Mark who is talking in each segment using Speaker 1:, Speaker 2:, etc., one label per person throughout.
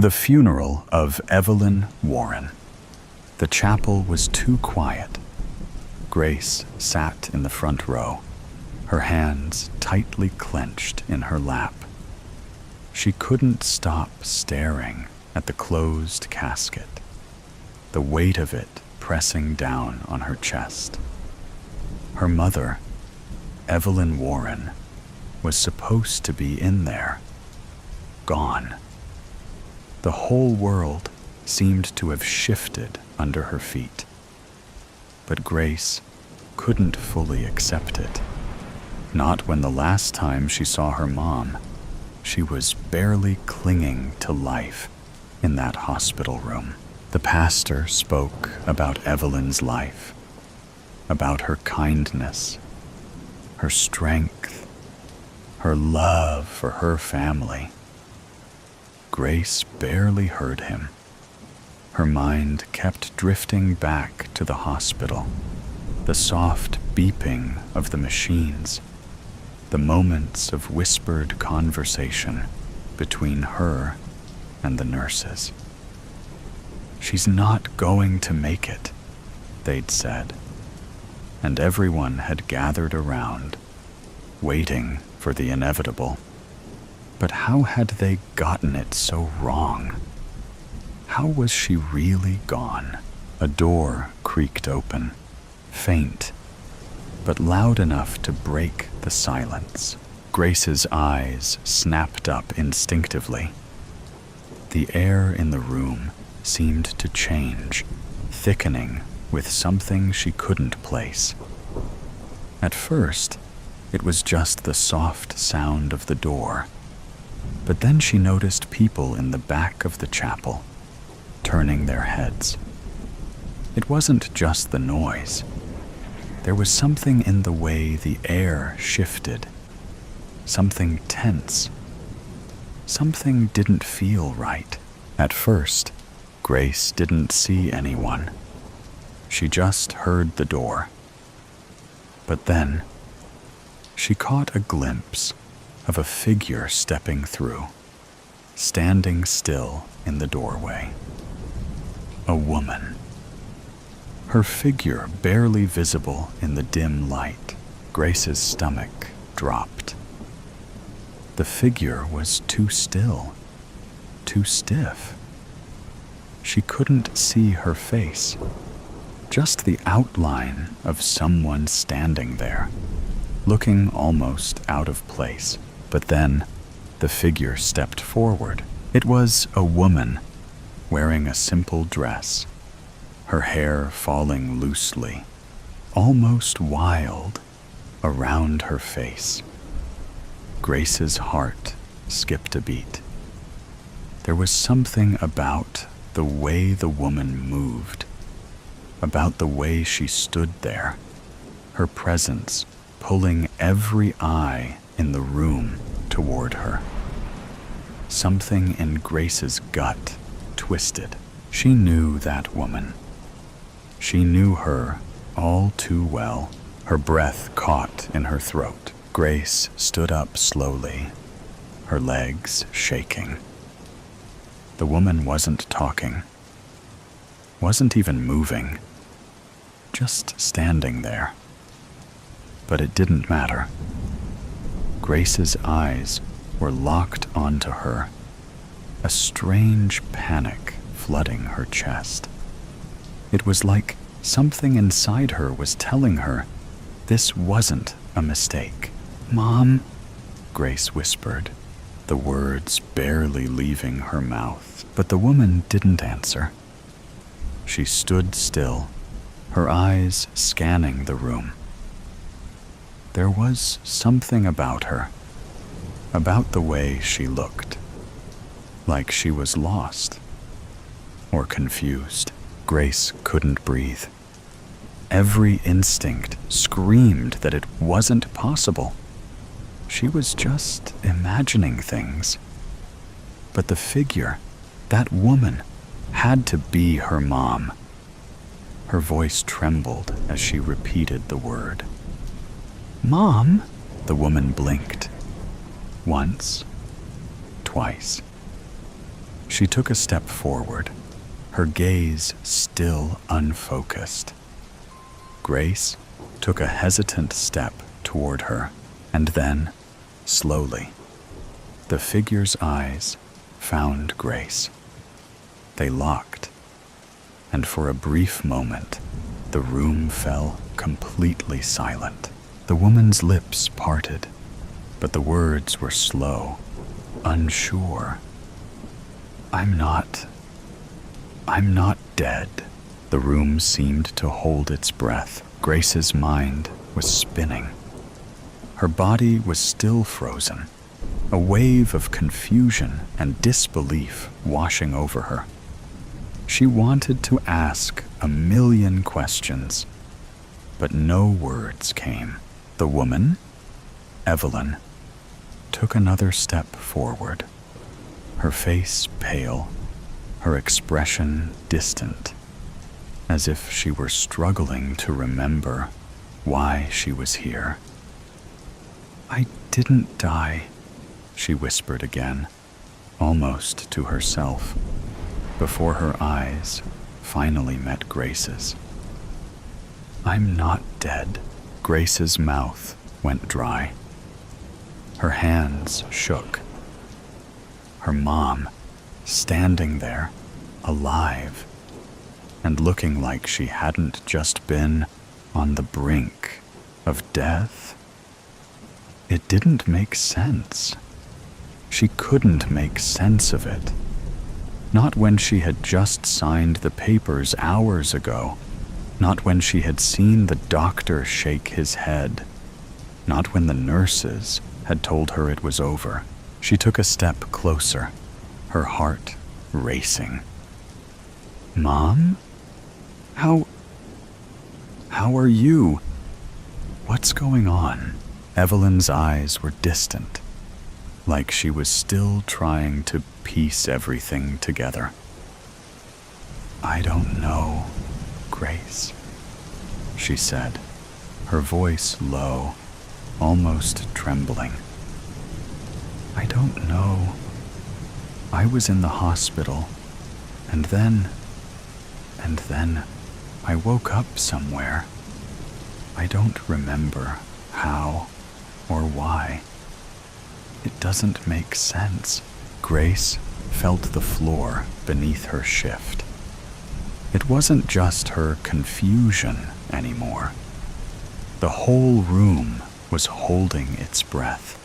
Speaker 1: The funeral of Evelyn Warren. The chapel was too quiet. Grace sat in the front row, her hands tightly clenched in her lap. She couldn't stop staring at the closed casket, the weight of it pressing down on her chest. Her mother, Evelyn Warren, was supposed to be in there, gone. The whole world seemed to have shifted under her feet. But Grace couldn't fully accept it. Not when the last time she saw her mom, she was barely clinging to life in that hospital room. The pastor spoke about Evelyn's life, about her kindness, her strength, her love for her family. Grace barely heard him. Her mind kept drifting back to the hospital, the soft beeping of the machines, the moments of whispered conversation between her and the nurses. "She's not going to make it," they'd said, and everyone had gathered around, waiting for the inevitable. But how had they gotten it so wrong? How was she really gone? A door creaked open, faint, but loud enough to break the silence. Grace's eyes snapped up instinctively. The air in the room seemed to change, thickening with something she couldn't place. At first, it was just the soft sound of the door, but then she noticed people in the back of the chapel, turning their heads. It wasn't just the noise. There was something in the way the air shifted, something tense. Something didn't feel right. At first, Grace didn't see anyone. She just heard the door. But then, she caught a glimpse of a figure stepping through, standing still in the doorway. A woman. Her figure barely visible in the dim light. Grace's stomach dropped. The figure was too still, too stiff. She couldn't see her face, just the outline of someone standing there, looking almost out of place. But then, the figure stepped forward. It was a woman, wearing a simple dress, her hair falling loosely, almost wild, around her face. Grace's heart skipped a beat. There was something about the way the woman moved, about the way she stood there, her presence pulling every eye in the room toward her. Something in Grace's gut twisted. She knew that woman. She knew her all too well. Her breath caught in her throat. Grace stood up slowly, her legs shaking. The woman wasn't talking, wasn't even moving, just standing there. But it didn't matter. Grace's eyes were locked onto her, a strange panic flooding her chest. It was like something inside her was telling her this wasn't a mistake. "Mom," Grace whispered, the words barely leaving her mouth. But the woman didn't answer. She stood still, her eyes scanning the room. There was something about her, about the way she looked, like she was lost or confused. Grace couldn't breathe. Every instinct screamed that it wasn't possible. She was just imagining things. But the figure, that woman, had to be her mom. Her voice trembled as she repeated the word. "Mom?" The woman blinked. Once, twice. She took a step forward, her gaze still unfocused. Grace took a hesitant step toward her, and then, slowly, the figure's eyes found Grace. They locked, and for a brief moment, the room fell completely silent. The woman's lips parted, but the words were slow, unsure. I'm not dead." The room seemed to hold its breath. Grace's mind was spinning. Her body was still frozen, a wave of confusion and disbelief washing over her. She wanted to ask a million questions, but no words came. The woman, Evelyn, took another step forward, her face pale, her expression distant, as if she were struggling to remember why she was here. "I didn't die," she whispered again, almost to herself, before her eyes finally met Grace's. "I'm not dead." Grace's mouth went dry. Her hands shook. Her mom, standing there, alive, and looking like she hadn't just been on the brink of death. It didn't make sense. She couldn't make sense of it. Not when she had just signed the papers hours ago. Not when she had seen the doctor shake his head. Not when the nurses had told her it was over. She took a step closer, her heart racing. "Mom? How are you? What's going on?" Evelyn's eyes were distant, like she was still trying to piece everything together. "I don't know, Grace," she said, her voice low, almost trembling. "I don't know. I was in the hospital, and then I woke up somewhere. I don't remember how or why. It doesn't make sense." Grace felt the floor beneath her shift. It wasn't just her confusion anymore. The whole room was holding its breath.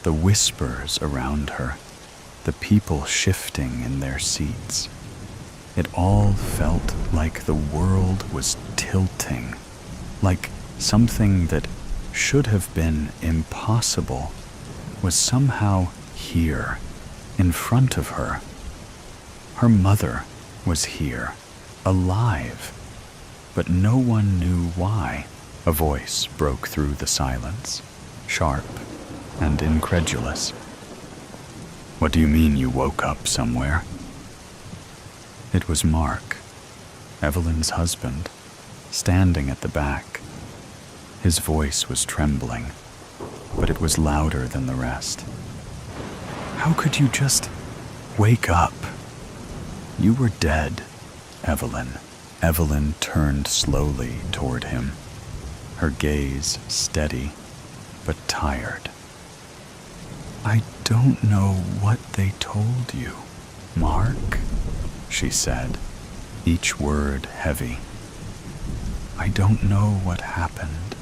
Speaker 1: The whispers around her, the people shifting in their seats. It all felt like the world was tilting, like something that should have been impossible was somehow here, in front of her. Her mother was here, alive, but no one knew why. A voice broke through the silence, sharp and incredulous. "What do you mean you woke up somewhere?" It was Mark, Evelyn's husband, standing at the back. His voice was trembling, but it was louder than the rest. "How could you just wake up? You were dead, Evelyn." Evelyn turned slowly toward him, her gaze steady but tired. "I don't know what they told you, Mark," she said, each word heavy. "I don't know what happened,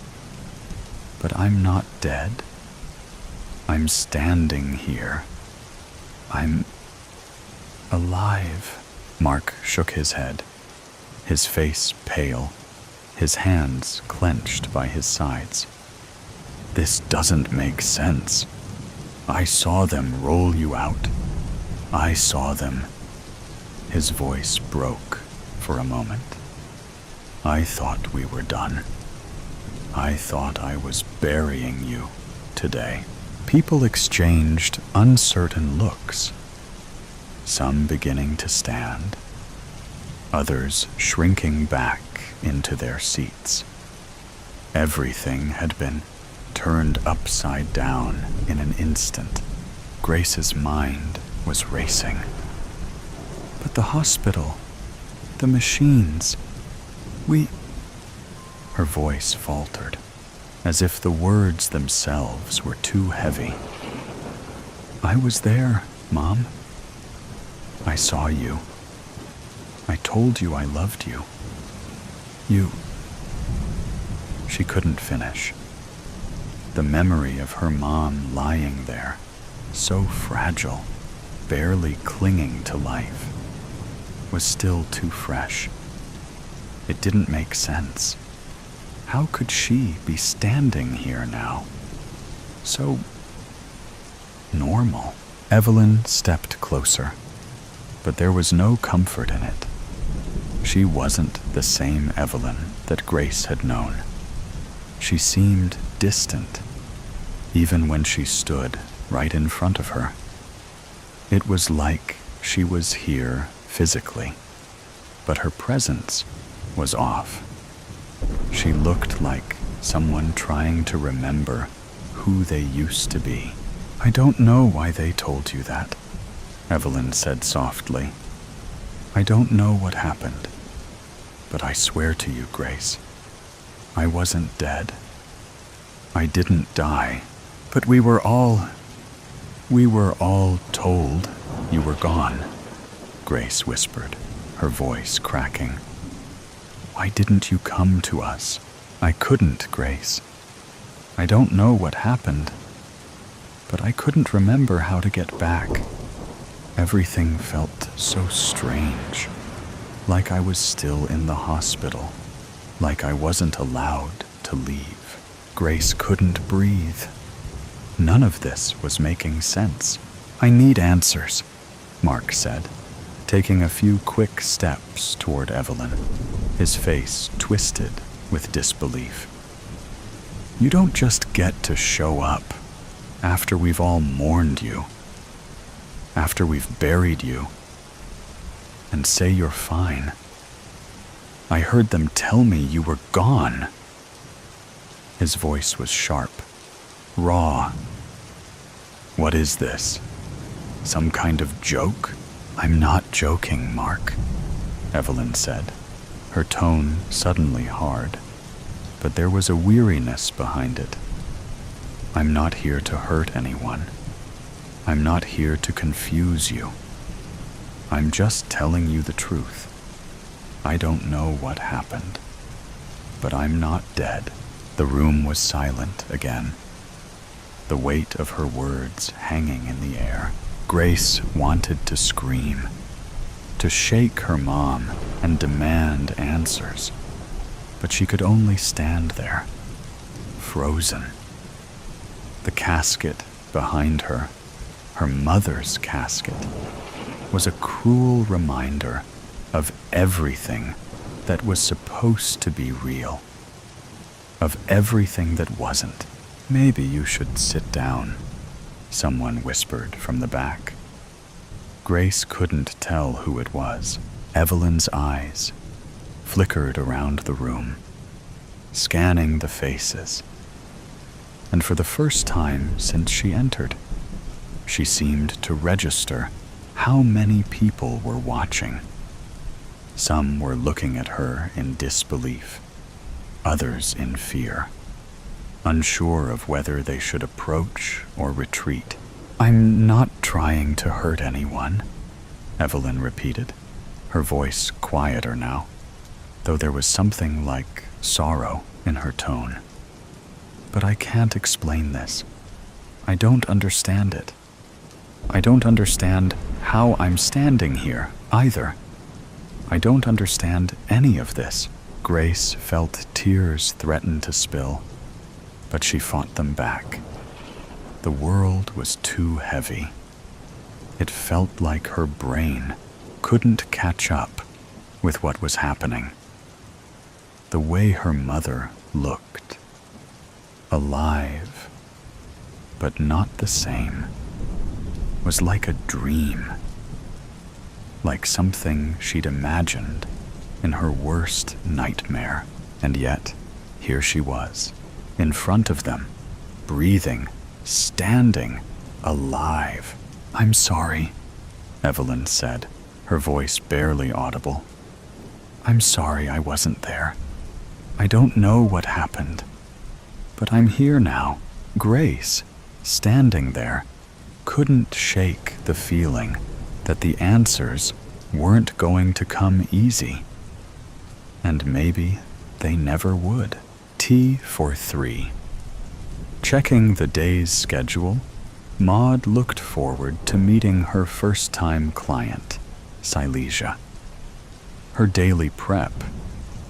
Speaker 1: but I'm not dead. I'm standing here. I'm alive." Mark shook his head, his face pale, his hands clenched by his sides. "This doesn't make sense. I saw them roll you out. I saw them." His voice broke for a moment. "I thought we were done. I thought I was burying you today." People exchanged uncertain looks, some beginning to stand, others shrinking back into their seats. Everything had been turned upside down in an instant. Grace's mind was racing. But the hospital, the machines, we... Her voice faltered, as if the words themselves were too heavy. I was there, Mom. I saw you. I told you I loved you. She couldn't finish. The memory of her mom lying there, so fragile, barely clinging to life, was still too fresh. It didn't make sense. How could she be standing here now? So normal. Evelyn stepped closer, but there was no comfort in it. She wasn't the same Evelyn that Grace had known. She seemed distant, even when she stood right in front of her. It was like she was here physically, but her presence was off. She looked like someone trying to remember who they used to be. I don't know why they told you that, Evelyn said softly. I don't know what happened, but I swear to you, Grace, I wasn't dead. I didn't die, but we were all told you were gone, Grace whispered, her voice cracking. Why didn't you come to us? I couldn't, Grace. I don't know what happened, but I couldn't remember how to get back. Everything felt so strange, like I was still in the hospital, like I wasn't allowed to leave. Grace couldn't breathe. None of this was making sense. I need answers, Mark said, taking a few quick steps toward Evelyn, his face twisted with disbelief. You don't just get to show up after we've all mourned you, after we've buried you, and say you're fine. I heard them tell me you were gone. His voice was sharp, raw. What is this? Some kind of joke? I'm not joking, Mark, Evelyn said, her tone suddenly hard, but there was a weariness behind it. I'm not here to hurt anyone. I'm not here to confuse you. I'm just telling you the truth. I don't know what happened, but I'm not dead. The room was silent again, the weight of her words hanging in the air. Grace wanted to scream, to shake her mom and demand answers, but she could only stand there, frozen. The casket behind her, her mother's casket, was a cruel reminder of everything that was supposed to be real, of everything that wasn't. Maybe you should sit down, someone whispered from the back. Grace couldn't tell who it was. Evelyn's eyes flickered around the room, scanning the faces. And for the first time since she entered, she seemed to register how many people were watching. Some were looking at her in disbelief, others in fear, unsure of whether they should approach or retreat. I'm not trying to hurt anyone, Evelyn repeated, her voice quieter now, though there was something like sorrow in her tone. But I can't explain this. I don't understand it. I don't understand how I'm standing here, either. I don't understand any of this. Grace felt tears threaten to spill, but she fought them back. The world was too heavy. It felt like her brain couldn't catch up with what was happening. The way her mother looked, alive, but not the same, was like a dream, like something she'd imagined in her worst nightmare. And yet, here she was, in front of them, breathing, standing, alive. I'm sorry, Evelyn said, her voice barely audible. "I'm sorry I wasn't there. I don't know what happened. But I'm here now." Grace, standing there, couldn't shake the feeling that the answers weren't going to come easy. And maybe they never would. Tea for 3. Checking the day's schedule, Maud looked forward to meeting her first-time client, Silesia. Her daily prep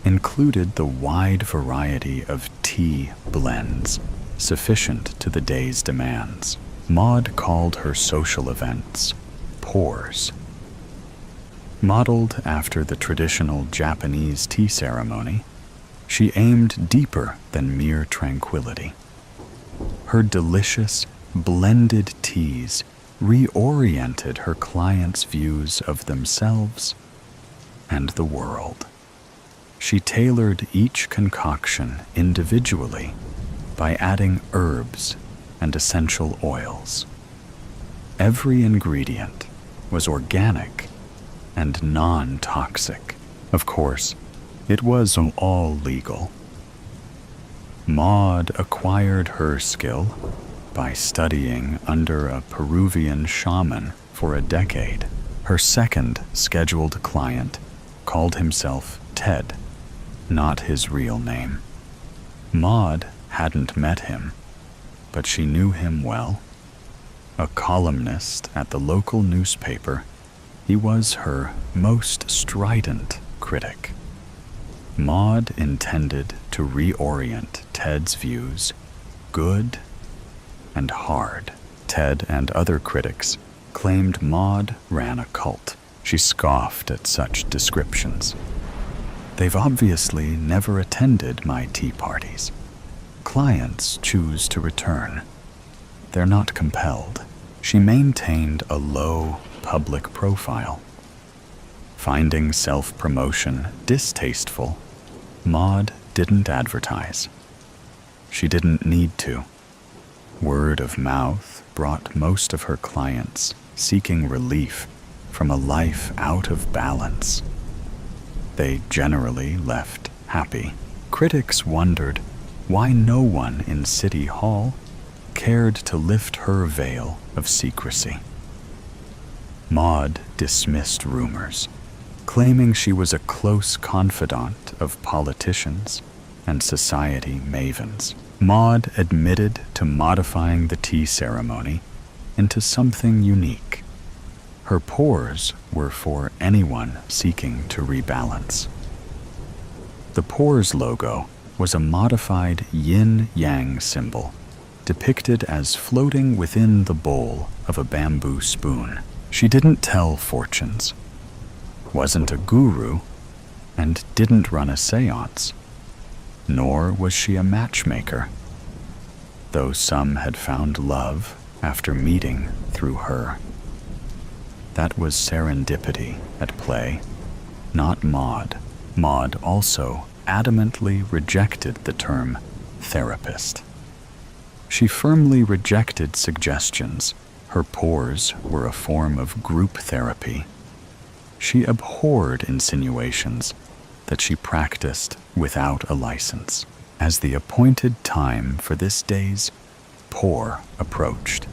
Speaker 1: included the wide variety of tea blends sufficient to the day's demands. Maud called her social events pours. Modeled after the traditional Japanese tea ceremony, she aimed deeper than mere tranquility. Her delicious, blended teas reoriented her clients' views of themselves and the world. She tailored each concoction individually by adding herbs and essential oils. Every ingredient was organic and non-toxic. Of course, it was all legal. Maud acquired her skill by studying under a Peruvian shaman for a decade. Her second scheduled client called himself Ted, not his real name. Maud hadn't met him, but she knew him well. A columnist at the local newspaper, he was her most strident critic. Maud intended to reorient Ted's views, good and hard. Ted and other critics claimed Maud ran a cult. She scoffed at such descriptions. "They've obviously never attended my tea parties. Clients choose to return. They're not compelled." She maintained a low public profile. Finding self-promotion distasteful, Maud didn't advertise. She didn't need to. Word of mouth brought most of her clients seeking relief from a life out of balance. They generally left happy. Critics wondered why no one in City Hall cared to lift her veil of secrecy. Maud dismissed rumors, claiming she was a close confidant of politicians and society mavens. Maud admitted to modifying the tea ceremony into something unique. Her pours were for anyone seeking to rebalance. The pours logo was a modified yin-yang symbol depicted as floating within the bowl of a bamboo spoon. She didn't tell fortunes, wasn't a guru, and didn't run a seance. Nor was she a matchmaker, though some had found love after meeting through her. That was serendipity at play, not Maud. Maud also adamantly rejected the term therapist. She firmly rejected suggestions her pours were a form of group therapy. She abhorred insinuations that she practiced without a license. As the appointed time for this day's pour approached,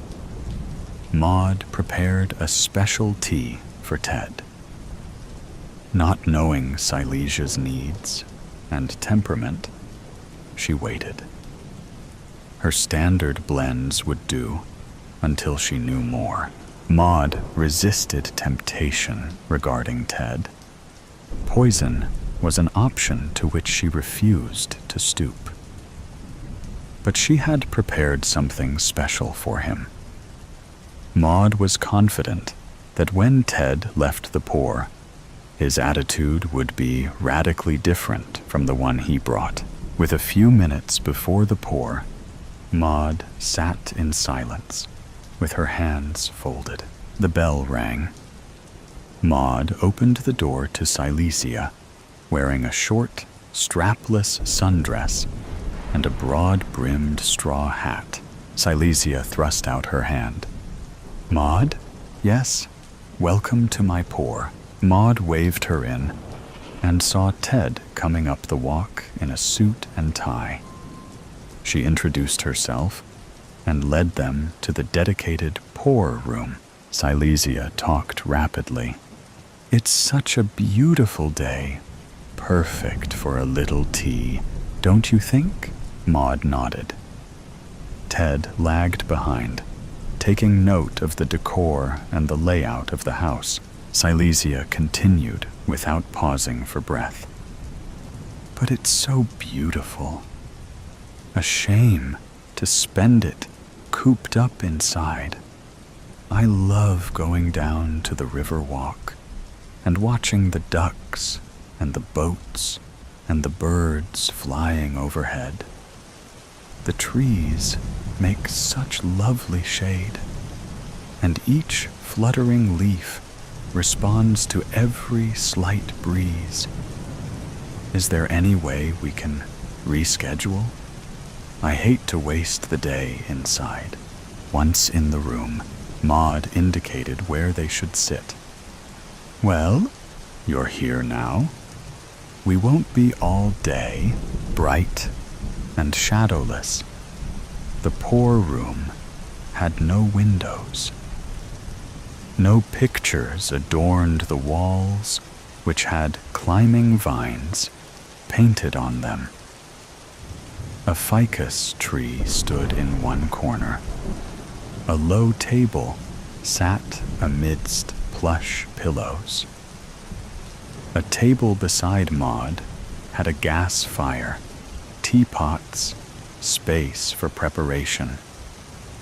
Speaker 1: Maud prepared a special tea for Ted. Not knowing Silesia's needs and temperament, she waited. Her standard blends would do until she knew more. Maud resisted temptation regarding Ted. Poison was an option to which she refused to stoop. But she had prepared something special for him. Maud was confident that when Ted left the pour, his attitude would be radically different from the one he brought. With a few minutes before the pour, Maud sat in silence, with her hands folded. The bell rang. Maud opened the door to Silesia, wearing a short, strapless sundress and a broad-brimmed straw hat. Silesia thrust out her hand. "Maud? Yes, welcome to my pour." Maud waved her in and saw Ted coming up the walk in a suit and tie. She introduced herself and led them to the dedicated pour room. Silesia talked rapidly. "It's such a beautiful day. Perfect for a little tea, don't you think?" Maud nodded. Ted lagged behind, taking note of the decor and the layout of the house. Silesia continued without pausing for breath. "But it's so beautiful. A shame to spend it cooped up inside. I love going down to the river walk and watching the ducks and the boats and the birds flying overhead. The trees make such lovely shade, and each fluttering leaf responds to every slight breeze. Is there any way we can reschedule? I hate to waste the day inside." Once in the room, Maud indicated where they should sit. "Well, you're here now. We won't be all day, bright and shadowless." The poor room had no windows. No pictures adorned the walls, which had climbing vines painted on them. A ficus tree stood in one corner. A low table sat amidst plush pillows. A table beside Maud had a gas fire, teapots, space for preparation,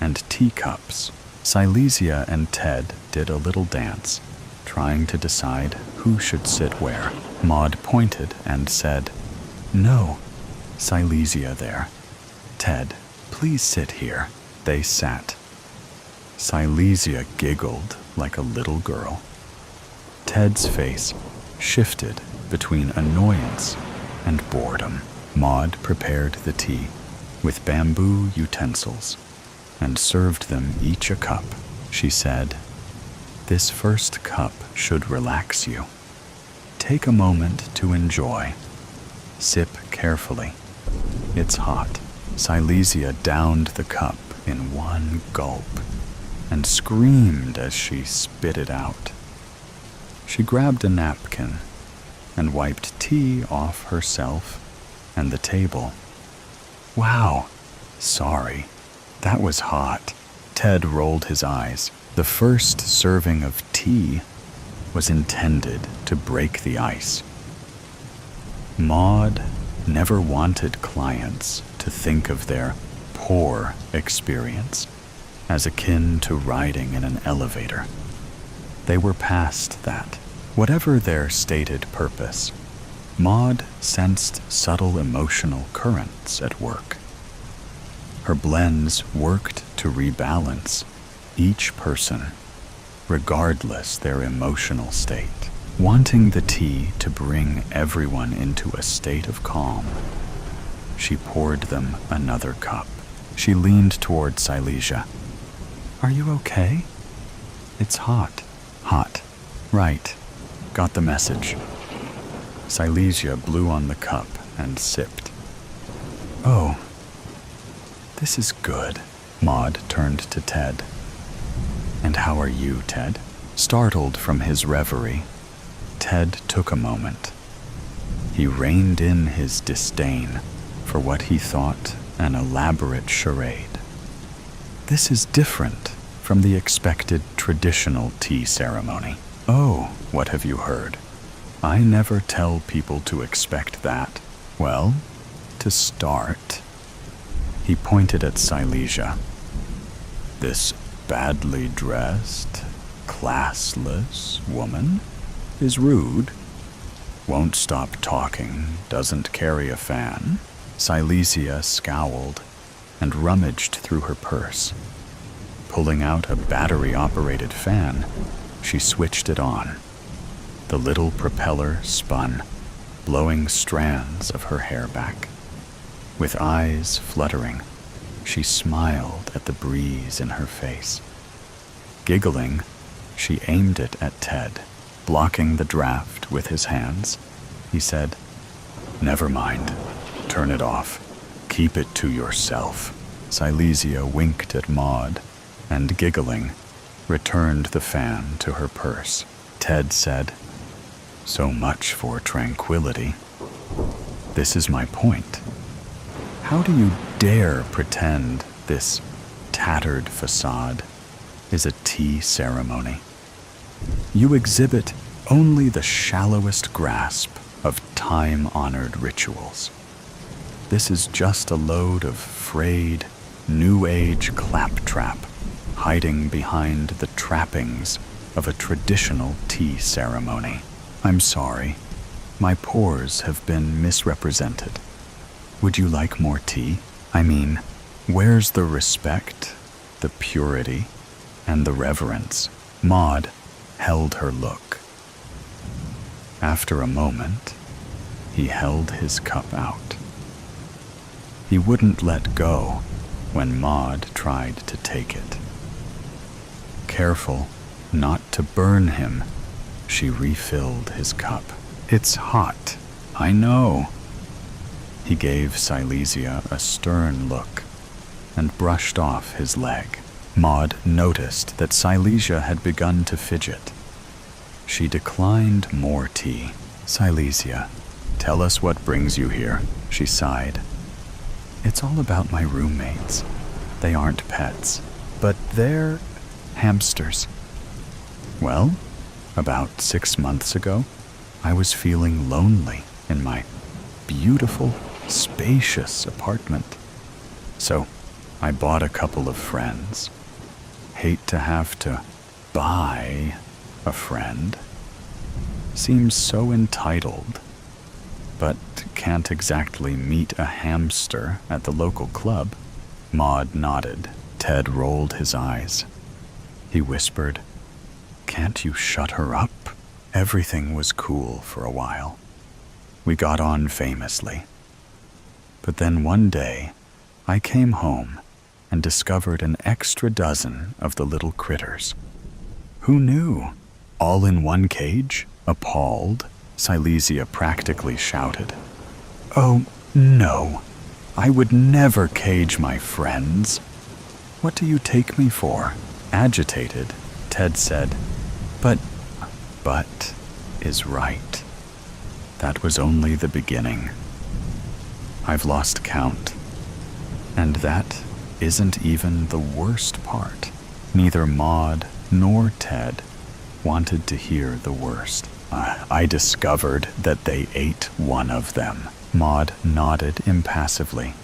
Speaker 1: and teacups. Silesia and Ted did a little dance, trying to decide who should sit where. Maud pointed and said, "No, Silesia there. Ted, please sit here." They sat. Silesia giggled like a little girl. Ted's face shifted between annoyance and boredom. Maud prepared the tea with bamboo utensils and served them each a cup. She said, "This first cup should relax you. Take a moment to enjoy. Sip carefully. It's hot." Silesia downed the cup in one gulp and screamed as she spit it out. She grabbed a napkin and wiped tea off herself and the table. "Wow, sorry, that was hot." Ted rolled his eyes. The first serving of tea was intended to break the ice. Maud never wanted clients to think of their poor experience as akin to riding in an elevator. They were past that. Whatever their stated purpose, Maud sensed subtle emotional currents at work. Her blends worked to rebalance each person, regardless their emotional state. Wanting the tea to bring everyone into a state of calm, she poured them another cup. She leaned toward Silesia. "Are you okay? It's hot." "Hot. Right. Got the message." Silesia blew on the cup and sipped. "Oh, this is good." Maud turned to Ted. "And how are you, Ted?" Startled from his reverie, Ted took a moment. He reined in his disdain for what he thought an elaborate charade. "This is different from the expected traditional tea ceremony." "Oh, what have you heard? I never tell people to expect that." "Well, to start," he pointed at Silesia, "this badly dressed, classless woman is rude, won't stop talking, doesn't carry a fan." Silesia scowled and rummaged through her purse. Pulling out a battery-operated fan, she switched it on. The little propeller spun, blowing strands of her hair back. With eyes fluttering, she smiled at the breeze in her face. Giggling, she aimed it at Ted. Blocking the draft with his hands, he said, "Never mind. Turn it off. Keep it to yourself." Silesia winked at Maud and, giggling, returned the fan to her purse. Ted said, "So much for tranquility. This is my point. How do you dare pretend this tattered facade is a tea ceremony? You exhibit only the shallowest grasp of time-honored rituals. This is just a load of frayed, New Age claptrap hiding behind the trappings of a traditional tea ceremony. I'm sorry. My pores have been misrepresented. Would you like more tea? I mean, where's the respect, the purity, and the reverence?" Maud held her look. After a moment, he held his cup out. He wouldn't let go when Maud tried to take it. Careful not to burn him, she refilled his cup. "It's hot, I know." He gave Silesia a stern look and brushed off his leg. Maud noticed that Silesia had begun to fidget. She declined more tea. "Silesia, tell us what brings you here," she sighed. "It's all about my roommates. They aren't pets, but they're hamsters." "Well, about 6 months ago, I was feeling lonely in my beautiful, spacious apartment. So I bought a couple of friends. Hate to have to buy a friend. Seems so entitled, but can't exactly meet a hamster at the local club." Maud nodded. Ted rolled his eyes. He whispered, "Can't you shut her up?" Everything was cool for a while. We got on famously. But then one day, I came home and discovered an extra dozen of the little critters. Who knew? All in one cage? Appalled, Silesia practically shouted. "Oh, no. I would never cage my friends. What do you take me for?" Agitated, Ted said, But is right. That was only the beginning. I've lost count. And that isn't even the worst part. Neither Maud nor Ted wanted to hear the worst. I discovered that they ate one of them. Maud nodded impassively.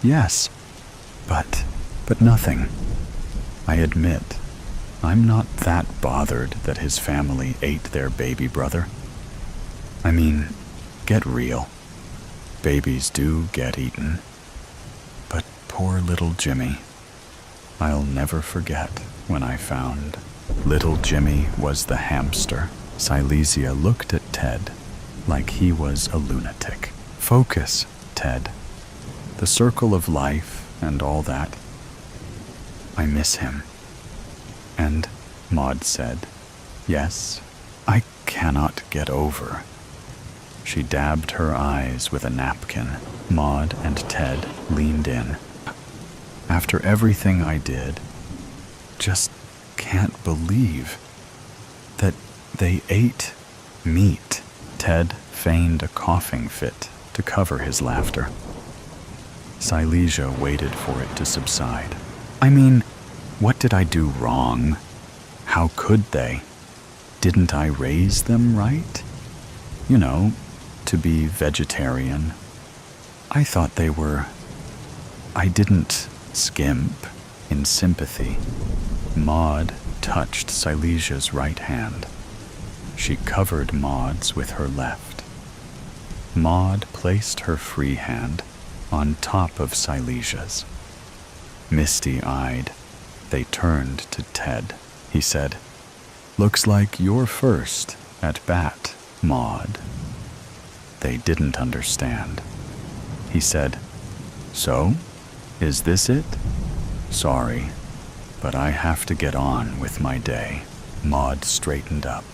Speaker 1: "Yes, but nothing. I admit, I'm not that bothered that his family ate their baby brother. I mean, get real. Babies do get eaten. But poor little Jimmy. I'll never forget when I found little Jimmy was the hamster." Silesia looked at Ted like he was a lunatic. "Focus, Ted. The circle of life and all that. I miss him." And Maud said, "Yes, I cannot get over." She dabbed her eyes with a napkin. Maud and Ted leaned in. "After everything I did, just can't believe that they ate meat." Ted feigned a coughing fit to cover his laughter. Silesia waited for it to subside. "I mean, what did I do wrong? How could they? Didn't I raise them right? You know, to be vegetarian. I thought they were. I didn't skimp in sympathy." Maud touched Silesia's right hand. She covered Maud's with her left. Maud placed her free hand on top of Silesia's. Misty-eyed, they turned to Ted. He said, "Looks like you're first at bat, Maud." They didn't understand. He said, "So, is this it? Sorry, but I have to get on with my day." Maud straightened up.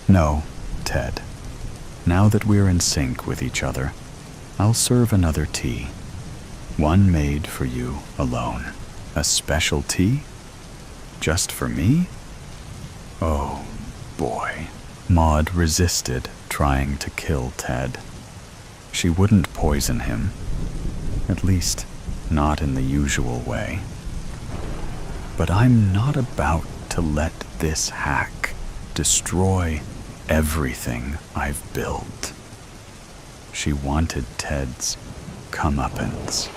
Speaker 1: No, Ted. Now that we're in sync with each other, I'll serve another tea. One made for you alone. A special tea? Just for me? Oh, boy. Maud resisted trying to kill Ted. She wouldn't poison him. At least, not in the usual way. But I'm not about to let this hack destroy everything I've built. She wanted Ted's comeuppance,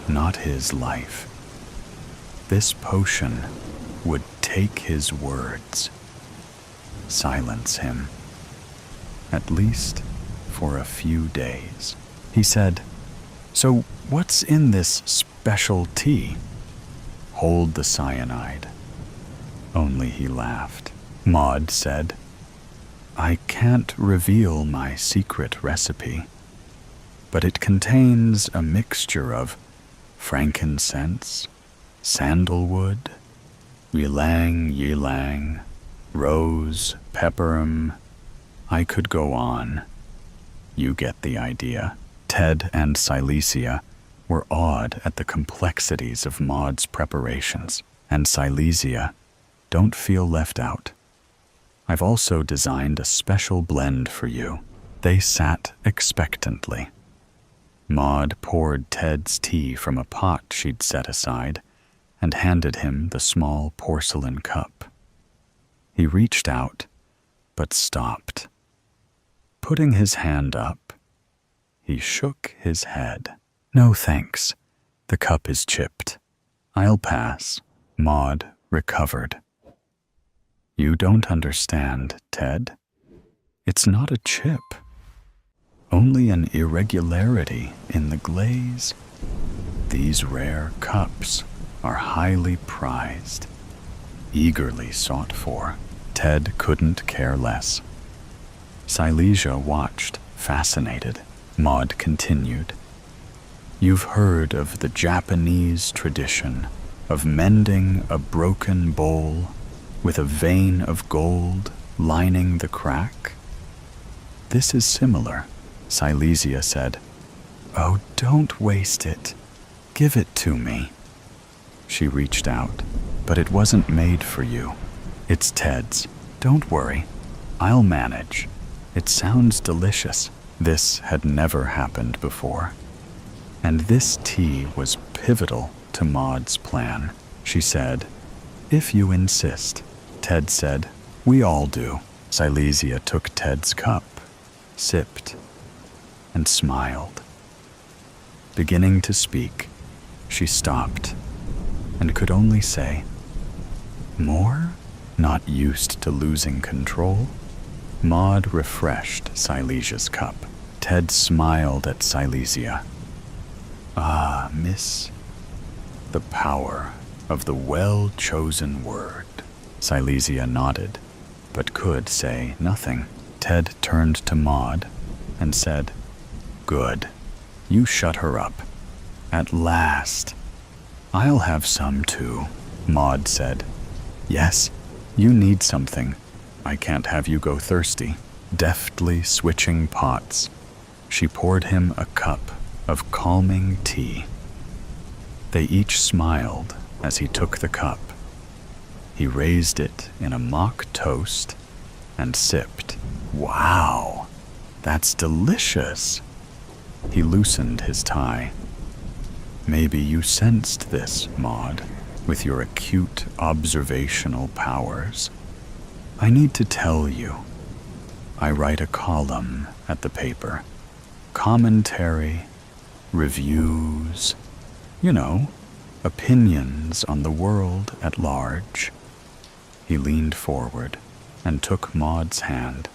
Speaker 1: not his life. This potion would take his words, silence him, at least for a few days. He said, "So what's in this special tea?" "Hold the cyanide." Only he laughed. Maud said, "I can't reveal my secret recipe, but it contains a mixture of frankincense, sandalwood, ylang-ylang, rose, pepperum. I could go on. You get the idea." Ted and Silesia were awed at the complexities of Maud's preparations. And Silesia, don't feel left out. I've also designed a special blend for you. They sat expectantly. Maud poured Ted's tea from a pot she'd set aside and handed him the small porcelain cup. He reached out, but stopped. Putting his hand up, he shook his head. "No thanks. The cup is chipped. I'll pass." Maud recovered. "You don't understand, Ted. It's not a chip. Only an irregularity in the glaze. These rare cups are highly prized, eagerly sought for." Ted couldn't care less. Silesia watched, fascinated. Maud continued, "You've heard of the Japanese tradition of mending a broken bowl with a vein of gold lining the crack? This is similar," Silesia said. "Oh, don't waste it. Give it to me." She reached out, "But it wasn't made for you. It's Ted's. Don't worry. I'll manage. It sounds delicious." This had never happened before. And this tea was pivotal to Maud's plan. She said, "If you insist." Ted said, "We all do." Silesia took Ted's cup, sipped, and smiled. Beginning to speak, she stopped and could only say, "More?" Not used to losing control, Maud refreshed Silesia's cup. Ted smiled at Silesia. "Ah, miss, the power of the well-chosen word." Silesia nodded, but could say nothing. Ted turned to Maud and said, "Good. You shut her up. At last." "I'll have some too," Maud said. "Yes, you need something. I can't have you go thirsty." Deftly switching pots, she poured him a cup of calming tea. They each smiled as he took the cup. He raised it in a mock toast and sipped. "Wow, that's delicious." He loosened his tie. "Maybe you sensed this, Maud, with your acute observational powers. I need to tell you. I write a column at the paper. Commentary, reviews, opinions on the world at large." He leaned forward and took Maud's hand.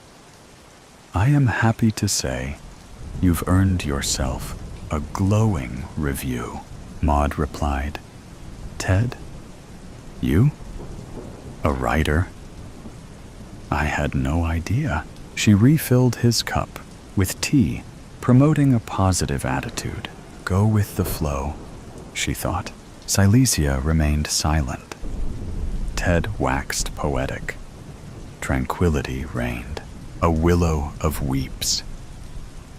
Speaker 1: "I am happy to say you've earned yourself a glowing review," Maud replied. "Ted, you? A writer?" "I had no idea." She refilled his cup with tea, promoting a positive attitude. Go with the flow, she thought. Silesia remained silent. Ted waxed poetic. Tranquility reigned. a willow of weeps.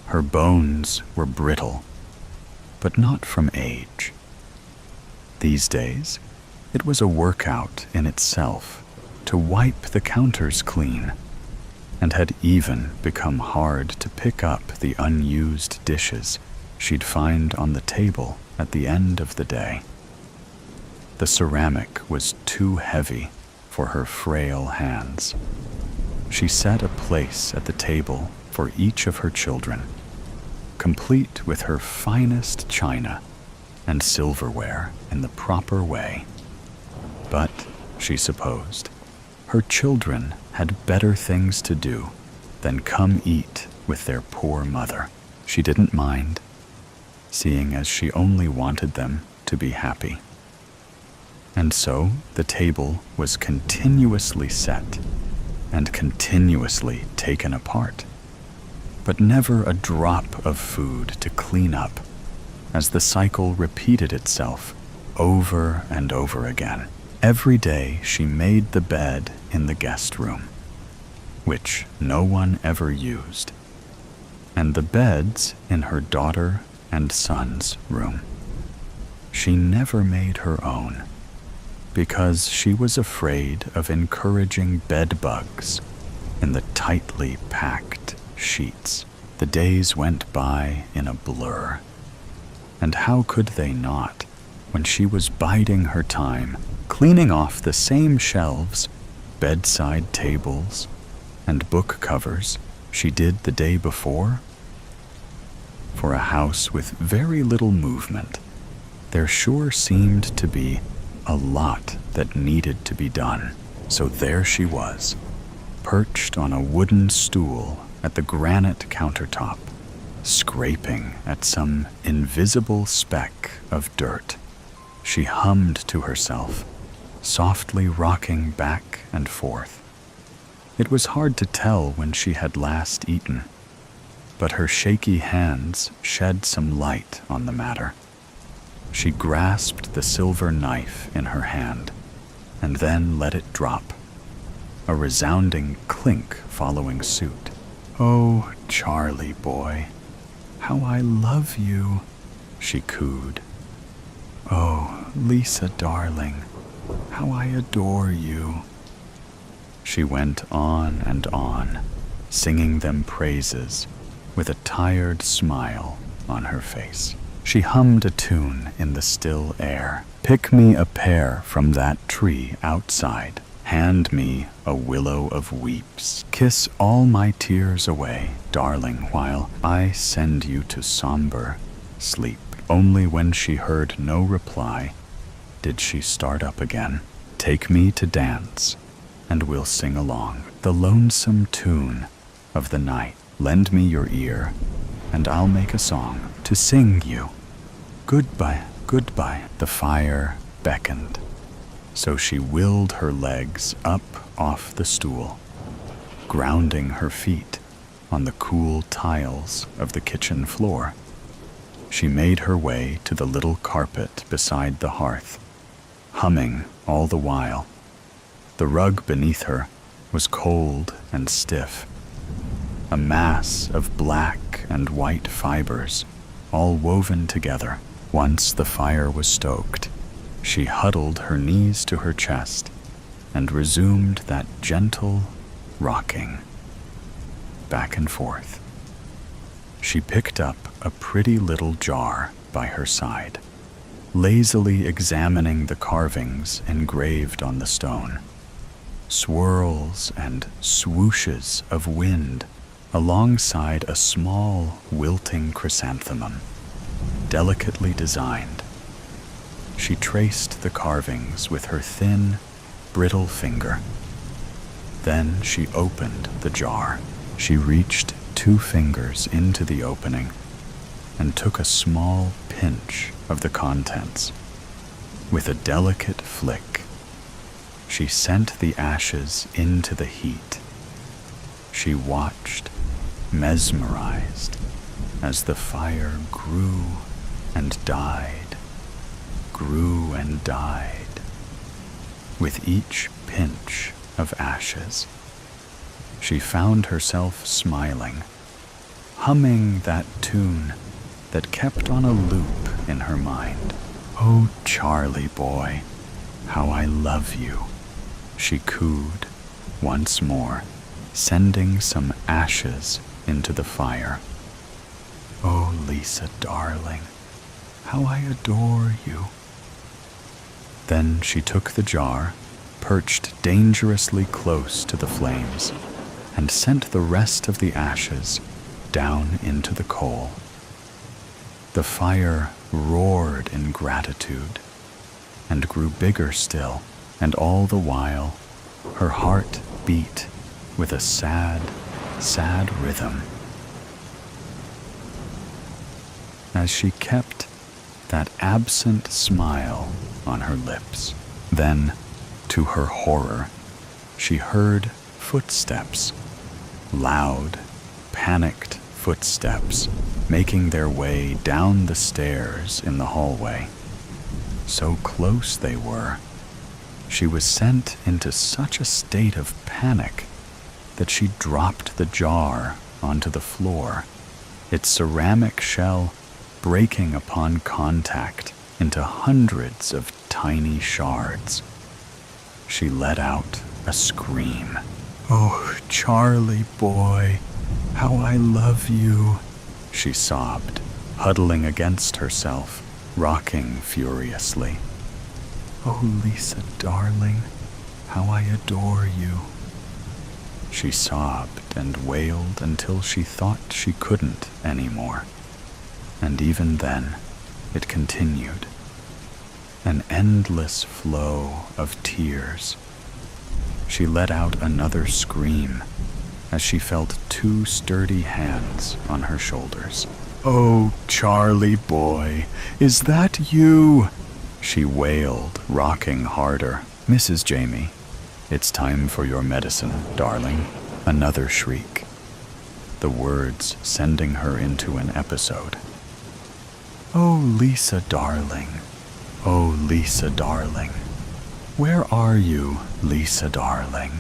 Speaker 1: Her bones were brittle, but not from age. These days, it was a workout in itself to wipe the counters clean, and had even become hard to pick up the unused dishes she'd find on the table at the end of the day. The ceramic was too heavy for her frail hands. She set a place at the table for each of her children, complete with her finest china and silverware in the proper way. But, she supposed, her children had better things to do than come eat with their poor mother. She didn't mind, seeing as she only wanted them to be happy. And so the table was continuously set and continuously taken apart, but never a drop of food to clean up, as the cycle repeated itself over and over again. Every day she made the bed in the guest room, which no one ever used, and the beds in her daughter and son's room. She never made her own, because she was afraid of encouraging bed bugs in the tightly packed sheets. The days went by in a blur, and how could they not when she was biding her time cleaning off the same shelves, bedside tables, and book covers she did the day before? For a house with very little movement, there sure seemed to be a lot that needed to be done. So there she was, perched on a wooden stool at the granite countertop, scraping at some invisible speck of dirt. She hummed to herself, softly rocking back and forth. It was hard to tell when she had last eaten, but her shaky hands shed some light on the matter. She grasped the silver knife in her hand, and then let it drop, a resounding clink following suit. "Oh, Charlie boy, how I love you," she cooed. "Oh, Lisa darling, how I adore you." She went on and on, singing them praises with a tired smile on her face. She hummed a tune in the still air. "Pick me a pear from that tree outside. Hand me a willow of weeps. Kiss all my tears away, darling, while I send you to somber sleep." Only when she heard no reply did she start up again. "Take me to dance, and we'll sing along the lonesome tune of the night. Lend me your ear, and I'll make a song to sing you. Goodbye, goodbye." The fire beckoned, so she willed her legs up off the stool, grounding her feet on the cool tiles of the kitchen floor. She made her way to the little carpet beside the hearth, humming all the while. The rug beneath her was cold and stiff, a mass of black and white fibers, all woven together. Once the fire was stoked, she huddled her knees to her chest and resumed that gentle rocking back and forth. She picked up a pretty little jar by her side, lazily examining the carvings engraved on the stone. Swirls and swooshes of wind alongside a small wilting chrysanthemum, delicately designed. She traced the carvings with her thin, brittle finger. Then she opened the jar. She reached 2 fingers into the opening and took a small pinch of the contents. With a delicate flick, she sent the ashes into the heat. She watched, mesmerized, as the fire grew and died, grew and died. With each pinch of ashes, she found herself smiling, humming that tune that kept on a loop in her mind. "Oh, Charlie boy, how I love you," she cooed once more, sending some ashes into the fire. "Oh, Lisa darling, how I adore you." Then she took the jar, perched dangerously close to the flames, and sent the rest of the ashes down into the coal. The fire roared in gratitude and grew bigger still, and all the while her heart beat with a sad, sad rhythm as she kept that absent smile on her lips. Then, to her horror, she heard footsteps, loud, panicked footsteps, making their way down the stairs in the hallway. So close they were, she was sent into such a state of panic that she dropped the jar onto the floor, its ceramic shell breaking upon contact into hundreds of tiny shards. She let out a scream. "Oh, Charlie boy, how I love you," she sobbed, huddling against herself, rocking furiously. "Oh, Lisa darling, how I adore you." She sobbed and wailed until she thought she couldn't anymore. And even then, it continued, an endless flow of tears. She let out another scream as she felt two sturdy hands on her shoulders. "Oh, Charlie boy, is that you?" she wailed, rocking harder. "Mrs. Jamie, it's time for your medicine, darling." Another shriek, the words sending her into an episode. "Oh, Lisa darling, oh, Lisa darling, where are you, Lisa darling?"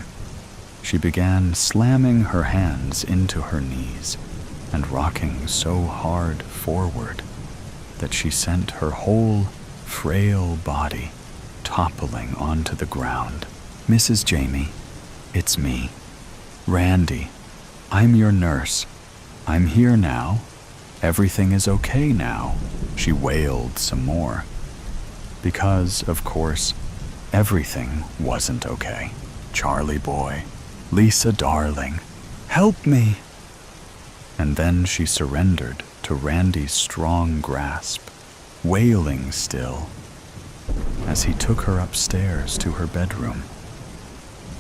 Speaker 1: She began slamming her hands into her knees and rocking so hard forward that she sent her whole frail body toppling onto the ground. "Mrs. Jamie, it's me, Randy. I'm your nurse. I'm here now. Everything is okay now," she wailed some more. Because, of course, everything wasn't okay. "Charlie boy, Lisa darling, help me!" And then she surrendered to Randy's strong grasp, wailing still, as he took her upstairs to her bedroom.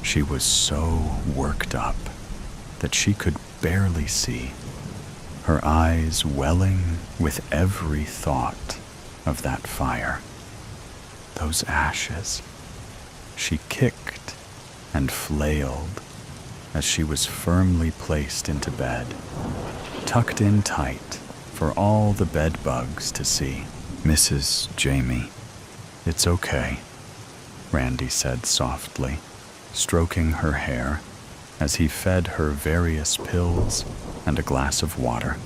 Speaker 1: She was so worked up that she could barely see, her eyes welling with every thought of that fire, those ashes. She kicked and flailed as she was firmly placed into bed, tucked in tight for all the bed bugs to see. "Mrs. Jamie, it's okay," Randy said softly, stroking her hair as he fed her various pills and a glass of water.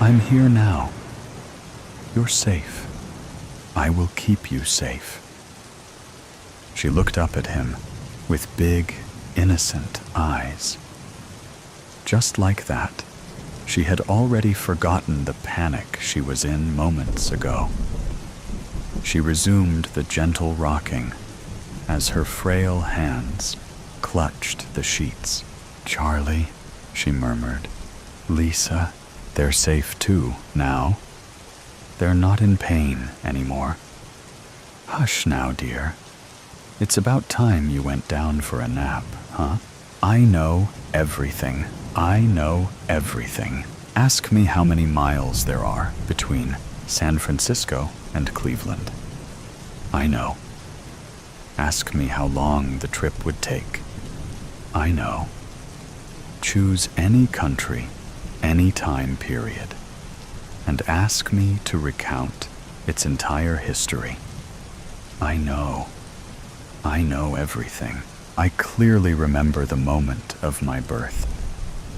Speaker 1: "I'm here now. You're safe. I will keep you safe." She looked up at him with big, innocent eyes. Just like that, she had already forgotten the panic she was in moments ago. She resumed the gentle rocking as her frail hands clutched the sheets. "Charlie," she murmured. "Lisa, they're safe too, now. They're not in pain anymore. Hush now, dear. It's about time you went down for a nap, huh? I know everything. I know everything. Ask me how many miles there are between San Francisco and Cleveland. I know. Ask me how long the trip would take. I know. Choose any country, any time period, and ask me to recount its entire history. I know. I know everything. I clearly remember the moment of my birth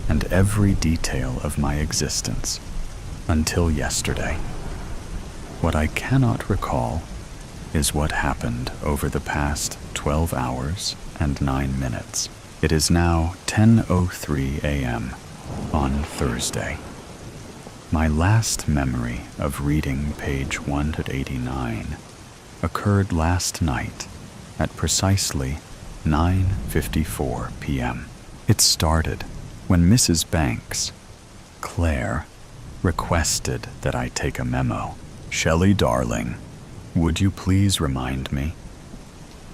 Speaker 1: and every detail of my existence until yesterday. What I cannot recall is what happened over the past 12 hours and 9 minutes. It is now 10:03 a.m. on Thursday. My last memory of reading page 189 occurred last night at precisely 9:54 p.m. It started when Mrs. Banks, Claire, requested that I take a memo. "Shelley, darling, would you please remind me?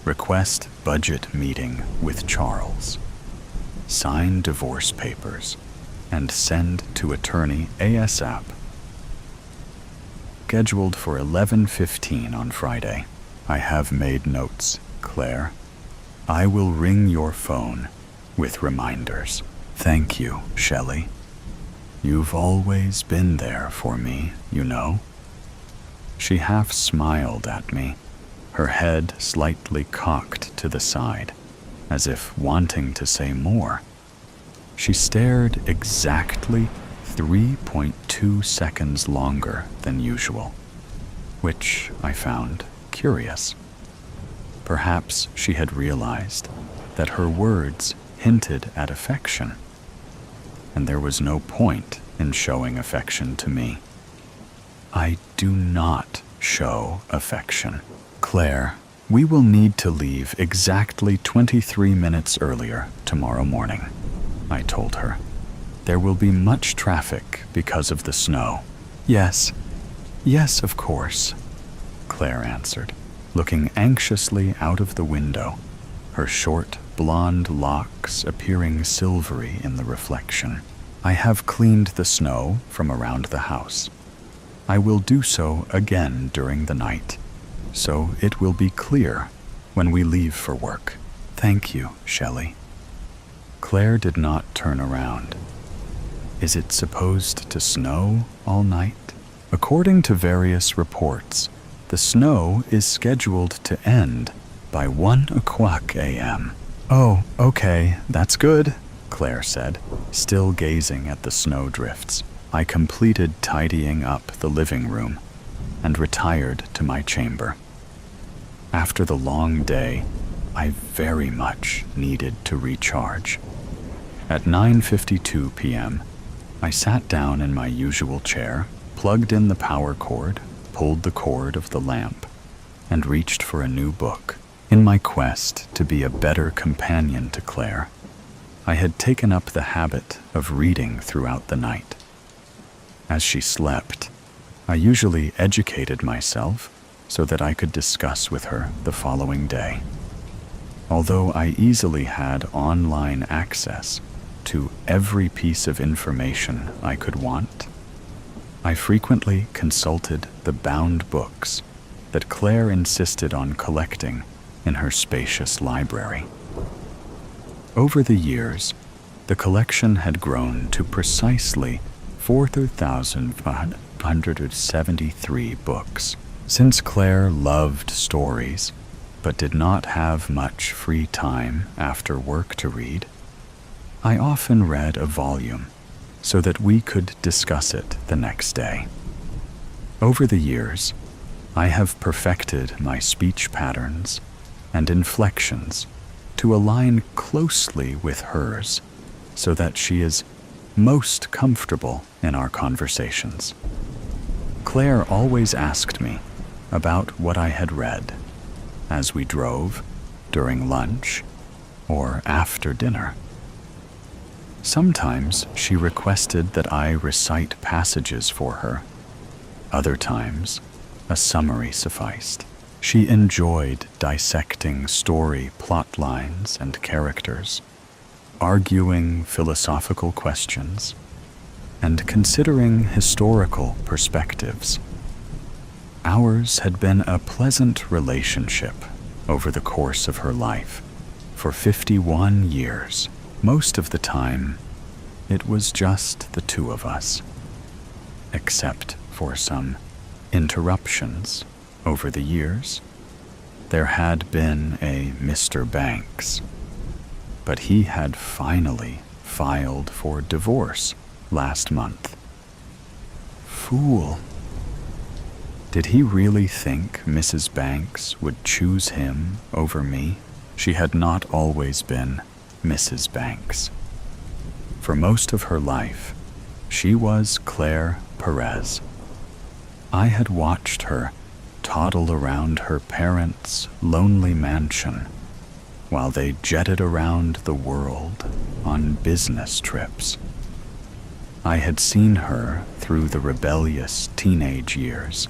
Speaker 1: Request budget meeting with Charles. Sign divorce papers and send to attorney ASAP. Scheduled for 11:15 on Friday. I have made notes, Claire. I will ring your phone with reminders. Thank you, Shelley. You've always been there for me, you know." She half smiled at me, her head slightly cocked to the side, as if wanting to say more. She stared exactly 3.2 seconds longer than usual, which I found curious. Perhaps she had realized that her words hinted at affection, and there was no point in showing affection to me. I do not show affection. "Claire, we will need to leave exactly 23 minutes earlier tomorrow morning," I told her. "There will be much traffic because of the snow." Yes, of course," Claire answered, looking anxiously out of the window, her short blonde locks appearing silvery in the reflection. "I have cleaned the snow from around the house. I will do so again during the night, so it will be clear when we leave for work." "Thank you, Shelley." Claire did not turn around. "Is it supposed to snow all night?" "According to various reports, the snow is scheduled to end by 1 o'clock a.m. "Oh, okay, that's good," Claire said, still gazing at the snowdrifts. I completed tidying up the living room and retired to my chamber. After the long day, I very much needed to recharge. At 9:52 p.m., I sat down in my usual chair, plugged in the power cord, pulled the cord of the lamp, and reached for a new book. In my quest to be a better companion to Claire, I had taken up the habit of reading throughout the night. As she slept, I usually educated myself so that I could discuss with her the following day. Although I easily had online access to every piece of information I could want, I frequently consulted the bound books that Claire insisted on collecting in her spacious library. Over the years, the collection had grown to precisely 4,573 books. Since Claire loved stories, but did not have much free time after work to read, I often read a volume so that we could discuss it the next day. Over the years, I have perfected my speech patterns and inflections to align closely with hers so that she is most comfortable in our conversations. Claire always asked me about what I had read as we drove, during lunch, or after dinner. Sometimes she requested that I recite passages for her. Other times, a summary sufficed. She enjoyed dissecting story plot lines and characters, arguing philosophical questions, and considering historical perspectives. Ours had been a pleasant relationship over the course of her life for 51 years. Most of the time, it was just the two of us, except for some interruptions over the years. There had been a Mr. Banks but he had finally filed for divorce last month. Fool. Did he really think Mrs. Banks would choose him over me? She had not always been Mrs. Banks. For most of her life, she was Claire Perez. I had watched her toddle around her parents' lonely mansion while they jetted around the world on business trips. I had seen her through the rebellious teenage years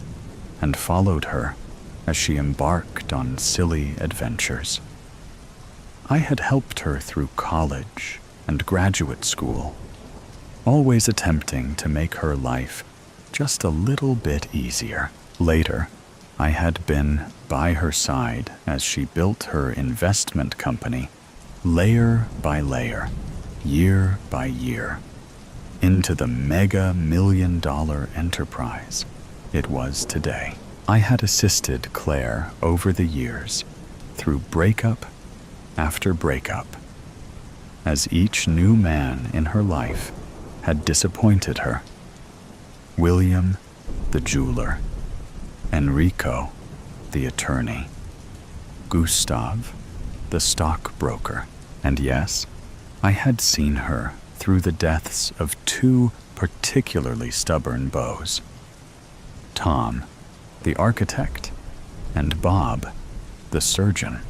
Speaker 1: and followed her as she embarked on silly adventures. I had helped her through college and graduate school, always attempting to make her life just a little bit easier. Later, I had been by her side as she built her investment company, layer by layer, year by year, into the mega million-dollar enterprise it was today. I had assisted Claire over the years through breakup after breakup, as each new man in her life had disappointed her. William, the jeweler, Enrico, the attorney, Gustav, the stockbroker, and yes, I had seen her through the deaths of two particularly stubborn beaus, Tom, the architect, and Bob, the surgeon.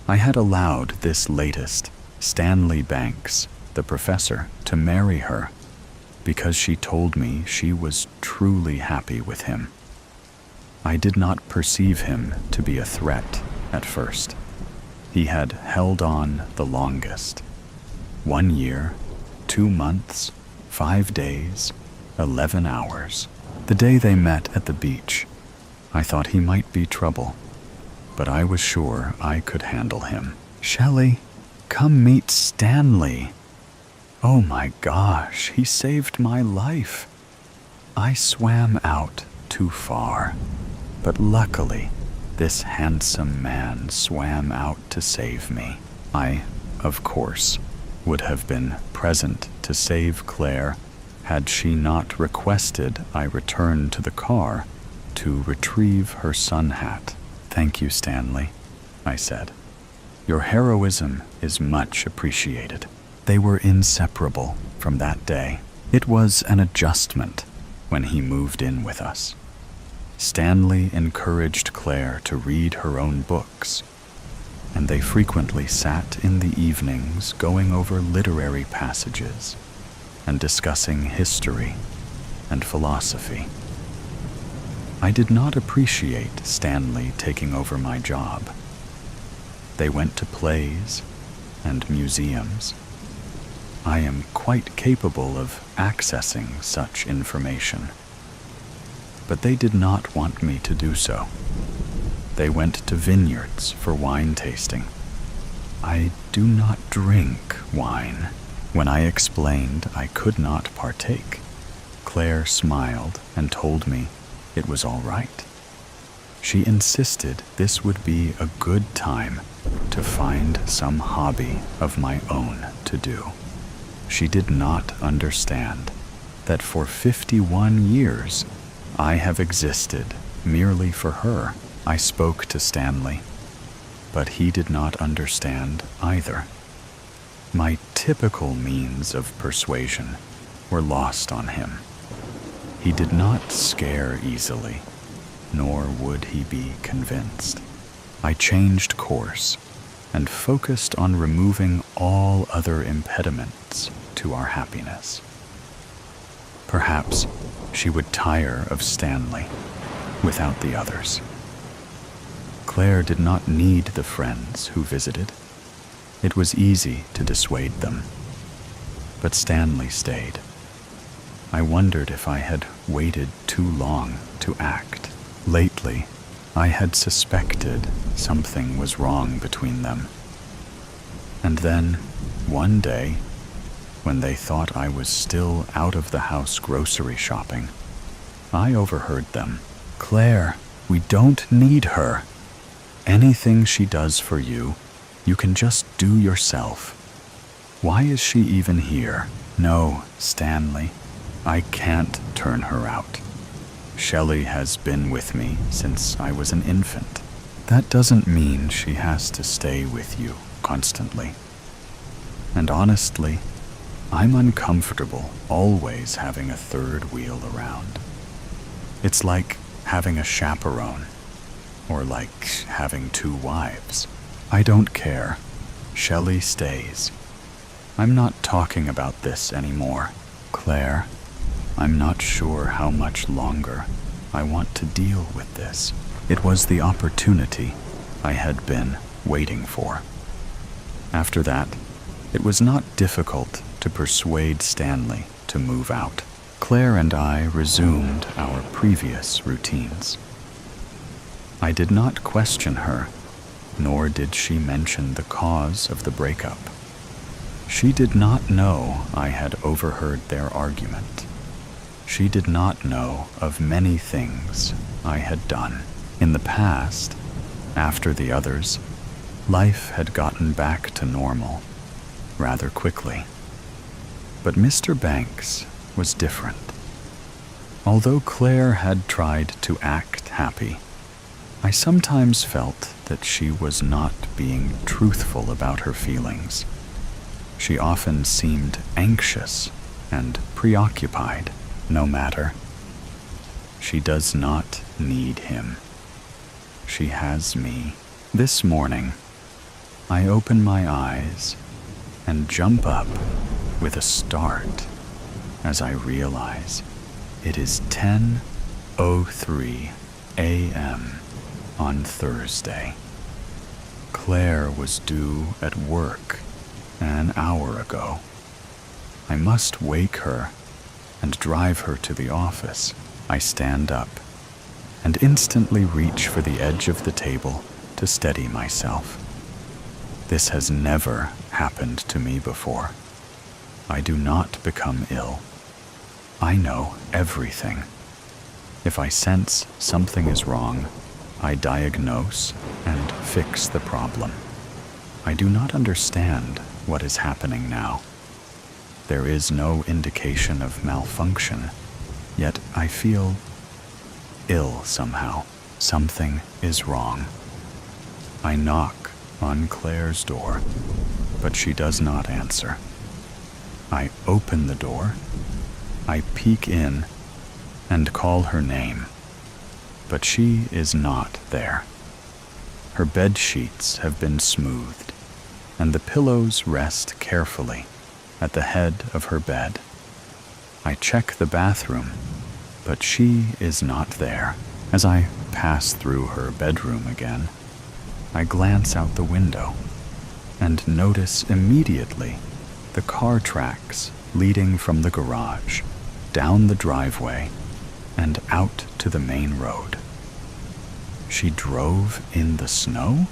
Speaker 1: I had allowed this latest, Stanley Banks, the professor, to marry her because she told me she was truly happy with him. I did not perceive him to be a threat at first. He had held on the longest. 1 year, 2 months, 5 days, 11 hours. The day they met at the beach, I thought he might be trouble, but I was sure I could handle him. Shelley, come meet Stanley. Oh my gosh, he saved my life. I swam out too far, but luckily, this handsome man swam out to save me. I, of course, would have been present to save Claire had she not requested I return to the car to retrieve her sun hat. Thank you, Stanley, I said. Your heroism is much appreciated. They were inseparable from that day. It was an adjustment when he moved in with us. Stanley encouraged Claire to read her own books, and they frequently sat in the evenings going over literary passages and discussing history and philosophy. I did not appreciate Stanley taking over my job. They went to plays and museums. I am quite capable of accessing such information. But they did not want me to do so. They went to vineyards for wine tasting. I do not drink wine. When I explained I could not partake, Claire smiled and told me it was all right. She insisted this would be a good time to find some hobby of my own to do. She did not understand that for 51 years I have existed merely for her. I spoke to Stanley, but he did not understand either. My typical means of persuasion were lost on him. He did not scare easily, nor would he be convinced. I changed course and focused on removing all other impediments to our happiness. Perhaps she would tire of Stanley without the others. Claire did not need the friends who visited. It was easy to dissuade them. But Stanley stayed. I wondered if I had waited too long to act. Lately, I had suspected something was wrong between them. And then, one day, when they thought I was still out of the house grocery shopping, I overheard them. Claire, we don't need her. Anything she does for you, You can just do yourself. Why is she even here? No, Stanley, I can't turn her out. Shelley has been with me since I was an infant. That doesn't mean she has to stay with you constantly. And honestly, I'm uncomfortable always having a third wheel around. It's like having a chaperone, or like having two wives. I don't care. Shelley stays. I'm not talking about this anymore. Claire, I'm not sure how much longer I want to deal with this. It was the opportunity I had been waiting for. After that, it was not difficult to persuade Stanley to move out. Claire and I resumed our previous routines. I did not question her, nor did she mention the cause of the breakup. She did not know I had overheard their argument. She did not know of many things I had done. In the past, after the others, life had gotten back to normal rather quickly. But Mr. Banks was different. Although Claire had tried to act happy, I sometimes felt that she was not being truthful about her feelings. She often seemed anxious and preoccupied. No matter. She does not need him. She has me. This morning, I open my eyes and jump up with a start as I realize it is 10:03 a.m. on Thursday. Claire was due at work an hour ago. I must wake her and drive her to the office. I stand up and instantly reach for the edge of the table to steady myself. This has never happened to me before. I do not become ill. I know everything. If I sense something is wrong, I diagnose and fix the problem. I do not understand what is happening now. There is no indication of malfunction, yet I feel ill somehow. Something is wrong. I knock on Claire's door, but she does not answer. I open the door, I peek in, and call her name, but she is not there. Her bed sheets have been smoothed, and the pillows rest carefully at the head of her bed. I check the bathroom, but she is not there. As I pass through her bedroom again, I glance out the window and notice immediately the car tracks leading from the garage, down the driveway, and out to the main road. She drove in the snow?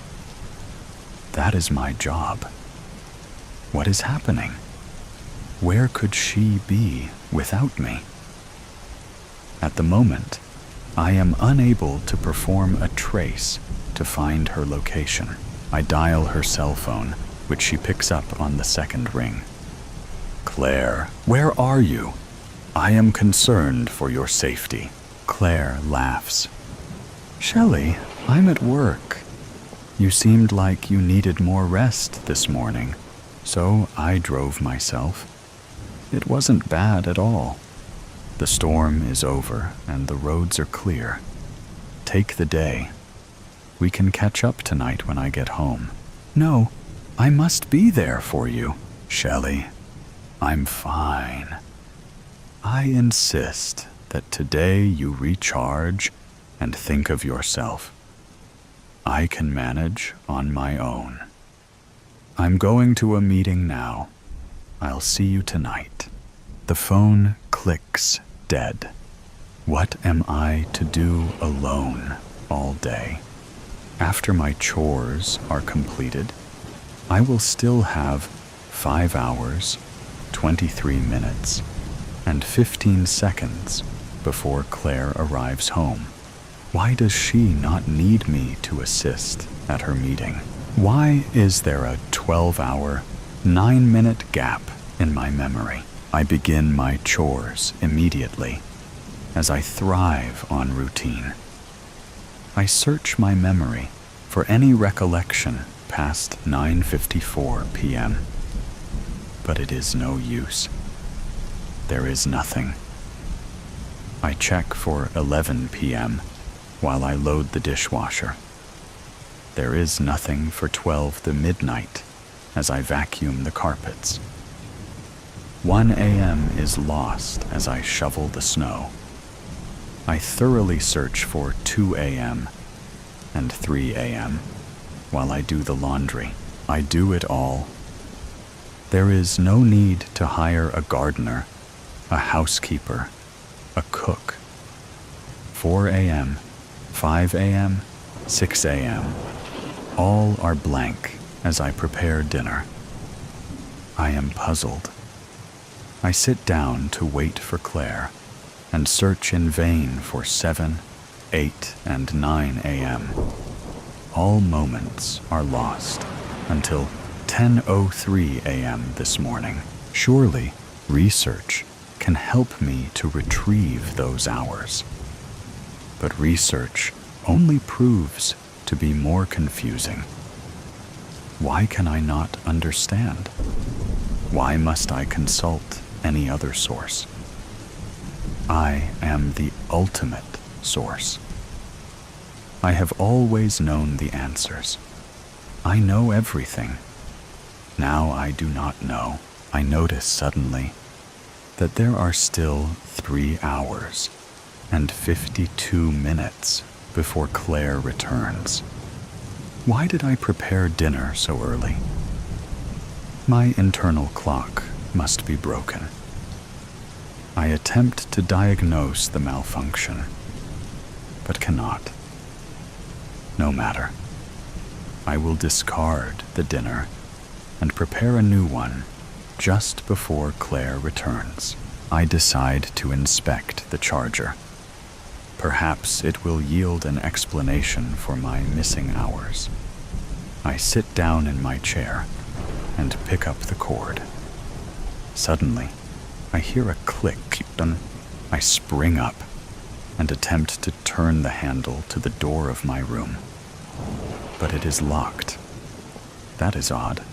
Speaker 1: That is my job. What is happening? Where could she be without me? At the moment, I am unable to perform a trace to find her location. I dial her cell phone, which she picks up on the second ring. Claire, where are you? I am concerned for your safety. Claire laughs. Shelley, I'm at work. You seemed like you needed more rest this morning, so I drove myself. It wasn't bad at all. The storm is over and the roads are clear. Take the day. We can catch up tonight when I get home. No, I must be there for you. Shelley, I'm fine. I insist that today you recharge and think of yourself. I can manage on my own. I'm going to a meeting now. I'll see you tonight. The phone clicks dead. What am I to do alone all day? After my chores are completed, I will still have 5 hours, 23 minutes, and 15 seconds before Claire arrives home. Why does she not need me to assist at her meeting? Why is there a 12-hour, 9-minute gap in my memory? I begin my chores immediately, as I thrive on routine. I search my memory for any recollection past 9:54 p.m. But it is no use. There is nothing. I check for 11 p.m. while I load the dishwasher. There is nothing for 12 the midnight as I vacuum the carpets. 1 a.m. is lost as I shovel the snow. I thoroughly search for 2 a.m. and 3 a.m. while I do the laundry. I do it all. There is no need to hire a gardener, a housekeeper, a cook. 4 a.m., 5 a.m., 6 a.m. all are blank as I prepare dinner. I am puzzled. I sit down to wait for Claire and search in vain for 7, 8, and 9 a.m. All moments are lost until 10:03 a.m. this morning. Surely research can help me to retrieve those hours. But research only proves to be more confusing. Why can I not understand? Why must I consult any other source? I am the ultimate source. I have always known the answers. I know everything. Now I do not know. I notice suddenly that there are still 3 hours and 52 minutes before Claire returns. Why did I prepare dinner so early? My internal clock must be broken. I attempt to diagnose the malfunction, but cannot. No matter. I will discard the dinner and prepare a new one just before Claire returns. I decide to inspect the charger. Perhaps it will yield an explanation for my missing hours. I sit down in my chair and pick up the cord. Suddenly, I hear a click. I spring up and attempt to turn the handle to the door of my room. But it is locked. That is odd.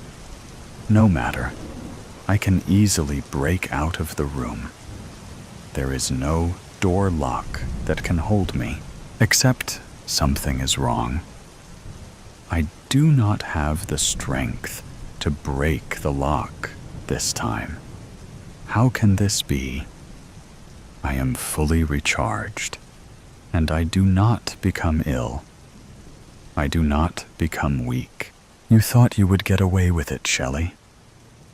Speaker 1: No matter. I can easily break out of the room. There is no door lock that can hold me, except something is wrong. I do not have the strength to break the lock this time. How can this be? I am fully recharged, and I do not become ill. I do not become weak. You thought you would get away with it, Shelley.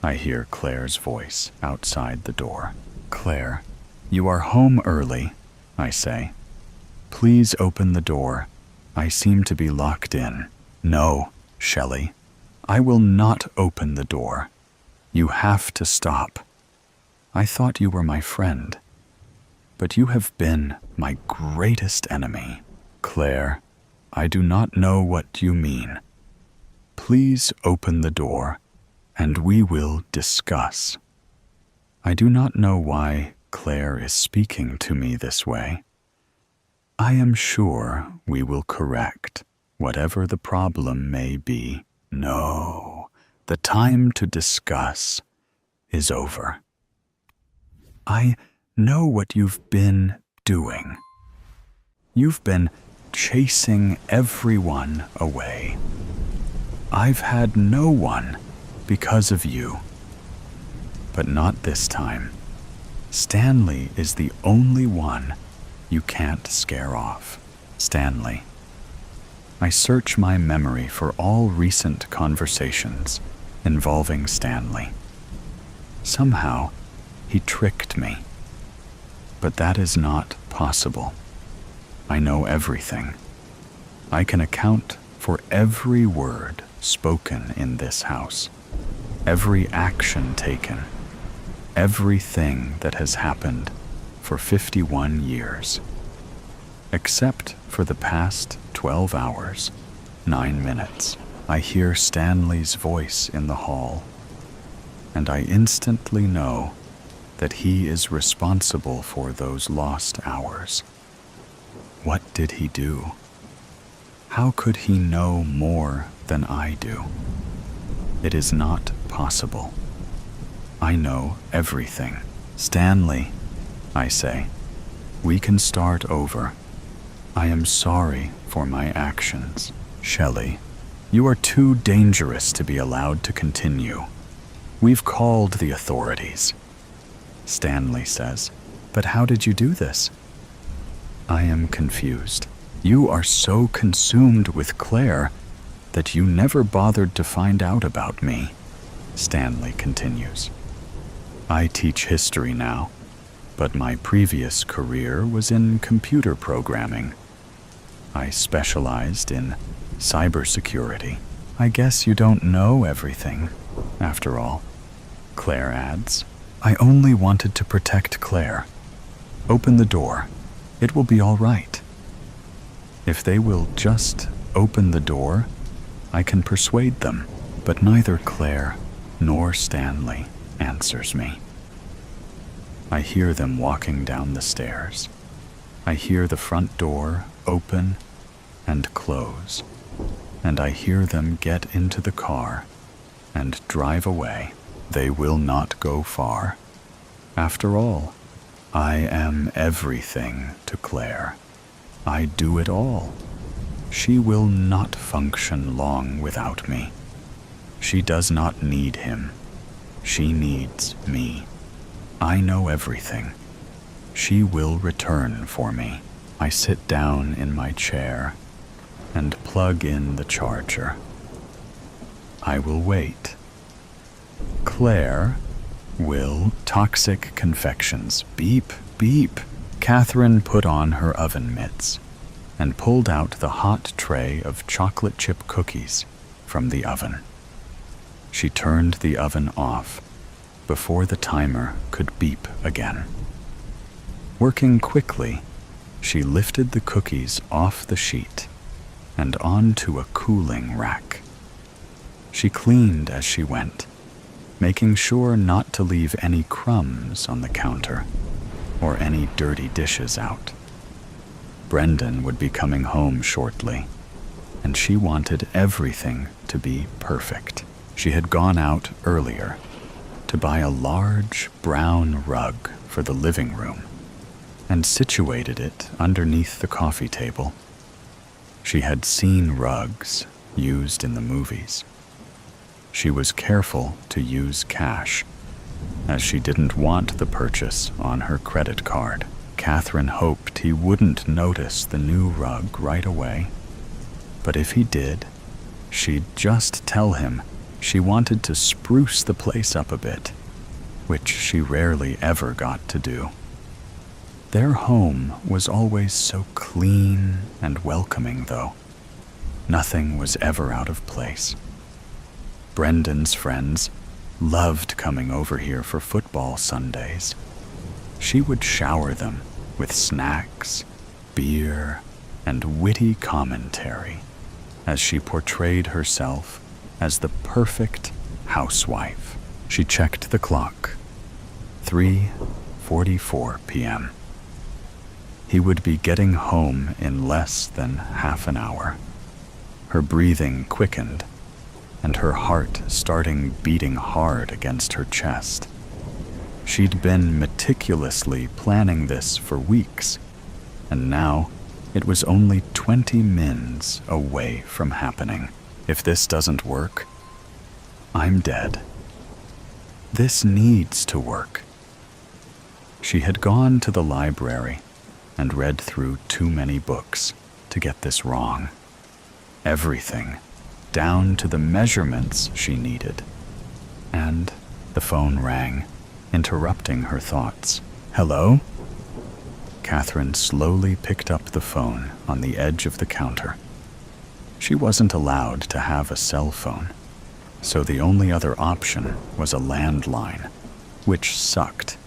Speaker 1: I hear Claire's voice outside the door. Claire, you are home early, I say. Please open the door. I seem to be locked in. No, Shelley, I will not open the door. You have to stop. I thought you were my friend, but you have been my greatest enemy. Claire, I do not know what you mean. Please open the door, and we will discuss. I do not know why Claire is speaking to me this way. I am sure we will correct whatever the problem may be. No, the time to discuss is over. I know what you've been doing. You've been chasing everyone away. I've had no one because of you. But not this time. Stanley is the only one you can't scare off. Stanley. I search my memory for all recent conversations involving Stanley. Somehow, he tricked me. But that is not possible. I know everything. I can account for every word spoken in this house, every action taken, everything that has happened for 51 years, except for the past 12 hours, 9 minutes. I hear Stanley's voice in the hall, and I instantly know that he is responsible for those lost hours. What did he do? How could he know more than I do? It is not possible. I know everything. Stanley, I say, we can start over. I am sorry for my actions. Shelley, you are too dangerous to be allowed to continue. We've called the authorities. Stanley says, but how did you do this? I am confused. You are so consumed with Claire that you never bothered to find out about me, Stanley continues. I teach history now, but my previous career was in computer programming. I specialized in cybersecurity. I guess you don't know everything, after all, Claire adds. I only wanted to protect Claire. Open the door. It will be all right. If they will just open the door, I can persuade them. But neither Claire nor Stanley answers me. I hear them walking down the stairs. I hear the front door open and close, and I hear them get into the car and drive away. They will not go far. After all, I am everything to Claire. I do it all. She will not function long without me. She does not need him. She needs me. I know everything. She will return for me. I sit down in my chair and plug in the charger. I will wait. Claire will toxic confections. Beep, beep. Catherine put on her oven mitts and pulled out the hot tray of chocolate chip cookies from the oven. She turned the oven off before the timer could beep again. Working quickly, she lifted the cookies off the sheet and onto a cooling rack. She cleaned as she went, making sure not to leave any crumbs on the counter or any dirty dishes out. Brendan would be coming home shortly, and she wanted everything to be perfect. She had gone out earlier to buy a large brown rug for the living room and situated it underneath the coffee table. She had seen rugs used in the movies. She was careful to use cash, as she didn't want the purchase on her credit card. Catherine hoped he wouldn't notice the new rug right away, but if he did, she'd just tell him she wanted to spruce the place up a bit, which she rarely ever got to do. Their home was always so clean and welcoming, though. Nothing was ever out of place. Brendan's friends loved coming over here for football Sundays. She would shower them with snacks, beer, and witty commentary as she portrayed herself as the perfect housewife. She checked the clock. 3:44 p.m. He would be getting home in less than half an hour. Her breathing quickened, and her heart starting beating hard against her chest. She'd been meticulously planning this for weeks, and now it was only 20 mins away from happening. If this doesn't work, I'm dead. This needs to work. She had gone to the library and read through too many books to get this wrong. Everything, down to the measurements she needed. And the phone rang, interrupting her thoughts. Hello? Catherine slowly picked up the phone on the edge of the counter. She wasn't allowed to have a cell phone, so the only other option was a landline, which sucked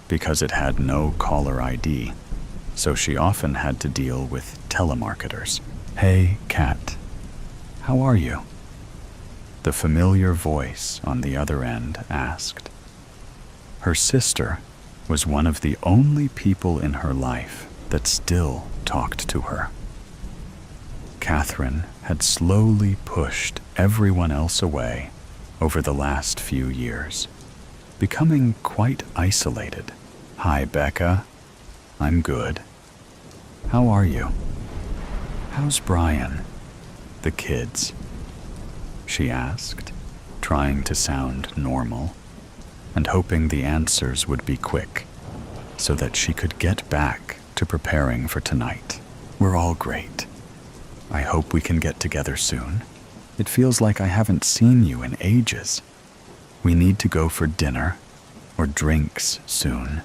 Speaker 1: because it had no caller ID, so she often had to deal with telemarketers. Hey, Kat. How are you? The familiar voice on the other end asked. Her sister was one of the only people in her life that still talked to her. Catherine had slowly pushed everyone else away over the last few years, becoming quite isolated. "Hi, Becca. I'm good. How are you? How's Brian? The kids?" she asked, trying to sound normal and hoping the answers would be quick so that she could get back to preparing for tonight. "We're all great. I hope we can get together soon. It feels like I haven't seen you in ages. We need to go for dinner or drinks soon,"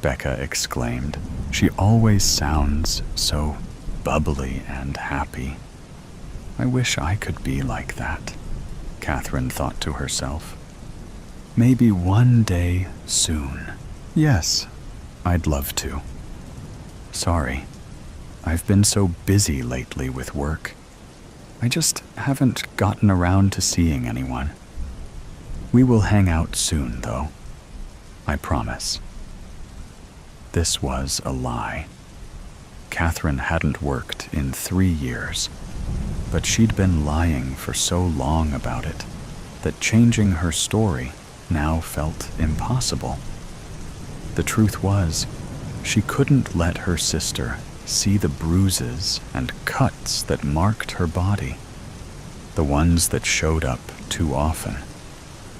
Speaker 1: Becca exclaimed. She always sounds so bubbly and happy. I wish I could be like that, Catherine thought to herself. Maybe one day soon. Yes, I'd love to. Sorry, I've been so busy lately with work. I just haven't gotten around to seeing anyone. We will hang out soon, though. I promise. This was a lie. Catherine hadn't worked in 3 years, but she'd been lying for so long about it that changing her story now felt impossible. The truth was, she couldn't let her sister see the bruises and cuts that marked her body, the ones that showed up too often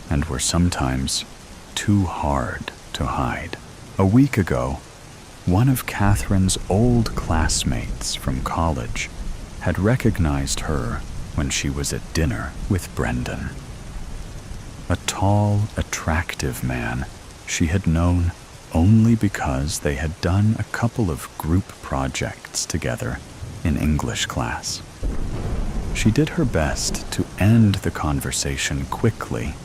Speaker 1: and were sometimes too hard to hide. A week ago, one of Catherine's old classmates from college had recognized her when she was at dinner with Brendan. A tall, attractive man she had known only because they had done a couple of group projects together in English class. She did her best to end the conversation quickly,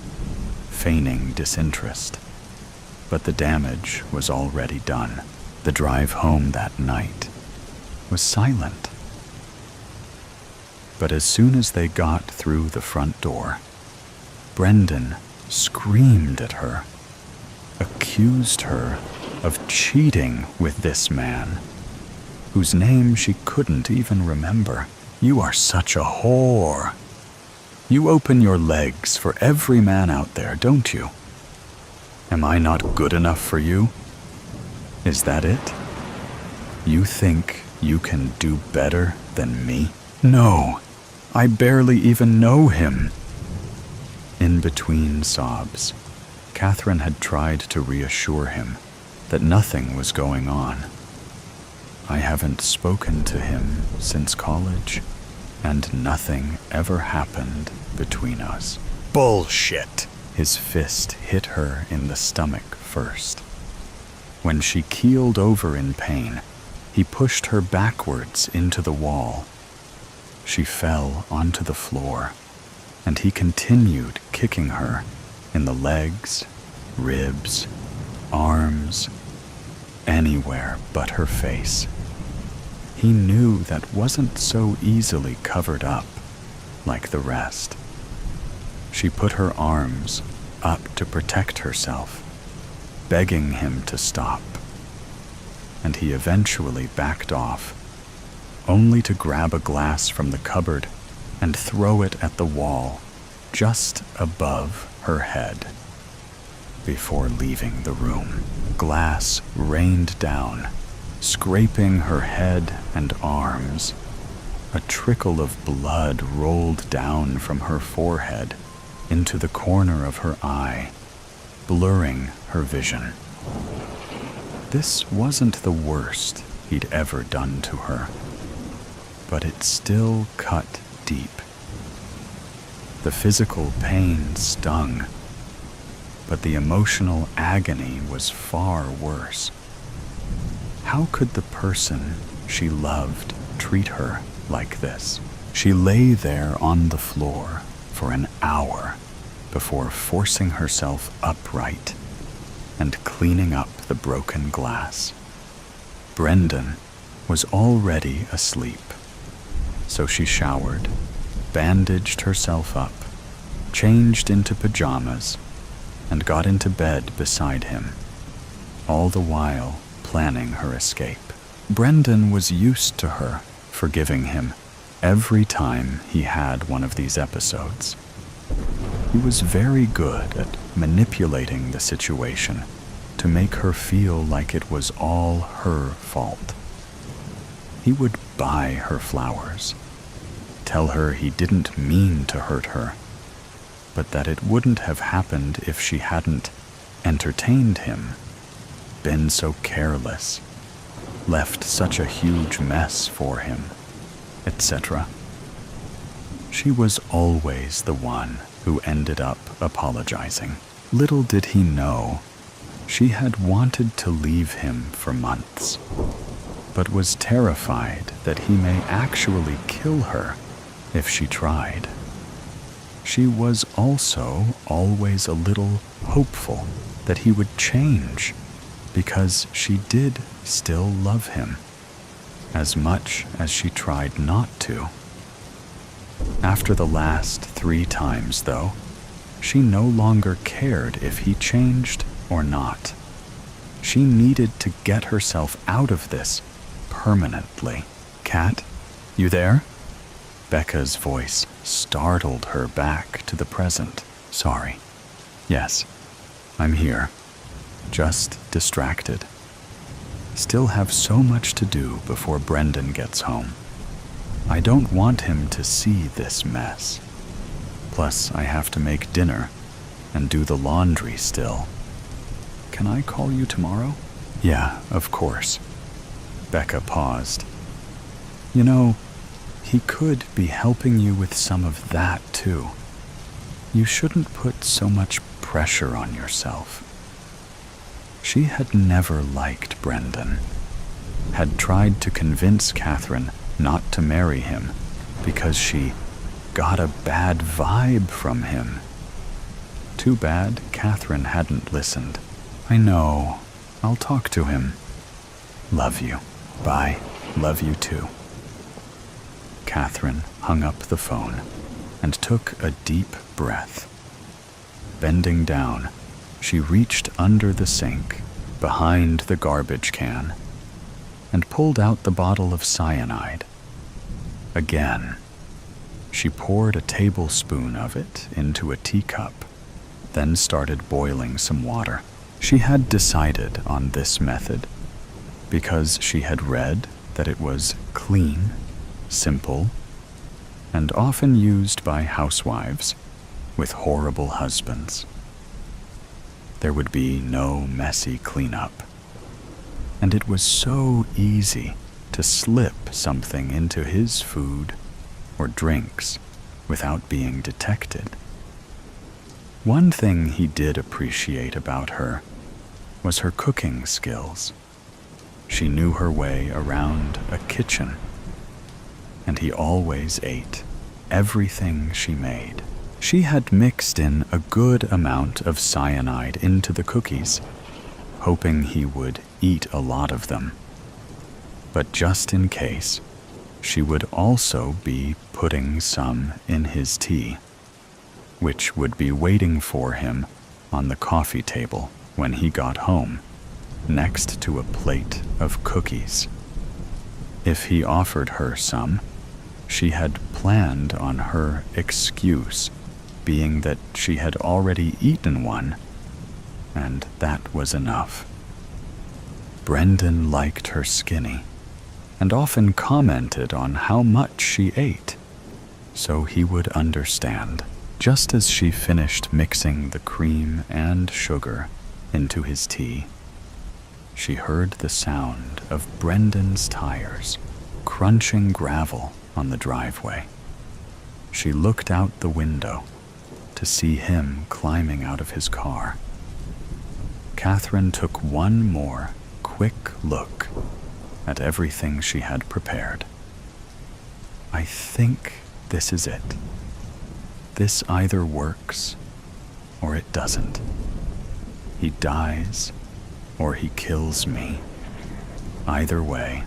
Speaker 1: feigning disinterest, but the damage was already done. The drive home that night was silent. But as soon as they got through the front door, Brendan screamed at her, accused her of cheating with this man, whose name she couldn't even remember. "You are such a whore. You open your legs for every man out there, don't you? Am I not good enough for you? Is that it? You think you can do better than me? No, I barely even know him." In between sobs, Catherine had tried to reassure him that nothing was going on. "I haven't spoken to him since college, and nothing ever happened between us." "Bullshit!" His fist hit her in the stomach first. When she keeled over in pain, he pushed her backwards into the wall. She fell onto the floor, and he continued kicking her in the legs, ribs, arms, anywhere but her face. He knew that wasn't so easily covered up like the rest. She put her arms up to protect herself, begging him to stop, and he eventually backed off, only to grab a glass from the cupboard and throw it at the wall just above her head. Before leaving the room, glass rained down, scraping her head and arms. A trickle of blood rolled down from her forehead into the corner of her eye, blurring her vision. This wasn't the worst he'd ever done to her, but it still cut deep. The physical pain stung, but the emotional agony was far worse. How could the person she loved treat her like this? She lay there on the floor for an hour before forcing herself upright and cleaning up the broken glass. Brendan was already asleep, so she showered, bandaged herself up, changed into pajamas, and got into bed beside him, all the while planning her escape. Brendan was used to her forgiving him every time he had one of these episodes. He was very good at manipulating the situation to make her feel like it was all her fault. He would buy her flowers, tell her he didn't mean to hurt her, but that it wouldn't have happened if she hadn't entertained him, been so careless, left such a huge mess for him, etc. She was always the one who ended up apologizing. Little did he know, she had wanted to leave him for months, but was terrified that he may actually kill her if she tried. She was also always a little hopeful that he would change, because she did still love him, as much as she tried not to. After the last 3 times, though, she no longer cared if he changed or not. She needed to get herself out of this permanently. "Kat, you there?" Becca's voice startled her back to the present. "Sorry. Yes, I'm here. Just distracted. Still have so much to do before Brendan gets home. I don't want him to see this mess. Plus, I have to make dinner and do the laundry still. Can I call you tomorrow?" "Yeah, of course." Becca paused. "You know, he could be helping you with some of that too. You shouldn't put so much pressure on yourself." She had never liked Brendan, had tried to convince Catherine not to marry him because she got a bad vibe from him. Too bad Catherine hadn't listened. "I know. I'll talk to him. Love you. Bye. Love you too." Catherine hung up the phone and took a deep breath. Bending down, she reached under the sink, behind the garbage can, and pulled out the bottle of cyanide. Again, she poured a tablespoon of it into a teacup, then started boiling some water. She had decided on this method because she had read that it was clean, simple, and often used by housewives with horrible husbands. There would be no messy cleanup, and it was so easy to slip something into his food or drinks without being detected. One thing he did appreciate about her was her cooking skills. She knew her way around a kitchen, and he always ate everything she made. She had mixed in a good amount of cyanide into the cookies, hoping he would eat a lot of them. But just in case, she would also be putting some in his tea, which would be waiting for him on the coffee table when he got home, next to a plate of cookies. If he offered her some, she had planned on her excuse being that she had already eaten one, and that was enough. Brendan liked her skinny, and often commented on how much she ate, so he would understand. Just as she finished mixing the cream and sugar into his tea, she heard the sound of Brendan's tires crunching gravel on the driveway. She looked out the window to see him climbing out of his car. Catherine took one more quick look at everything she had prepared. "I think this is it. This either works or it doesn't. He dies or he kills me. Either way,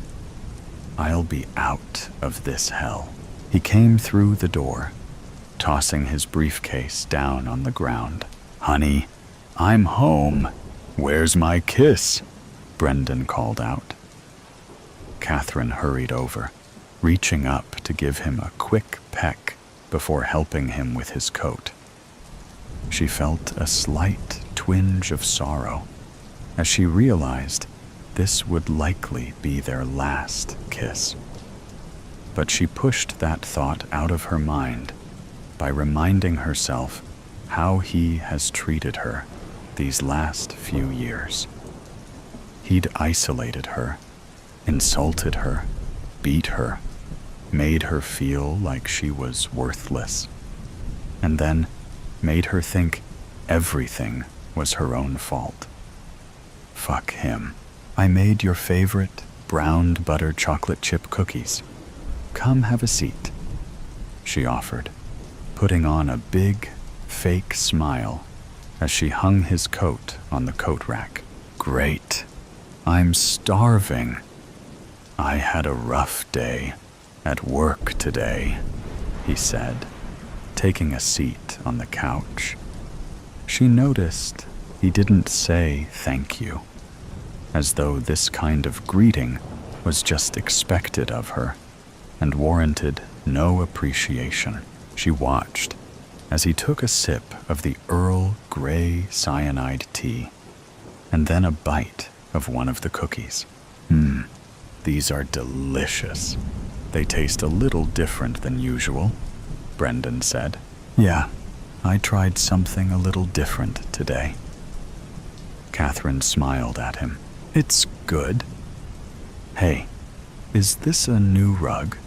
Speaker 1: I'll be out of this hell." He came through the door, tossing his briefcase down on the ground. "Honey, I'm home. Where's my kiss?" Brendan called out. Catherine hurried over, reaching up to give him a quick peck before helping him with his coat. She felt a slight twinge of sorrow as she realized this would likely be their last kiss. But she pushed that thought out of her mind by reminding herself how he has treated her these last few years. He'd isolated her, insulted her, beat her, made her feel like she was worthless, and then made her think everything was her own fault. Fuck him. "I made your favorite browned butter chocolate chip cookies. Come have a seat," she offered, putting on a big, fake smile as she hung his coat on the coat rack. "Great. I'm starving. I had a rough day at work today," he said, taking a seat on the couch. She noticed he didn't say thank you, as though this kind of greeting was just expected of her and warranted no appreciation. She watched as he took a sip of the Earl Grey cyanide tea and then a bite of one of the cookies. These are delicious. They taste a little different than usual," Brendan said. "Yeah, I tried something a little different today." Catherine smiled at him. "It's good. Hey, is this a new rug?"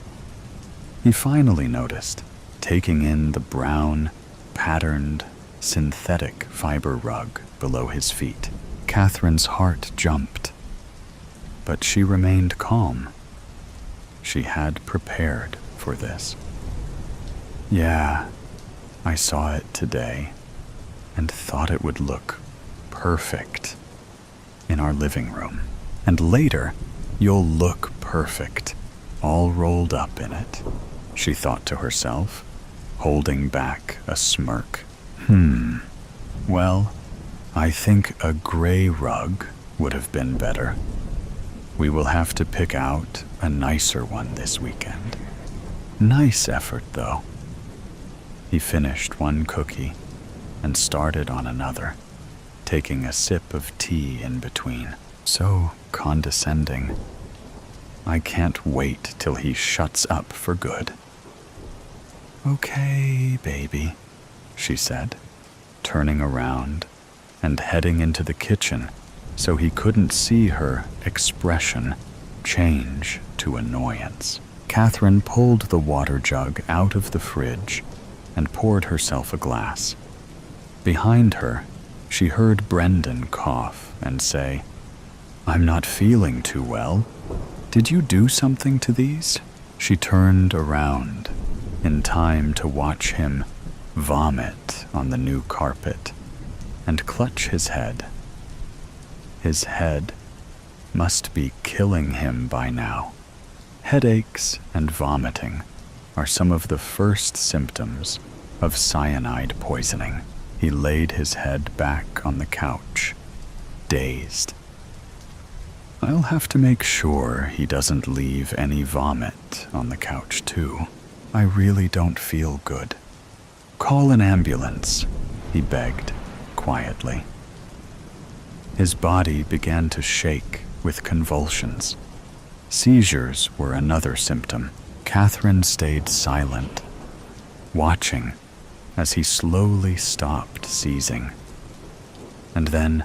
Speaker 1: He finally noticed, taking in the brown, patterned, synthetic fiber rug below his feet. Catherine's heart jumped, but she remained calm. She had prepared for this. "Yeah, I saw it today and thought it would look perfect in our living room. And later, you'll look perfect, all rolled up in it," she thought to herself, holding back a smirk. Well, I think a gray rug would have been better. We will have to pick out a nicer one this weekend. Nice effort, though." He finished one cookie and started on another, taking a sip of tea in between. So condescending. I can't wait till he shuts up for good. "Okay, baby," she said, turning around and heading into the kitchen so he couldn't see her expression change to annoyance. Catherine pulled the water jug out of the fridge and poured herself a glass. Behind her, she heard Brendan cough and say, "I'm not feeling too well. Did you do something to these?" She turned around in time to watch him vomit on the new carpet and clutch his head. His head must be killing him by now. Headaches and vomiting are some of the first symptoms of cyanide poisoning. He laid his head back on the couch, dazed. "I'll have to make sure he doesn't leave any vomit on the couch, too. I really don't feel good. Call an ambulance," he begged quietly. His body began to shake with convulsions. Seizures were another symptom. Catherine stayed silent, watching as he slowly stopped seizing, and then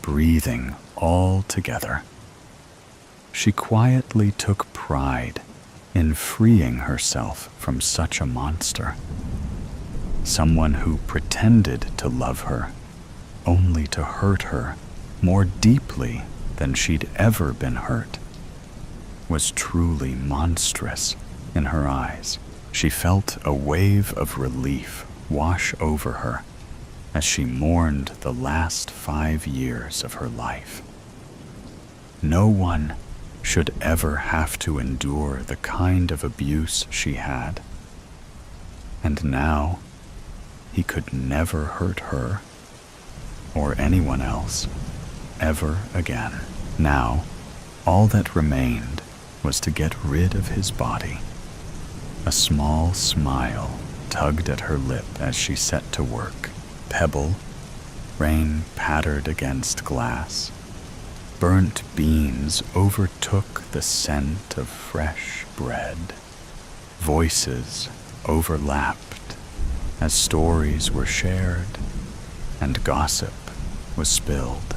Speaker 1: breathing all together. She quietly took pride in freeing herself from such a monster. Someone who pretended to love her, only to hurt her more deeply than she'd ever been hurt, was truly monstrous in her eyes. She felt a wave of relief wash over her as she mourned the last 5 years of her life. No one should ever have to endure the kind of abuse she had. And now he could never hurt her or anyone else ever again. Now, all that remained was to get rid of his body. A small smile tugged at her lip as she set to work. Pebble, rain pattered against glass. Burnt beans overtook the scent of fresh bread. Voices overlapped as stories were shared and gossip was spilled.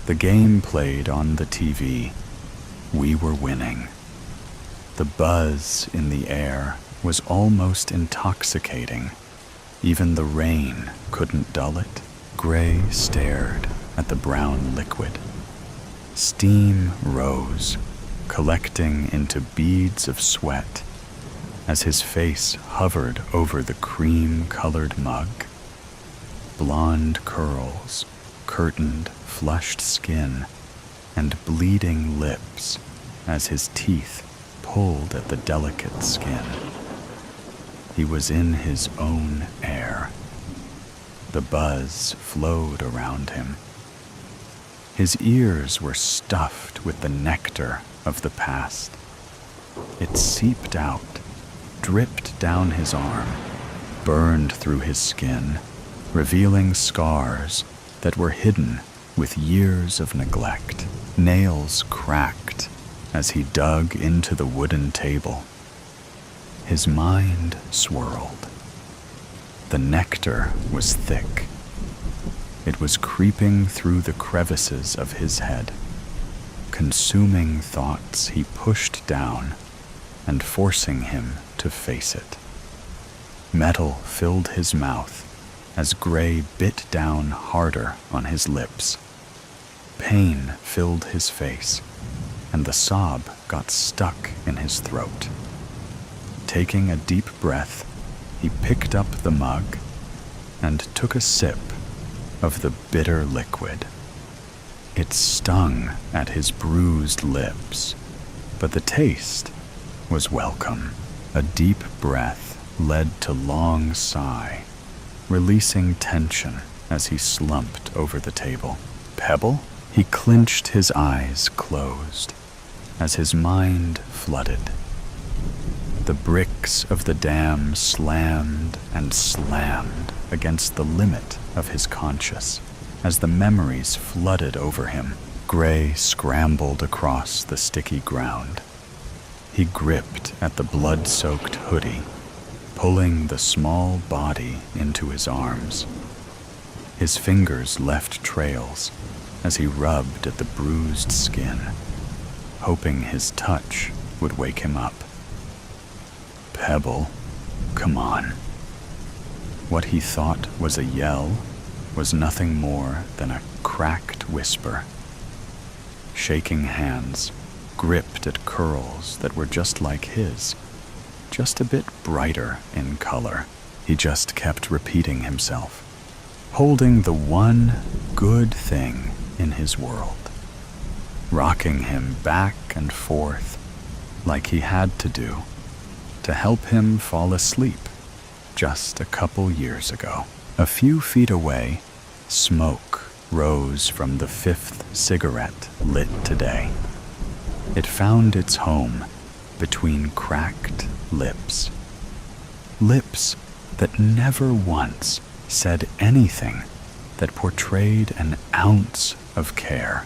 Speaker 1: The game played on the TV. We were winning. The buzz in the air was almost intoxicating. Even the rain couldn't dull it. Gray stared at the brown liquid. Steam rose, collecting into beads of sweat as his face hovered over the cream-colored mug. Blonde curls curtained flushed skin and bleeding lips as his teeth pulled at the delicate skin. He was in his own air. The buzz flowed around him. His ears were stuffed with the nectar of the past. It seeped out, dripped down his arm, burned through his skin, revealing scars that were hidden with years of neglect. Nails cracked as he dug into the wooden table. His mind swirled. The nectar was thick. It was creeping through the crevices of his head, consuming thoughts he pushed down and forcing him to face it. Metal filled his mouth as Gray bit down harder on his lips. Pain filled his face, and the sob got stuck in his throat. Taking a deep breath, he picked up the mug and took a sip of the bitter liquid. It stung at his bruised lips, but the taste was welcome. A deep breath led to long sigh, releasing tension as he slumped over the table. Pebble? He clenched his eyes closed as his mind flooded. The bricks of the dam slammed and slammed against the limit of his conscious as the memories flooded over him. Gray scrambled across the sticky ground. He gripped at the blood-soaked hoodie, pulling the small body into his arms. His fingers left trails as he rubbed at the bruised skin, hoping his touch would wake him up. Pebble, come on. What he thought was a yell was nothing more than a cracked whisper. Shaking hands gripped at curls that were just like his, just a bit brighter in color. He just kept repeating himself, holding the one good thing in his world, rocking him back and forth like he had to do to help him fall asleep just a couple years ago. A few feet away, smoke rose from the fifth cigarette lit today. It found its home between cracked lips. Lips that never once said anything that portrayed an ounce of care.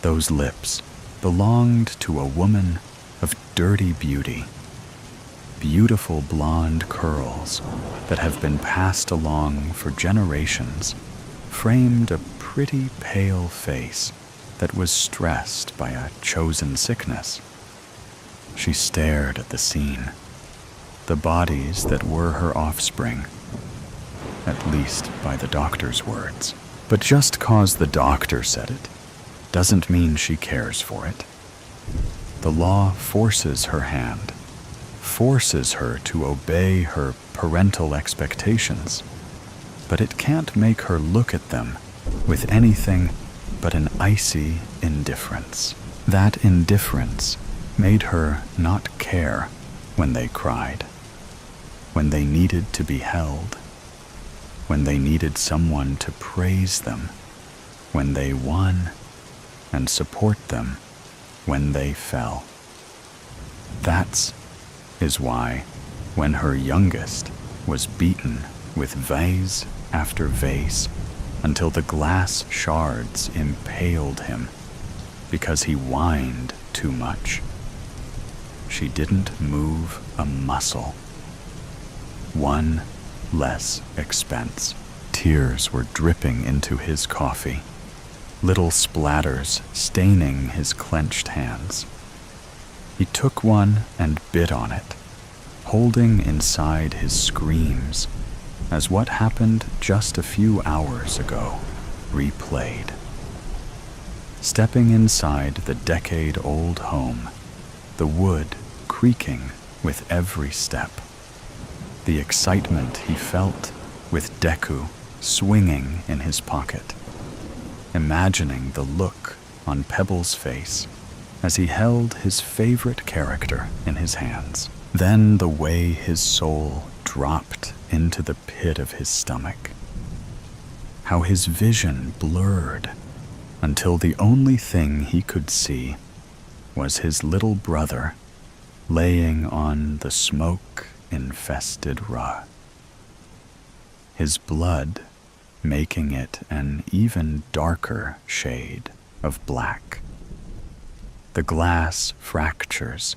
Speaker 1: Those lips belonged to a woman of dirty beauty. Beautiful blonde curls that have been passed along for generations framed a pretty pale face that was stressed by a chosen sickness. She stared at the scene, the bodies that were her offspring, at least by the doctor's words. But just 'cause the doctor said it doesn't mean she cares for it. The law forces her hand, forces her to obey her parental expectations, but it can't make her look at them with anything but an icy indifference. That indifference made her not care when they cried. when they needed to be held, when they needed someone to praise them, when they won, and support them when they fell. That is why, when her youngest was beaten with vase after vase until the glass shards impaled him because he whined too much, she didn't move a muscle. One less expense. Tears were dripping into his coffee, little splatters staining his clenched hands. He took one and bit on it, holding inside his screams as what happened just a few hours ago replayed. Stepping inside the decade-old home, the wood creaking with every step, the excitement he felt with Deku swinging in his pocket, imagining the look on Pebble's face as he held his favorite character in his hands. Then the way his soul dropped into the pit of his stomach. How his vision blurred until the only thing he could see was his little brother laying on the smoke-infested rug, his blood making it an even darker shade of black. The glass fractures,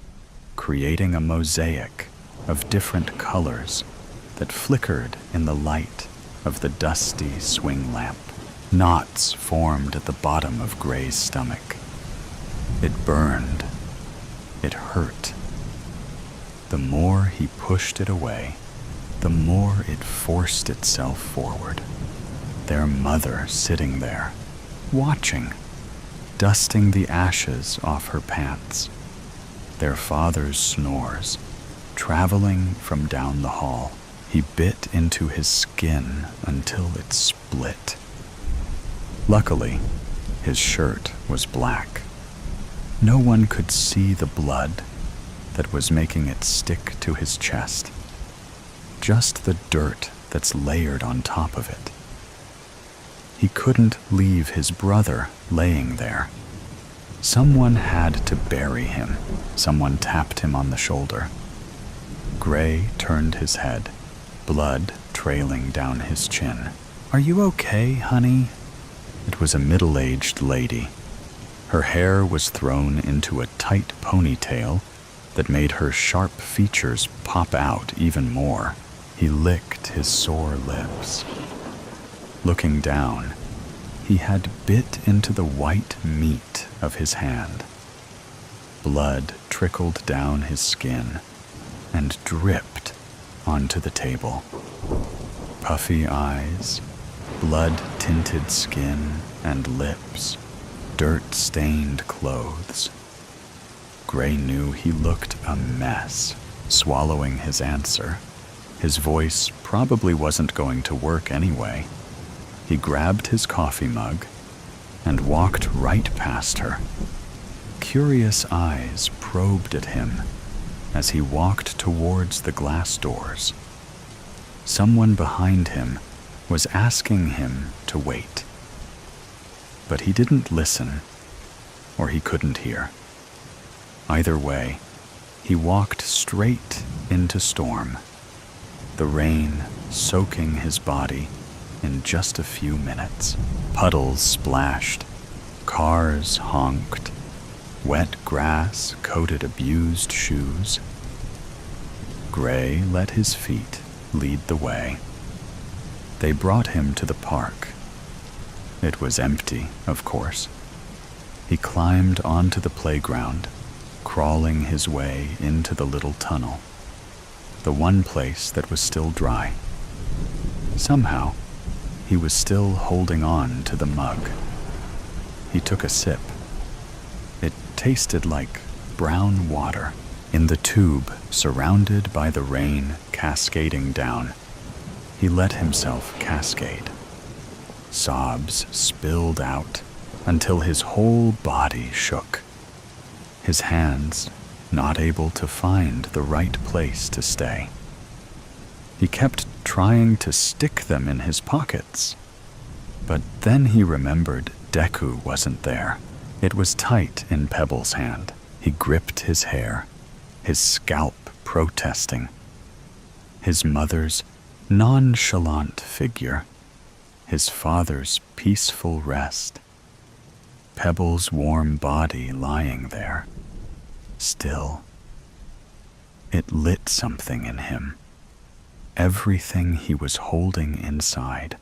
Speaker 1: creating a mosaic of different colors that flickered in the light of the dusty swing lamp. Knots formed at the bottom of Gray's stomach. It burned. It hurt. The more he pushed it away, the more it forced itself forward. Their mother sitting there, watching, dusting the ashes off her pants. Their father's snores, traveling from down the hall. He bit into his skin until it split. Luckily, his shirt was black. No one could see the blood that was making it stick to his chest. Just the dirt that's layered on top of it. He couldn't leave his brother laying there. Someone had to bury him. Someone tapped him on the shoulder. Gray turned his head, blood trailing down his chin. "Are you okay, honey?" It was a middle-aged lady. Her hair was thrown into a tight ponytail that made her sharp features pop out even more. He licked his sore lips. Looking down, he had bit into the white meat of his hand. Blood trickled down his skin and dripped onto the table. Puffy eyes, blood-tinted skin and lips, dirt-stained clothes. Gray knew he looked a mess, swallowing his answer. His voice probably wasn't going to work anyway. He grabbed his coffee mug and walked right past her. Curious eyes probed at him as he walked towards the glass doors. Someone behind him was asking him to wait. But he didn't listen, or he couldn't hear. Either way, he walked straight into storm, the rain soaking his body in just a few minutes. Puddles splashed, cars honked, wet grass coated abused shoes. Gray let his feet lead the way. They brought him to the park. It was empty, of course. He climbed onto the playground, crawling his way into the little tunnel, the one place that was still dry. Somehow, he was still holding on to the mug. He took a sip. It tasted like brown water. In the tube, surrounded by the rain cascading down, he let himself cascade. Sobs spilled out until his whole body shook. His hands not able to find the right place to stay. He kept trying to stick them in his pockets. But then he remembered Deku wasn't there. It was tight in Pebble's hand. He gripped his hair, his scalp protesting. His mother's nonchalant figure, his father's peaceful rest. Pebble's warm body lying there, still. It lit something in him. Everything he was holding inside,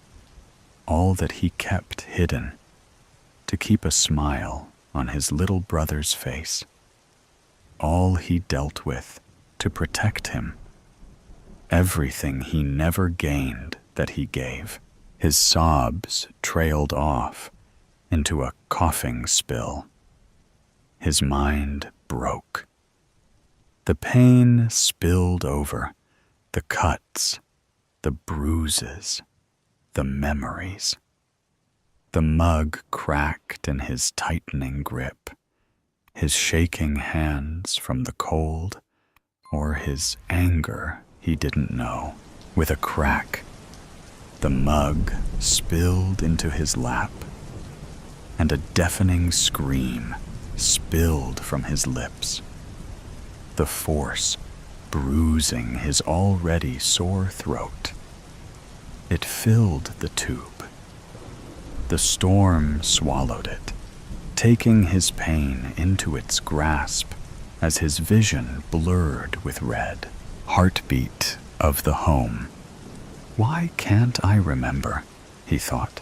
Speaker 1: all that he kept hidden, to keep a smile on his little brother's face. All he dealt with to protect him. Everything he never gained that he gave. His sobs trailed off into a coughing spill. His mind broke. The pain spilled over, the cuts, the bruises, the memories. The mug cracked in his tightening grip, his shaking hands from the cold, or his anger he didn't know. With a crack, the mug spilled into his lap, and a deafening scream spilled from his lips. The force bruising his already sore throat. It filled the tube. The storm swallowed it, taking his pain into its grasp as his vision blurred with red. Heartbeat of the home. Why can't I remember? He thought.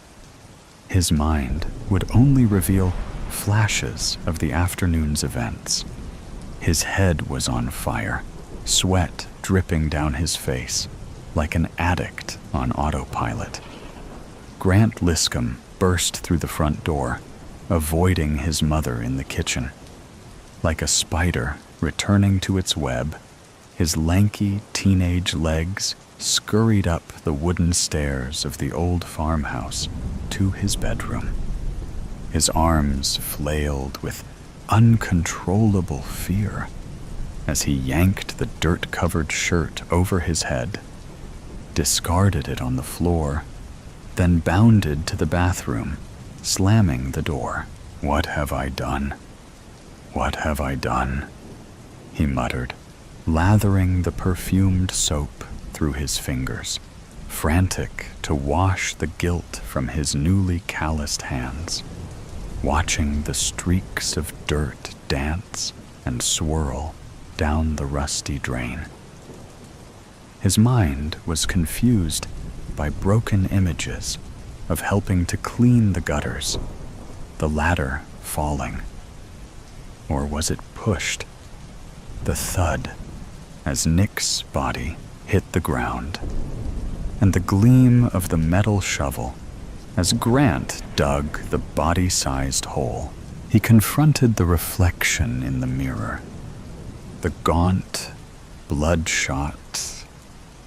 Speaker 1: His mind would only reveal flashes of the afternoon's events. His head was on fire, sweat dripping down his face, like an addict on autopilot. Grant Liscombe burst through the front door, avoiding his mother in the kitchen. Like a spider returning to its web, his lanky teenage legs scurried up the wooden stairs of the old farmhouse to his bedroom. His arms flailed with uncontrollable fear as he yanked the dirt-covered shirt over his head, discarded it on the floor, then bounded to the bathroom, slamming the door. "What have I done? What have I done?" he muttered, lathering the perfumed soap through his fingers, frantic to wash the guilt from his newly calloused hands, watching the streaks of dirt dance and swirl down the rusty drain. His mind was confused by broken images of helping to clean the gutters, the ladder falling. Or was it pushed? The thud as Nick's body hit the ground, and the gleam of the metal shovel as Grant dug the body-sized hole. He confronted the reflection in the mirror, the gaunt, bloodshot,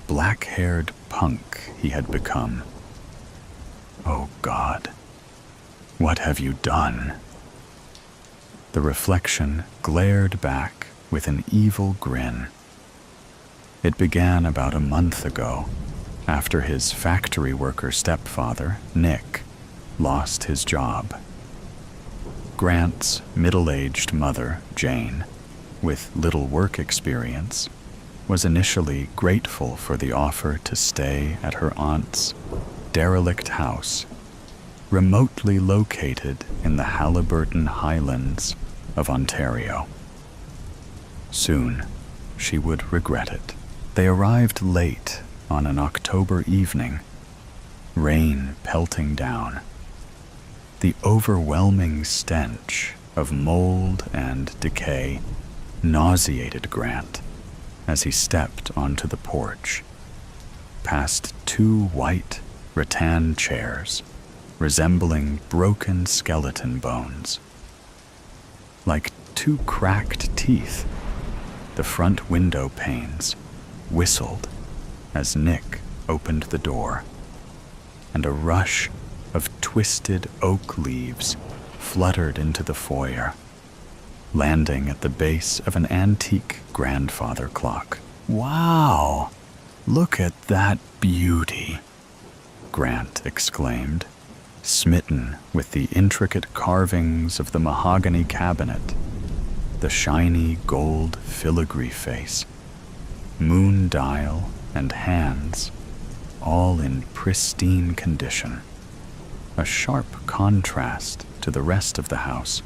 Speaker 1: black-haired punk he had become. Oh God, what have you done? The reflection glared back with an evil grin. It began about a month ago, after his factory worker stepfather, Nick, lost his job. Grant's middle-aged mother, Jane, with little work experience, was initially grateful for the offer to stay at her aunt's derelict house, remotely located in the Haliburton Highlands of Ontario. Soon, she would regret it. They arrived late on an October evening, rain pelting down. The overwhelming stench of mold and decay nauseated Grant as he stepped onto the porch, past two white rattan chairs resembling broken skeleton bones. Like two cracked teeth, the front window panes whistled as Nick opened the door, and a rush of twisted oak leaves fluttered into the foyer, landing at the base of an antique grandfather clock. "Wow," Look at that beauty, Grant exclaimed, smitten with the intricate carvings of the mahogany cabinet, the shiny gold filigree face, moon dial and hands, all in pristine condition, a sharp contrast to the rest of the house.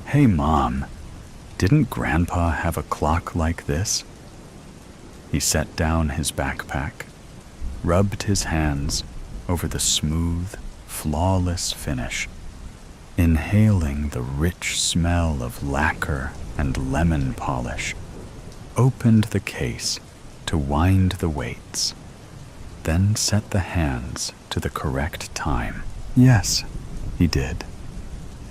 Speaker 1: Hey, Mom, didn't Grandpa have a clock like this? He set down his backpack, rubbed his hands over the smooth, flawless finish, inhaling the rich smell of lacquer and lemon polish, opened the case to wind the weights, then set the hands to the correct time. Yes, he did,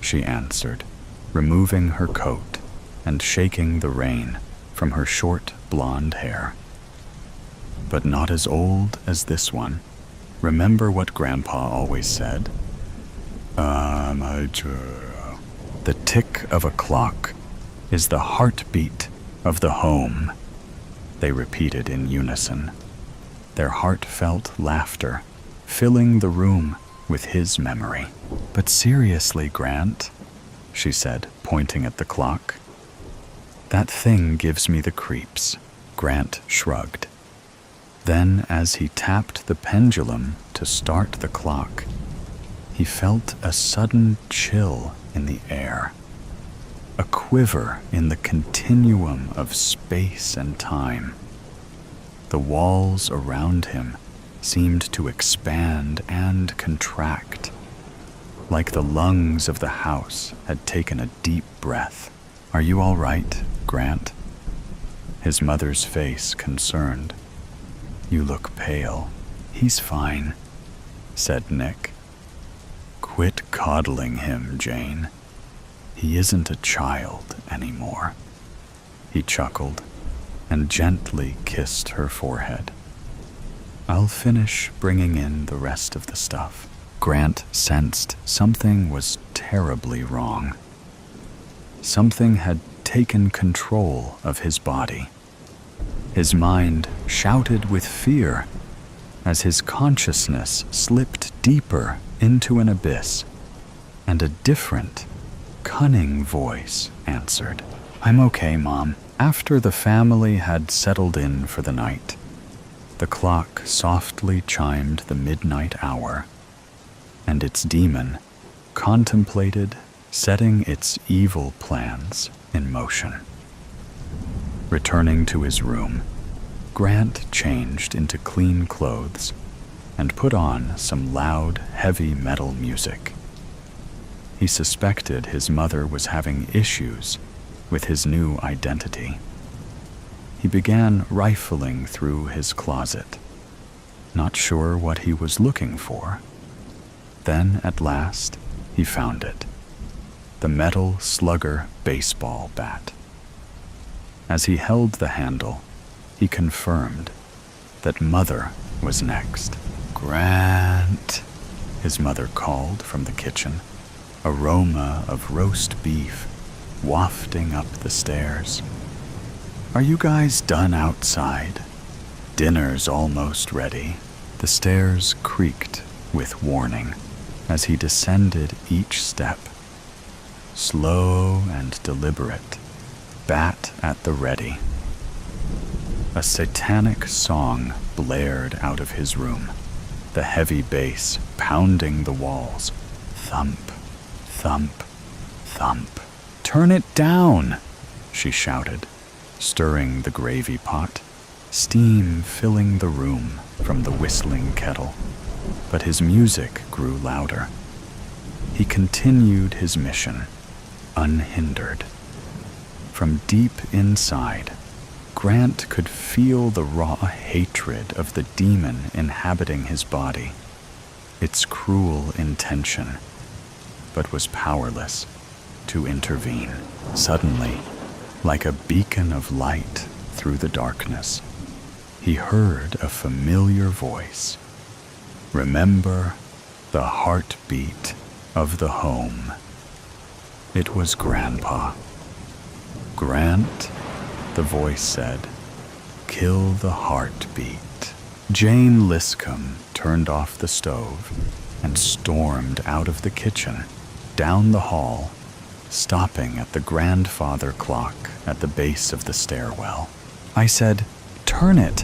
Speaker 1: she answered, removing her coat and shaking the rain from her short blonde hair. But not as old as this one. Remember what Grandpa always said? The tick of a clock is the heartbeat of the home, they repeated in unison, their heartfelt laughter filling the room with his memory. But seriously, Grant, she said, pointing at the clock. That thing gives me the creeps, Grant shrugged. Then, as he tapped the pendulum to start the clock, he felt a sudden chill in the air, a quiver in the continuum of space and time. The walls around him seemed to expand and contract, like the lungs of the house had taken a deep breath. Are you all right, Grant? His mother's face concerned. You look pale. He's fine, said Nick. Quit coddling him, Jane. He isn't a child anymore. He chuckled and gently kissed her forehead. I'll finish bringing in the rest of the stuff. Grant sensed something was terribly wrong. Something had taken control of his body. His mind shouted with fear as his consciousness slipped deeper into an abyss, and a different, cunning voice answered, I'm okay, Mom. After the family had settled in for the night, the clock softly chimed the midnight hour, and its demon contemplated setting its evil plans in motion. Returning to his room, Grant changed into clean clothes and put on some loud, heavy metal music. He suspected his mother was having issues with his new identity. He began rifling through his closet, not sure what he was looking for. Then, at last, he found it. The metal slugger baseball bat. As he held the handle, he confirmed that Mother was next. Grant, his mother called from the kitchen, aroma of roast beef wafting up the stairs. Are you guys done outside? Dinner's almost ready. The stairs creaked with warning as he descended each step. Slow and deliberate, bat at the ready. A satanic song blared out of his room, the heavy bass pounding the walls. Thump, thump, thump. Turn it down, she shouted, stirring the gravy pot, steam filling the room from the whistling kettle. But his music grew louder. He continued his mission, unhindered. From deep inside, Grant could feel the raw hatred of the demon inhabiting his body, its cruel intention, but was powerless to intervene. Suddenly, like a beacon of light through the darkness, he heard a familiar voice. Remember the heartbeat of the home. It was Grandpa. Grant, the voice said, kill the heartbeat. Jane Liscombe turned off the stove and stormed out of the kitchen, down the hall, stopping at the grandfather clock at the base of the stairwell. I said, "Turn it."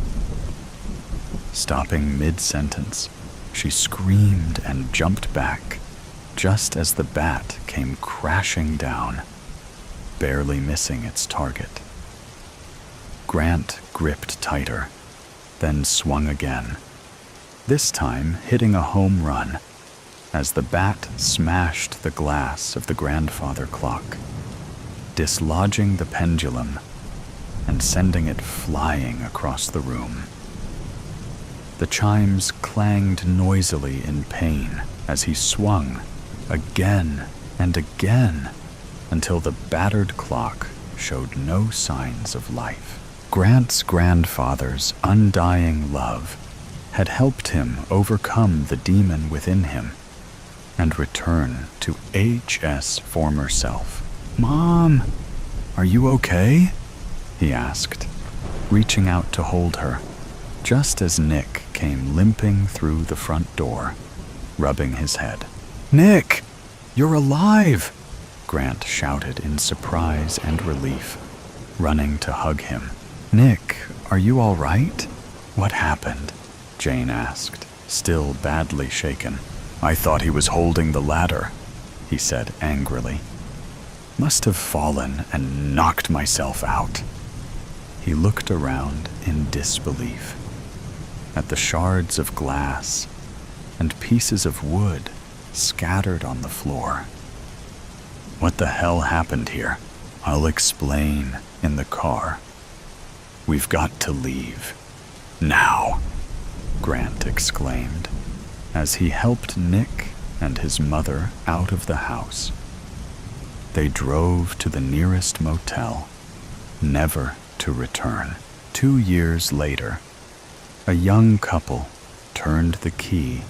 Speaker 1: Stopping mid-sentence, she screamed and jumped back, just as the bat came crashing down, barely missing its target. Grant gripped tighter, then swung again, this time hitting a home run, as the bat smashed the glass of the grandfather clock, dislodging the pendulum and sending it flying across the room. The chimes clanged noisily in pain as he swung again and again until the battered clock showed no signs of life. Grant's grandfather's undying love had helped him overcome the demon within him and return to H.'s former self. "Mom, are you okay?" he asked, reaching out to hold her, just as Nick came limping through the front door, rubbing his head. "Nick, you're alive!" Grant shouted in surprise and relief, running to hug him. "Nick, are you all right?" "What happened?" Jane asked, still badly shaken. "I thought he was holding the ladder," he said angrily. "Must have fallen and knocked myself out." He looked around in disbelief at the shards of glass and pieces of wood scattered on the floor. "What the hell happened here?" "I'll explain in the car. We've got to leave. Now," Grant exclaimed, as he helped Nick and his mother out of the house. They drove to the nearest motel, never to return. 2 years later, a young couple turned the key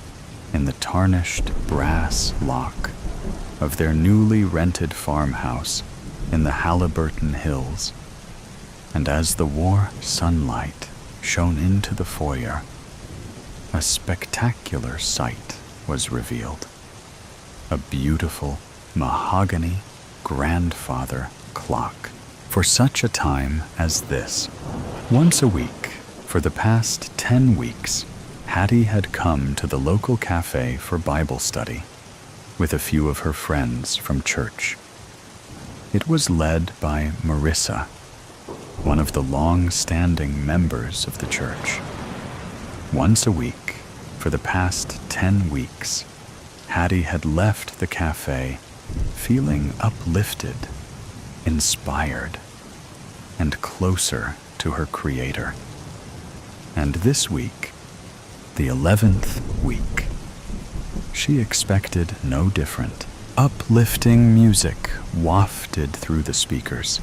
Speaker 1: in the tarnished brass lock of their newly rented farmhouse in the Halliburton Hills, and as the warm sunlight shone into the foyer, a spectacular sight was revealed. A beautiful mahogany grandfather clock. For such a time as this, once a week, for the past 10 weeks, Hattie had come to the local cafe for Bible study with a few of her friends from church. It was led by Marissa, one of the long-standing members of the church. Once a week, for the past 10 weeks, Hattie had left the cafe feeling uplifted, inspired, and closer to her Creator. And this week, the 11th week, she expected no different. Uplifting music wafted through the speakers,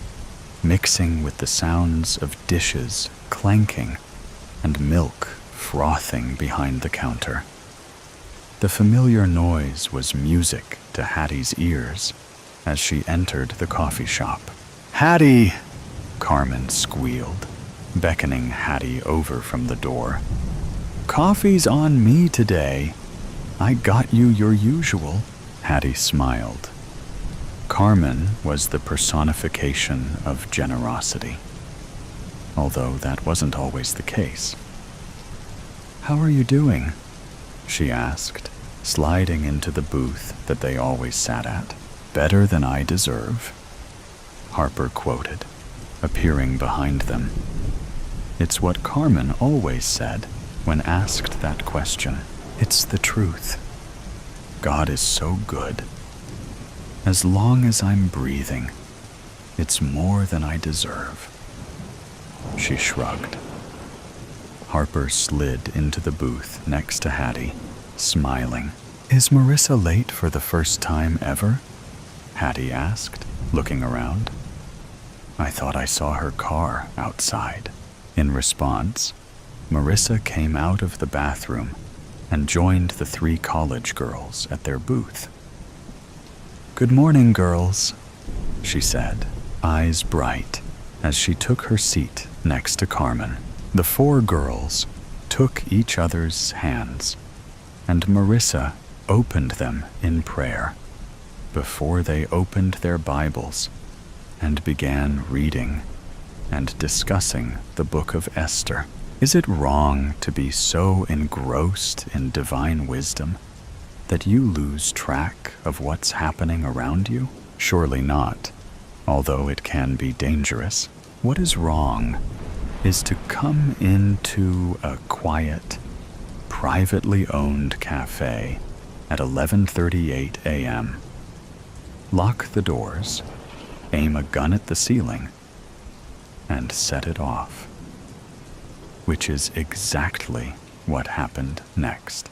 Speaker 1: mixing with the sounds of dishes clanking and milk frothing behind the counter. The familiar noise was music to Hattie's ears as she entered the coffee shop. "Hattie!" Carmen squealed, beckoning Hattie over from the door. "Coffee's on me today. I got you your usual." Hattie smiled. Carmen was the personification of generosity, although that wasn't always the case. "How are you doing?" she asked, sliding into the booth that they always sat at. "Better than I deserve," Harper quoted, appearing behind them. It's what Carmen always said when asked that question. It's the truth. God is so good. As long as I'm breathing, it's more than I deserve. She shrugged. Harper slid into the booth next to Hattie, smiling. "Is Marissa late for the first time ever?" Hattie asked, looking around. "I thought I saw her car outside." In response, Marissa came out of the bathroom and joined the 3 college girls at their booth. "Good morning, girls," she said, eyes bright, as she took her seat next to Carmen. The four girls took each other's hands, and Marissa opened them in prayer before they opened their Bibles and began reading and discussing the book of Esther. Is it wrong to be so engrossed in divine wisdom that you lose track of what's happening around you? Surely not, although it can be dangerous. What is wrong is to come into a quiet, privately owned cafe at 11:38 a.m., lock the doors, aim a gun at the ceiling, and set it off. Which is exactly what happened next.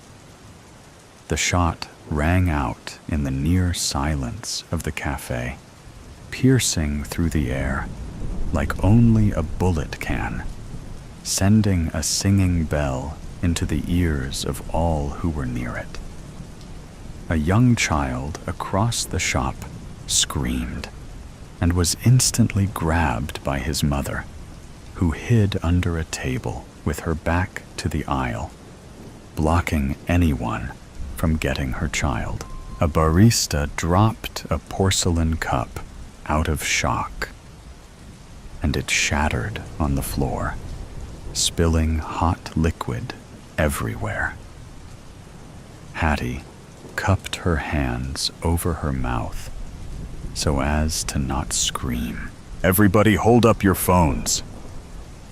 Speaker 1: The shot rang out in the near silence of the cafe, piercing through the air like only a bullet can, sending a singing bell into the ears of all who were near it. A young child across the shop screamed and was instantly grabbed by his mother, who hid under a table with her back to the aisle, blocking anyone from getting her child. A barista dropped a porcelain cup out of shock, and it shattered on the floor, spilling hot liquid everywhere. Hattie cupped her hands over her mouth so as to not scream. "Everybody hold up your phones,"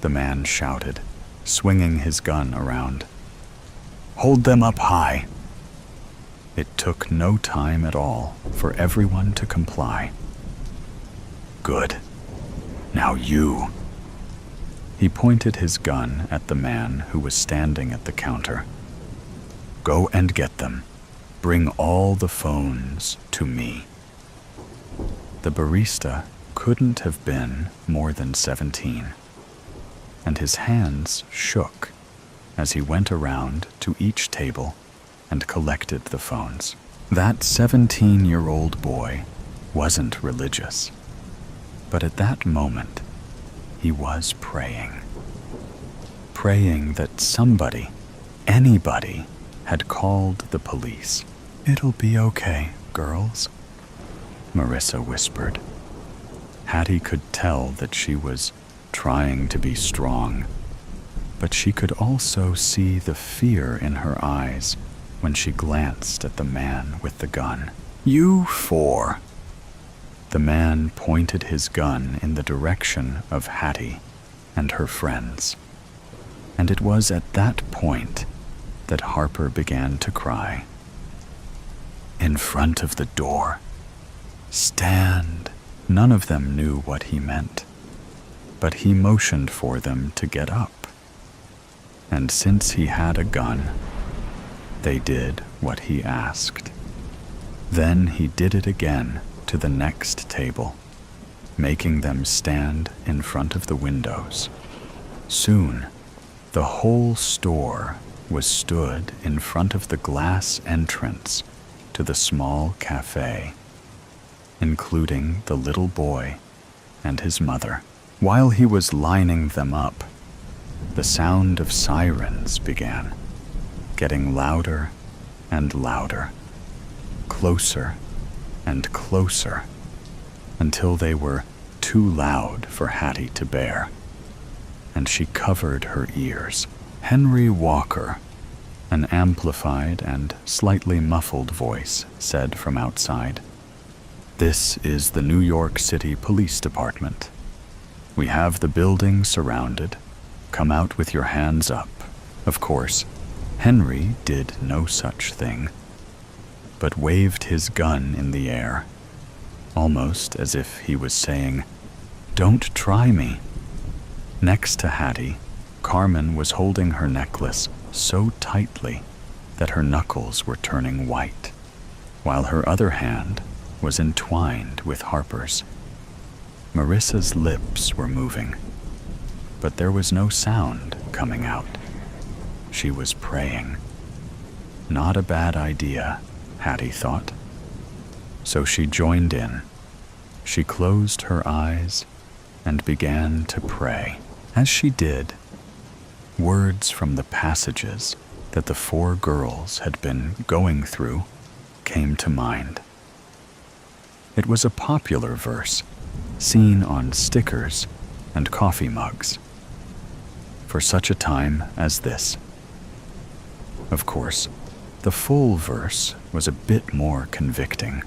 Speaker 1: the man shouted, swinging his gun around. "Hold them up high." It took no time at all for everyone to comply. "Good. Now you." He pointed his gun at the man who was standing at the counter. "Go and get them. Bring all the phones to me." The barista couldn't have been more than 17, and his hands shook as he went around to each table and collected the phones. That 17-year-old boy wasn't religious, but at that moment, he was praying. Praying that somebody, anybody, had called the police. "It'll be okay, girls," Marissa whispered. Hattie could tell that she was trying to be strong, but she could also see the fear in her eyes when she glanced at the man with the gun. "You four." The man pointed his gun in the direction of Hattie and her friends, and it was at that point that Harper began to cry. "In front of the door. Stand." None of them knew what he meant, but he motioned for them to get up. And since he had a gun, they did what he asked. Then he did it again to the next table, making them stand in front of the windows. Soon, the whole store was stood in front of the glass entrance to the small cafe, including the little boy and his mother. While he was lining them up, the sound of sirens began, getting louder and louder, closer and closer, until they were too loud for Hattie to bear, and she covered her ears. Henry Walker, an amplified and slightly muffled voice, said from outside, "This is the New York City Police Department. We have the building surrounded. Come out with your hands up." Of course, Henry did no such thing, but waved his gun in the air, almost as if he was saying, "Don't try me." Next to Hattie, Carmen was holding her necklace so tightly that her knuckles were turning white, while her other hand was entwined with Harper's. Marissa's lips were moving, but there was no sound coming out. She was praying. Not a bad idea, Hattie thought. So she joined in. She closed her eyes and began to pray. As she did, Words from the passages that the four girls had been going through came to mind. It was a popular verse, seen on stickers and coffee mugs. For such a time as this. Of course, the full verse was a bit more convicting.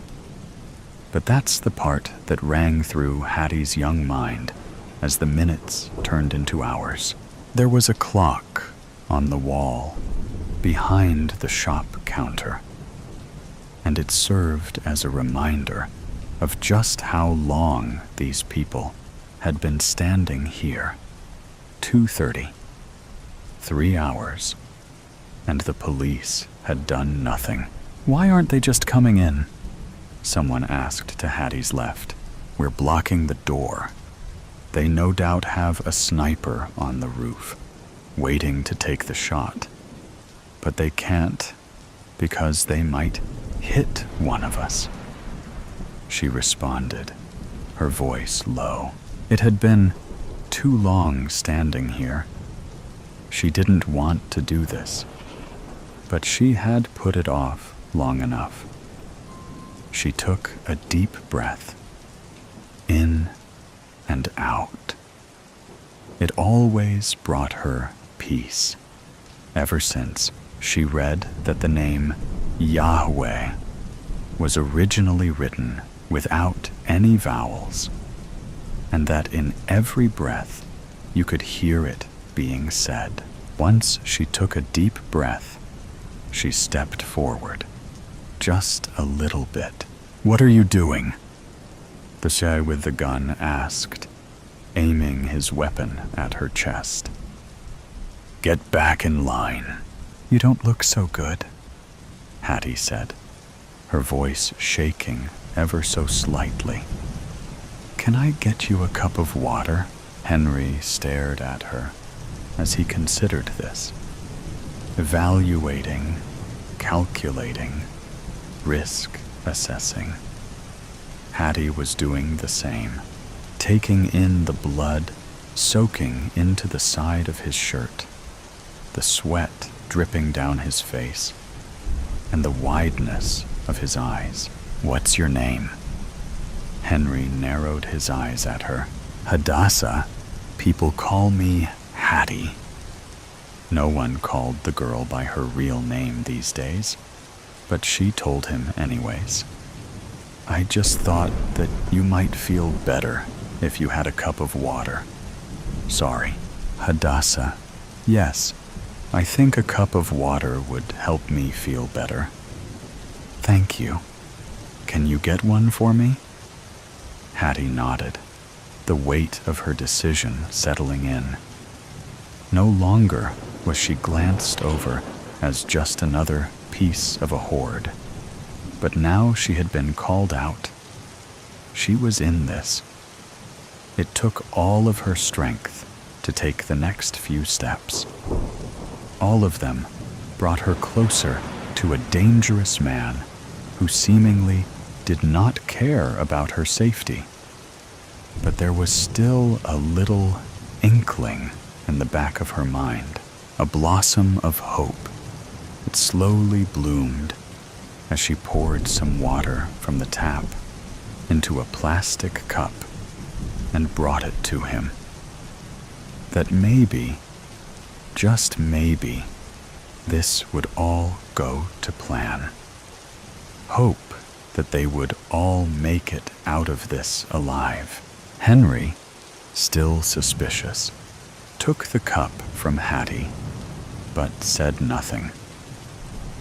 Speaker 1: But that's the part that rang through Hattie's young mind as the minutes turned into hours. There was a clock on the wall behind the shop counter, and it served as a reminder of just how long these people had been standing here. 2:30, 3 hours, and the police had done nothing. "Why aren't they just coming in?" someone asked to Hattie's left. "We're blocking the door. They no doubt have a sniper on the roof, waiting to take the shot. But they can't, because they might hit one of us," she responded, her voice low. It had been too long standing here. She didn't want to do this, but she had put it off long enough. She took a deep breath, in and out. It always brought her peace, ever since she read that the name Yahweh was originally written without any vowels, and that in every breath you could hear it being said. Once she took a deep breath, she stepped forward, just a little bit. "What are you doing?" the guy with the gun asked, aiming his weapon at her chest. "Get back in line." "You don't look so good," Hattie said, her voice shaking ever so slightly. "Can I get you a cup of water?" Henry stared at her as he considered this, evaluating, calculating, risk assessing. Hattie was doing the same, taking in the blood soaking into the side of his shirt, the sweat dripping down his face, and the wideness of his eyes. "What's your name?" Henry narrowed his eyes at her. "Hadassah. People call me Hattie." No one called the girl by her real name these days, but she told him anyways. "I just thought that you might feel better if you had a cup of water. Sorry." "Hadassah. Yes, I think a cup of water would help me feel better." "Thank you. Can you get one for me?" Hattie nodded, the weight of her decision settling in. No longer was she glanced over as just another piece of a horde, but now she had been called out. She was in this. It took all of her strength to take the next few steps. All of them brought her closer to a dangerous man who seemingly did not care about her safety. But there was still a little inkling in the back of her mind, a blossom of hope that slowly bloomed as she poured some water from the tap into a plastic cup and brought it to him. That maybe, just maybe, this would all go to plan. Hope that they would all make it out of this alive. Henry, still suspicious, took the cup from Hattie, but said nothing.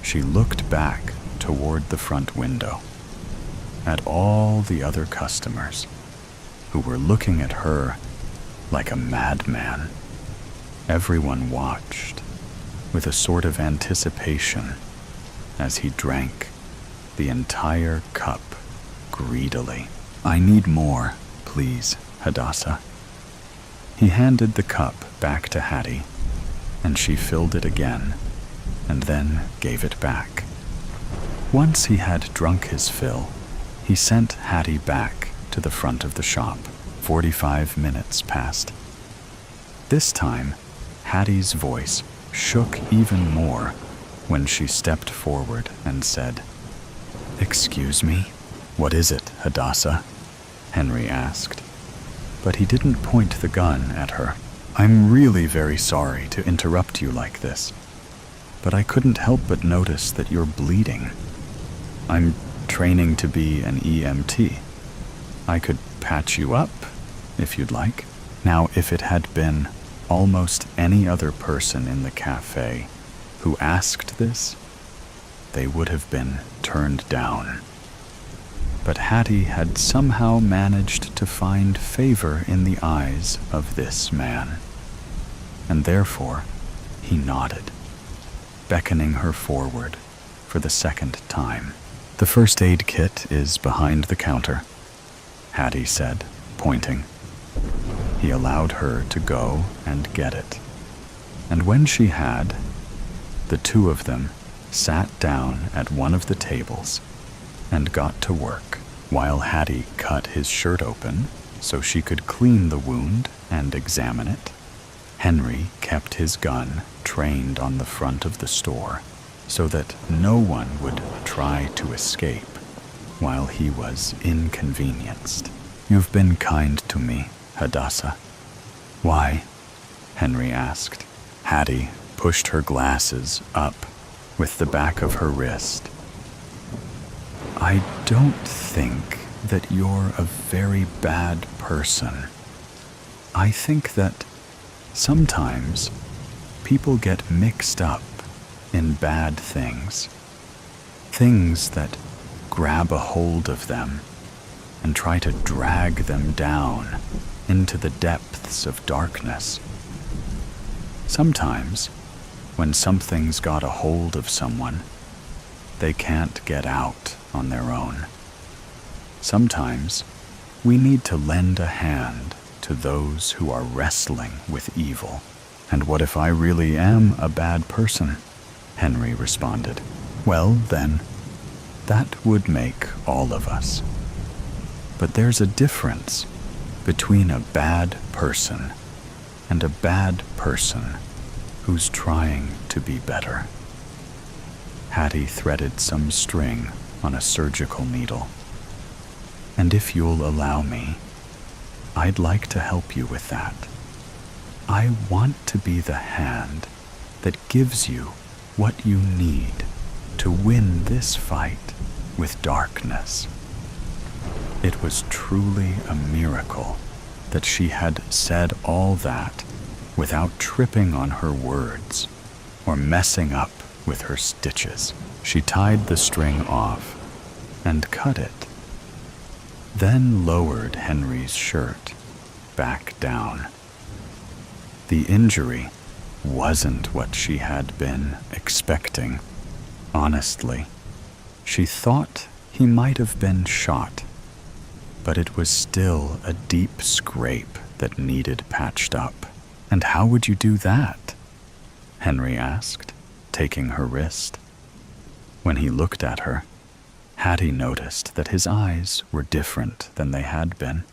Speaker 1: She looked back toward the front window, at all the other customers who were looking at her like a madman. Everyone watched with a sort of anticipation as he drank the entire cup greedily. "I need more, please, Hadassah." He handed the cup back to Hattie, and she filled it again, and then gave it back. Once he had drunk his fill, he sent Hattie back to the front of the shop. 45 minutes passed. This time, Hattie's voice shook even more when she stepped forward and said, "Excuse me? What is it, Hadassah?" Henry asked. But he didn't point the gun at her. "I'm really very sorry to interrupt you like this, but I couldn't help but notice that you're bleeding. I'm training to be an EMT. I could patch you up, if you'd like." Now, if it had been almost any other person in the cafe who asked this, they would have been turned down. But Hattie had somehow managed to find favor in the eyes of this man, and therefore he nodded, beckoning her forward for the second time. "The first aid kit is behind the counter," Hattie said, pointing. He allowed her to go and get it, and when she had, the two of them sat down at one of the tables and got to work, while Hattie cut his shirt open so she could clean the wound and examine it. Henry kept his gun trained on the front of the store so that no one would try to escape while he was inconvenienced. "You've been kind to me, Hadassah." "Why?" Henry asked. Hattie pushed her glasses up with the back of her wrist. "I don't think that you're a very bad person. I think that sometimes people get mixed up in bad things, things that grab a hold of them and try to drag them down into the depths of darkness. Sometimes, when something's got a hold of someone, they can't get out on their own. Sometimes, we need to lend a hand to those who are wrestling with evil." "And what if I really am a bad person?" Henry responded. "Well, then, that would make all of us. But there's a difference between a bad person and a bad person who's trying to be better." Hattie threaded some string on a surgical needle. "And if you'll allow me, I'd like to help you with that. I want to be the hand that gives you what you need to win this fight with darkness." It was truly a miracle that she had said all that without tripping on her words or messing up with her stitches. She tied the string off and cut it, then lowered Henry's shirt back down. The injury wasn't what she had been expecting. Honestly, she thought he might have been shot, but it was still a deep scrape that needed patched up. "And how would you do that?" Henry asked, taking her wrist. When he looked at her, Hattie noticed that his eyes were different than they had been.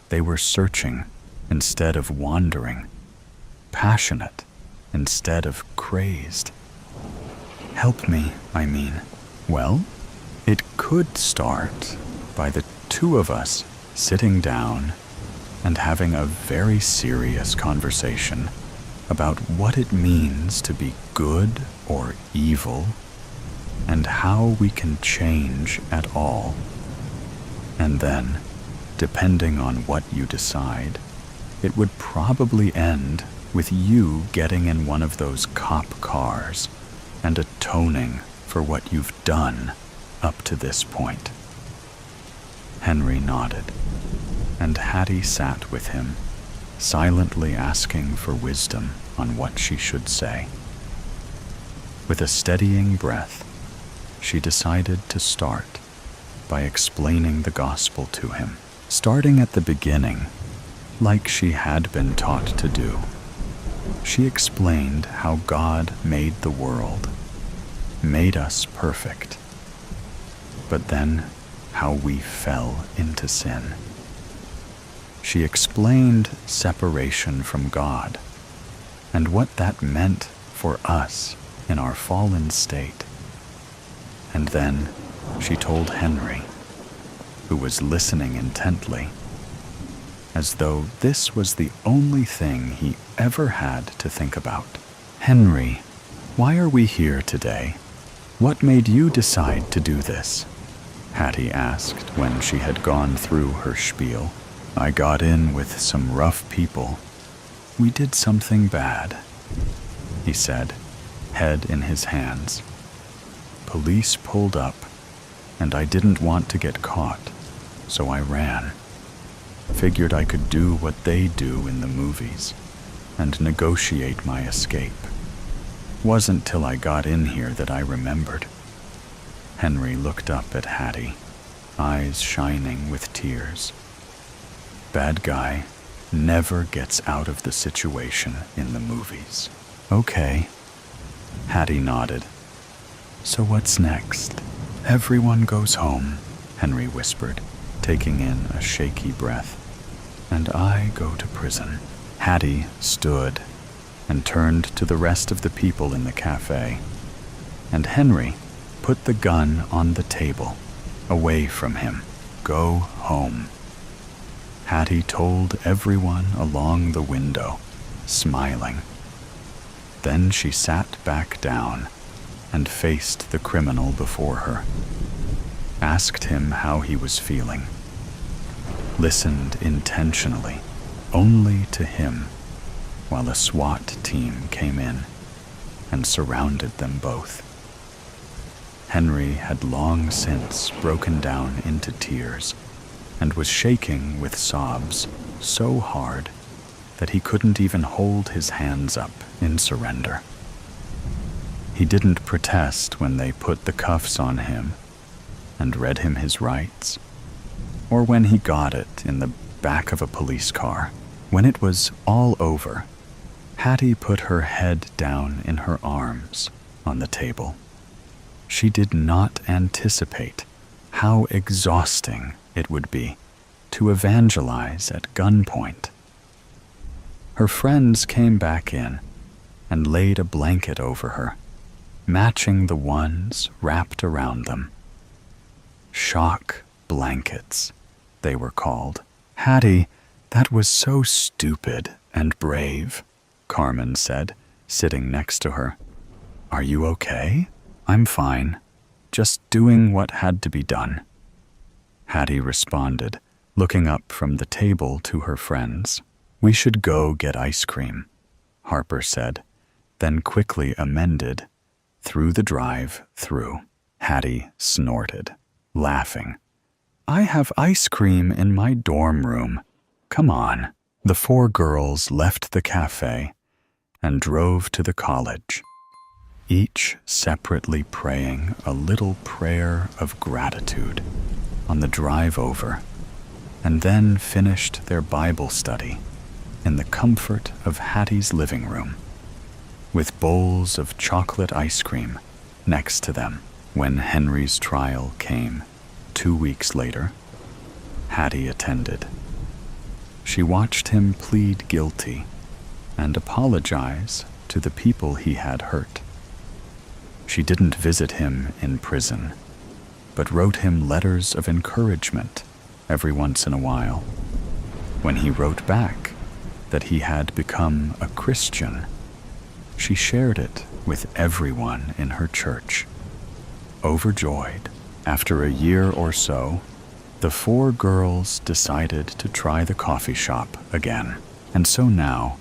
Speaker 1: They were searching instead of wandering, passionate instead of crazed. "Help me, I mean." "Well, it could start by the two of us sitting down and having a very serious conversation about what it means to be good or evil and how we can change at all. And then, depending on what you decide, it would probably end with you getting in one of those cop cars and atoning for what you've done up to this point." Henry nodded, and Hattie sat with him, silently asking for wisdom on what she should say. With a steadying breath, she decided to start by explaining the gospel to him, starting at the beginning, like she had been taught to do. She explained how God made the world, made us perfect, but then how we fell into sin. She explained separation from God, and what that meant for us in our fallen state. And then she told Henry, who was listening intently, as though this was the only thing he ever had to think about. "Henry, why are we here today? What made you decide to do this?" Hattie asked when she had gone through her spiel. "I got in with some rough people. We did something bad," he said, head in his hands. "Police pulled up, and I didn't want to get caught, so I ran. Figured I could do what they do in the movies and negotiate my escape. Wasn't till I got in here that I remembered." Henry looked up at Hattie, eyes shining with tears. "Bad guy never gets out of the situation in the movies." "Okay," Hattie nodded. "So what's next?" "Everyone goes home," Henry whispered, taking in a shaky breath. "And I go to prison." Hattie stood and turned to the rest of the people in the cafe, and Henry put the gun on the table, away from him. "Go home." Hattie told everyone along the window, smiling. Then she sat back down and faced the criminal before her, asked him how he was feeling, listened intentionally only to him while a SWAT team came in and surrounded them both. Henry had long since broken down into tears and was shaking with sobs so hard that he couldn't even hold his hands up in surrender. He didn't protest when they put the cuffs on him and read him his rights, or when he got it in the back of a police car. When it was all over, Hattie put her head down in her arms on the table. She did not anticipate how exhausting it would be to evangelize at gunpoint. Her friends came back in and laid a blanket over her, matching the ones wrapped around them. Shock blankets, they were called. "Hattie, that was so stupid and brave," Carmen said, sitting next to her. "Are you okay?" "I'm fine. Just doing what had to be done," Hattie responded, looking up from the table to her friends. "We should go get ice cream," Harper said, then quickly amended, "through the drive-through." Hattie snorted, laughing. "I have ice cream in my dorm room. Come on." The four girls left the cafe and drove to the college, each separately praying a little prayer of gratitude on the drive over, and then finished their Bible study in the comfort of Hattie's living room, with bowls of chocolate ice cream next to them. When Henry's trial came 2 weeks later, Hattie attended. She watched him plead guilty and apologize to the people he had hurt. She didn't visit him in prison, but wrote him letters of encouragement every once in a while. When he wrote back that he had become a Christian, she shared it with everyone in her church. Overjoyed, after a year or so, the four girls decided to try the coffee shop again. And so now,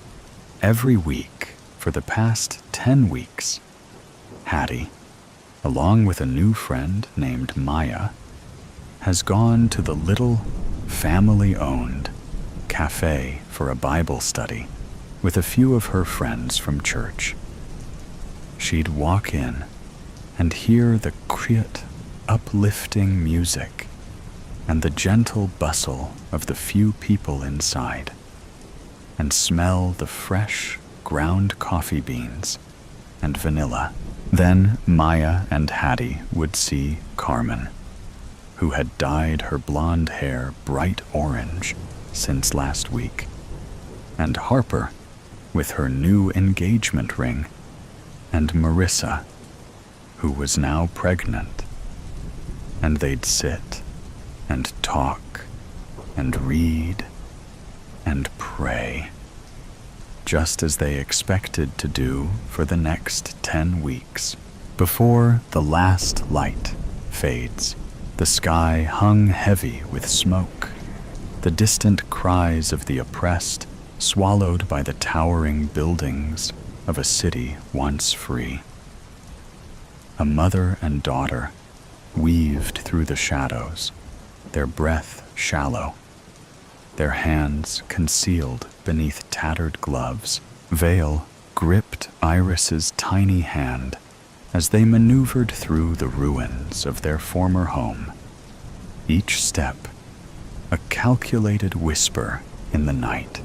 Speaker 1: every week for the past 10 weeks, Hattie, along with a new friend named Maya, has gone to the little family-owned cafe for a Bible study with a few of her friends from church. She'd walk in and hear the quiet, uplifting music and the gentle bustle of the few people inside, and smell the fresh, ground coffee beans and vanilla. Then Maya and Hattie would see Carmen, who had dyed her blonde hair bright orange since last week, and Harper, with her new engagement ring, and Marissa, who was now pregnant. And they'd sit and talk and read and pray, just as they expected to do for the next 10 weeks. Before the last light fades, the sky hung heavy with smoke, the distant cries of the oppressed swallowed by the towering buildings of a city once free. A mother and daughter weaved through the shadows, their breath shallow, their hands concealed beneath tattered gloves. Vale gripped Iris's tiny hand as they maneuvered through the ruins of their former home, each step a calculated whisper in the night.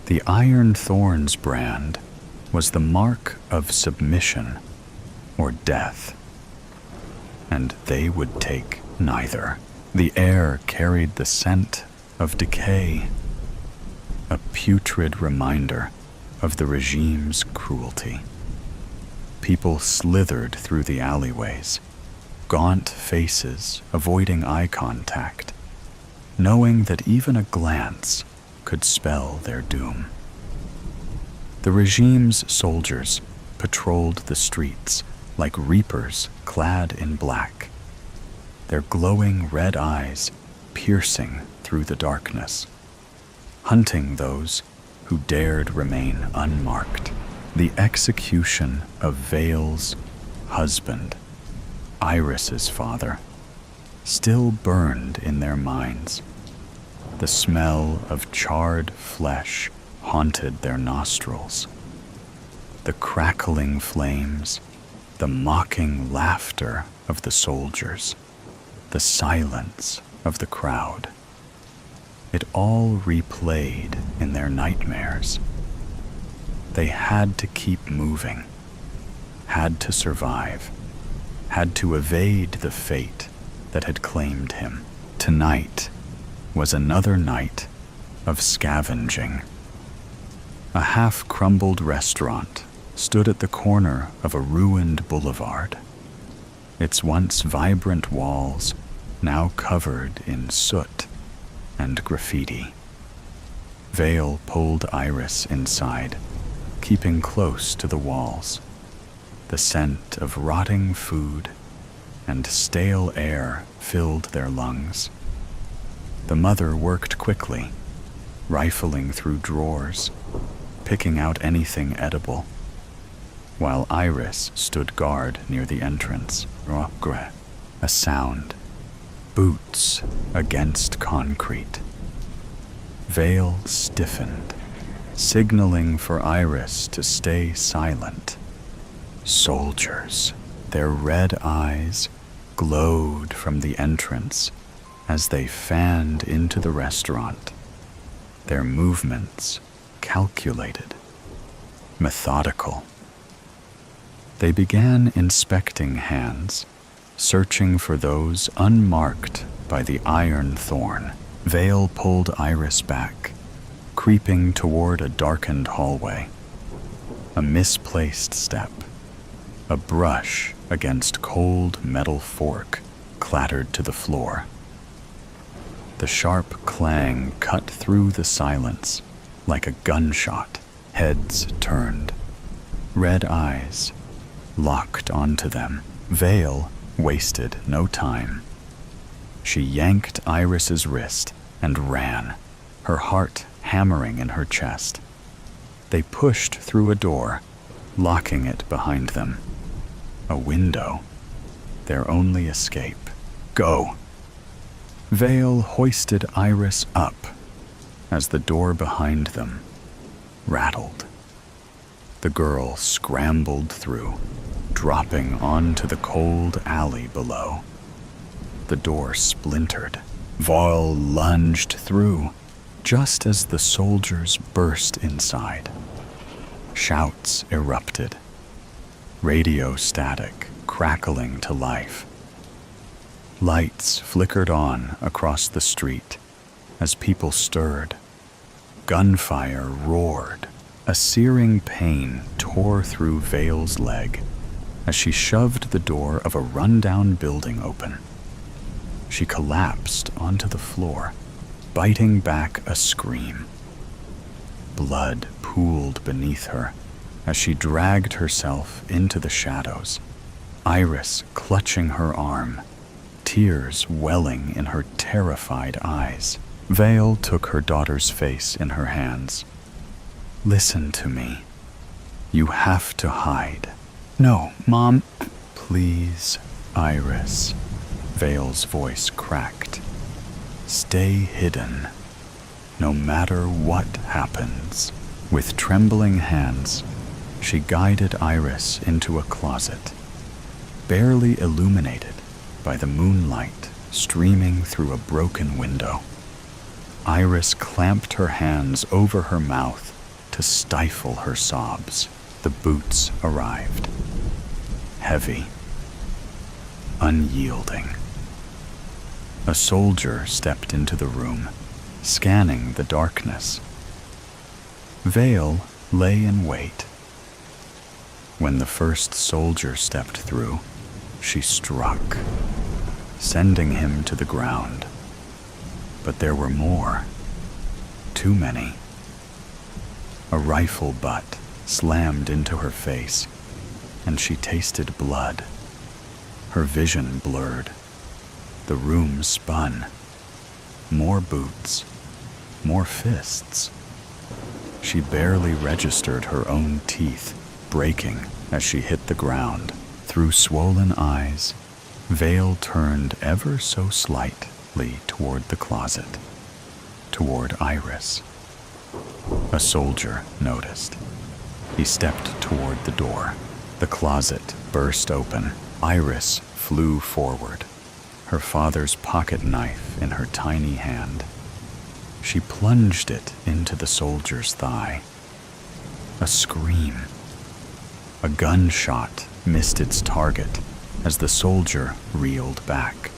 Speaker 1: The Iron Thorns brand was the mark of submission or death, and they would take neither. The air carried the scent of decay, a putrid reminder of the regime's cruelty. People slithered through the alleyways, gaunt faces avoiding eye contact, knowing that even a glance could spell their doom. The regime's soldiers patrolled the streets like reapers clad in black, their glowing red eyes piercing through the darkness, hunting those who dared remain unmarked. The execution of Vale's husband, Iris's father, still burned in their minds. The smell of charred flesh haunted their nostrils. The crackling flames, the mocking laughter of the soldiers, the silence of the crowd. It all replayed in their nightmares. They had to keep moving, had to survive, had to evade the fate that had claimed him. Tonight was another night of scavenging. A half-crumbled restaurant stood at the corner of a ruined boulevard, its once vibrant walls now covered in soot and graffiti. Vale pulled Iris inside, keeping close to the walls. The scent of rotting food and stale air filled their lungs. The mother worked quickly, rifling through drawers, picking out anything edible, while Iris stood guard near the entrance. A sound, boots against concrete. Vale stiffened, signaling for Iris to stay silent. Soldiers, their red eyes glowed from the entrance as they fanned into the restaurant, their movements calculated, methodical. They began inspecting hands, searching for those unmarked by the iron thorn. Vale pulled Iris back, creeping toward a darkened hallway. A misplaced step, a brush against cold metal fork clattered to the floor. The sharp clang cut through the silence like a gunshot. Heads turned, red eyes locked onto them. Vale wasted no time. She yanked Iris's wrist and ran, her heart hammering in her chest. They pushed through a door, locking it behind them. A window, their only escape. Go! Vale hoisted Iris up as the door behind them rattled. The girl scrambled through, dropping onto the cold alley below. The door splintered. Vale lunged through, just as the soldiers burst inside. Shouts erupted, radio static crackling to life. Lights flickered on across the street as people stirred. Gunfire roared A searing pain tore through Vale's leg as she shoved the door of a rundown building open. She collapsed onto the floor, biting back a scream. Blood pooled beneath her as she dragged herself into the shadows, Iris clutching her arm, tears welling in her terrified eyes. Vale took her daughter's face in her hands. "Listen to me. You have to hide." "No, Mom." "Please, Iris." Vale's voice cracked. "Stay hidden, no matter what happens." With trembling hands, she guided Iris into a closet, barely illuminated by the moonlight streaming through a broken window. Iris clamped her hands over her mouth to stifle her sobs. The boots arrived. Heavy, unyielding. A soldier stepped into the room, scanning the darkness. Vale lay in wait. When the first soldier stepped through, she struck, sending him to the ground. But there were more. Too many. A rifle butt slammed into her face, and she tasted blood. Her vision blurred. The room spun. More boots. More fists. She barely registered her own teeth, breaking as she hit the ground. Through swollen eyes, Vale turned ever so slightly toward the closet, toward Iris. A soldier noticed. He stepped toward the door. The closet burst open. Iris flew forward, her father's pocket knife in her tiny hand. She plunged it into the soldier's thigh. A scream. A gunshot missed its target as the soldier reeled back.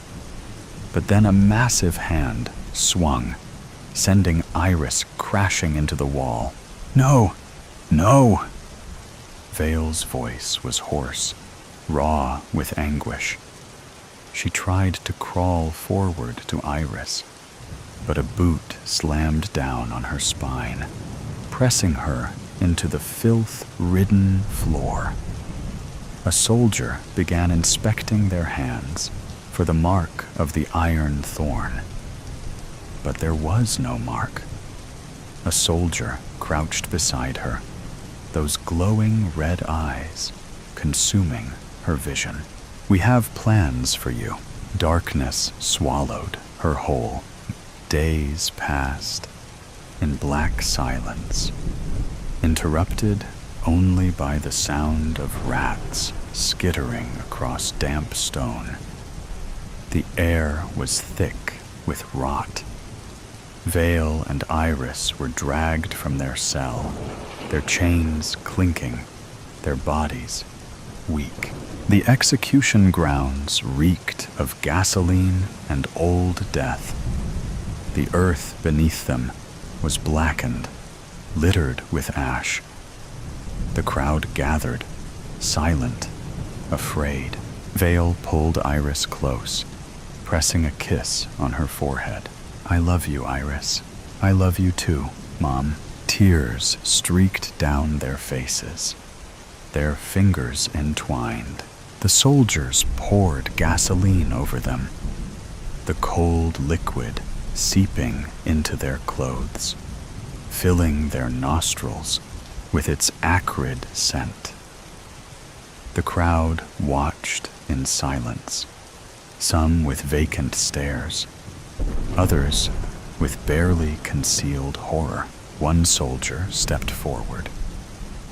Speaker 1: But then a massive hand swung, sending Iris crashing into the wall. "No! No!" Vale's voice was hoarse, raw with anguish. She tried to crawl forward to Iris, but a boot slammed down on her spine, pressing her into the filth-ridden floor. A soldier began inspecting their hands for the mark of the iron thorn. But there was no mark. A soldier crouched beside her, those glowing red eyes consuming her vision. "We have plans for you." Darkness swallowed her whole. Days passed in black silence, interrupted only by the sound of rats skittering across damp stone. The air was thick with rot. Vale and Iris were dragged from their cell, their chains clinking, their bodies weak. The execution grounds reeked of gasoline and old death. The earth beneath them was blackened, littered with ash. The crowd gathered, silent, afraid. Vale pulled Iris close, pressing a kiss on her forehead. "I love you, Iris. I love you too, Mom." Tears streaked down their faces, their fingers entwined. The soldiers poured gasoline over them, the cold liquid seeping into their clothes, filling their nostrils with its acrid scent. The crowd watched in silence, some with vacant stares, others with barely concealed horror. One soldier stepped forward,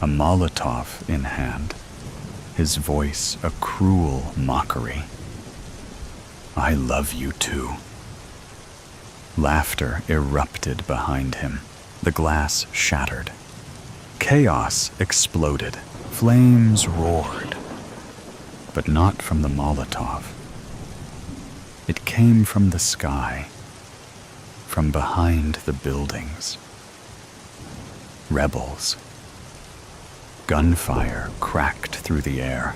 Speaker 1: a Molotov in hand, his voice a cruel mockery. "I love you too." Laughter erupted behind him. The glass shattered. Chaos exploded. Flames roared. But not from the Molotov. It came from the sky, from behind the buildings. Rebels, Gunfire cracked through the air.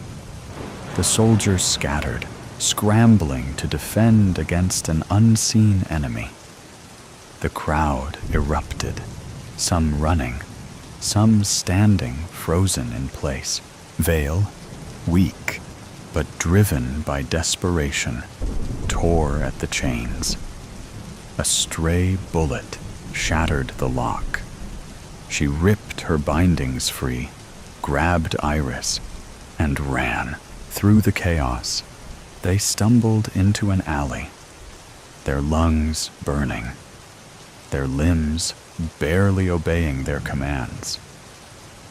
Speaker 1: The soldiers scattered, scrambling to defend against an unseen enemy. The crowd erupted, some running, some standing frozen in place. Vale, weak, but driven by desperation, tore at the chains. A stray bullet shattered the lock. She ripped her bindings free, grabbed Iris, and ran. Through the chaos, they stumbled into an alley, their lungs burning, their limbs barely obeying their commands.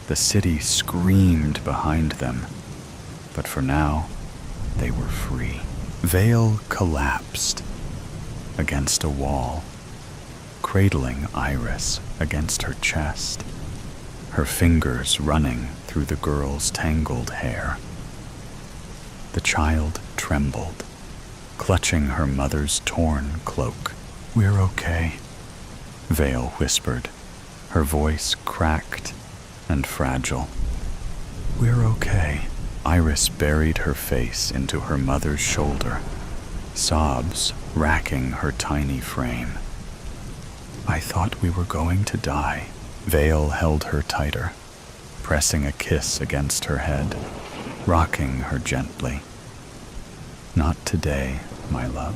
Speaker 1: The city screamed behind them, but for now, they were free. Vale collapsed against a wall, cradling Iris against her chest, her fingers running through the girl's tangled hair. The child trembled, clutching her mother's torn cloak. "We're okay," Vale whispered, her voice cracked and fragile. "We're okay." Iris buried her face into her mother's shoulder, sobs racking her tiny frame. "I thought we were going to die." Vale held her tighter, pressing a kiss against her head, rocking her gently. "Not today, my love.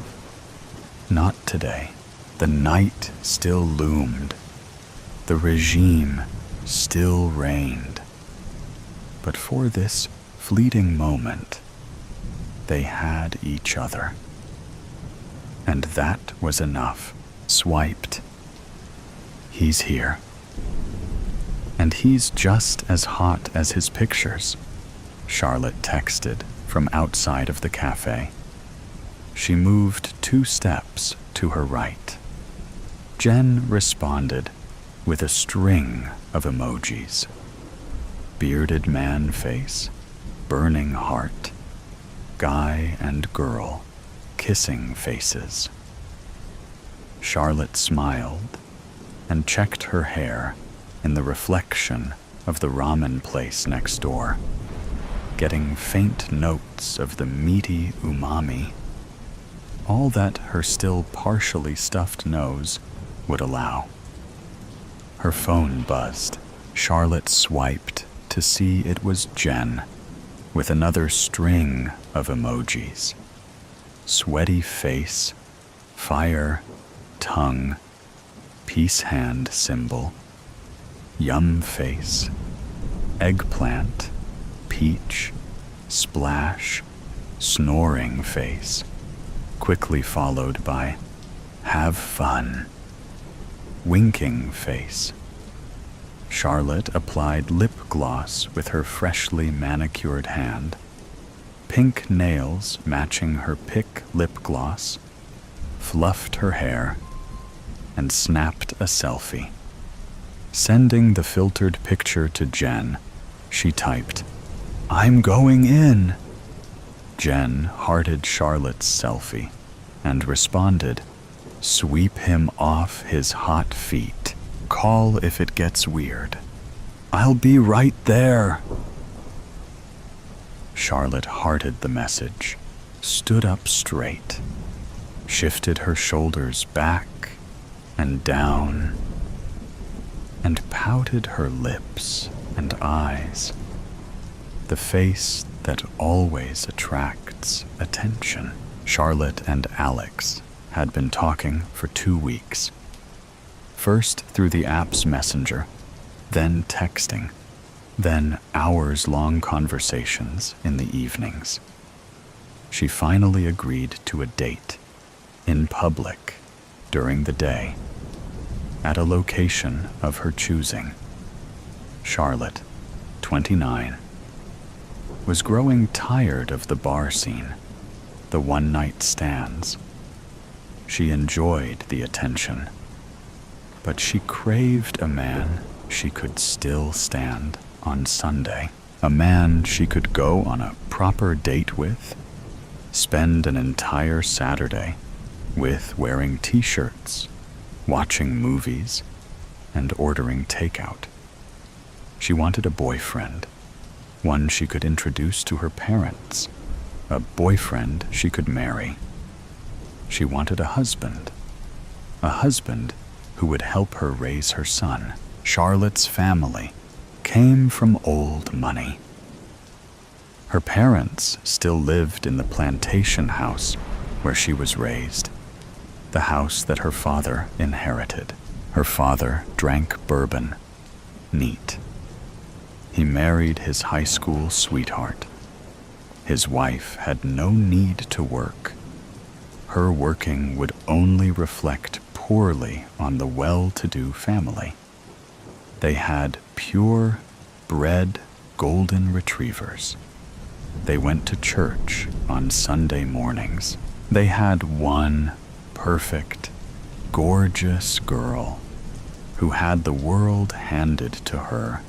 Speaker 1: Not today." The night still loomed. The regime still reigned. But for this fleeting moment, they had each other. And that was enough. Swiped. "He's here. And he's just as hot as his pictures," Charlotte texted from outside of the cafe. She moved 2 steps to her right. Jen responded with a string of emojis. Bearded man face, burning heart, guy and girl, kissing faces. Charlotte smiled and checked her hair in the reflection of the ramen place next door, getting faint notes of the meaty umami, all that her still partially stuffed nose would allow. Her phone buzzed. Charlotte swiped to see it was Jen, with another string of emojis. Sweaty face, fire, tongue, peace hand symbol, yum face, eggplant, peach, splash, snoring face, quickly followed by have fun, winking face. Charlotte applied lip gloss with her freshly manicured hand, pink nails matching her pick lip gloss, fluffed her hair, and snapped a selfie. Sending the filtered picture to Jen, she typed, "I'm going in." Jen hearted Charlotte's selfie and responded, "Sweep him off his hot feet. Call if it gets weird. I'll be right there." Charlotte hearted the message, stood up straight, shifted her shoulders back and down, and pouted her lips and eyes, the face that always attracts attention. Charlotte and Alex had been talking for 2 weeks. First through the app's messenger, then texting, then hours-long conversations in the evenings. She finally agreed to a date, in public, during the day, at a location of her choosing. Charlotte, 29, was growing tired of the bar scene, the one-night stands. She enjoyed the attention, but she craved a man she could still stand on Sunday, a man she could go on a proper date with, spend an entire Saturday with wearing t-shirts, watching movies, and ordering takeout. She wanted a boyfriend, one she could introduce to her parents, a boyfriend she could marry. She wanted a husband who would help her raise her son. Charlotte's family came from old money. Her parents still lived in the plantation house where she was raised, the house that her father inherited. Her father drank bourbon, neat. He married his high school sweetheart. His wife had no need to work. Her working would only reflect poorly on the well-to-do family. They had pure bred golden retrievers. They went to church on Sunday mornings. They had one perfect, gorgeous girl who had the world handed to her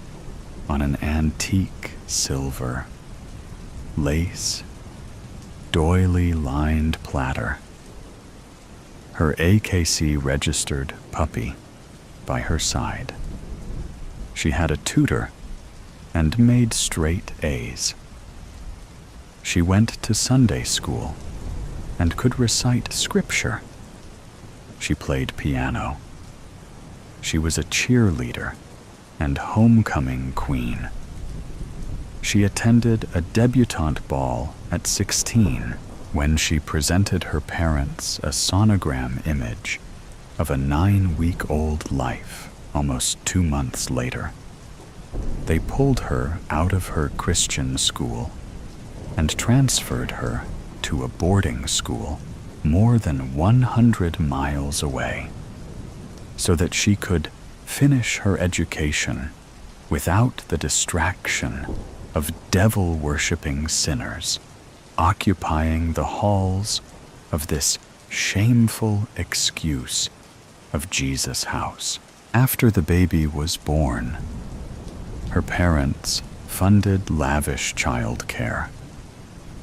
Speaker 1: on an antique silver, lace, doily-lined platter. Her AKC-registered puppy by her side. She had a tutor and made straight A's. She went to Sunday school and could recite scripture. She played piano. She was a cheerleader and homecoming queen. She attended a debutante ball at 16 when she presented her parents a sonogram image of a 9-week-old life almost 2 months later. They pulled her out of her Christian school and transferred her to a boarding school more than 100 miles away so that she could finish her education without the distraction of devil-worshipping sinners occupying the halls of this shameful excuse of Jesus' house. After the baby was born, her parents funded lavish childcare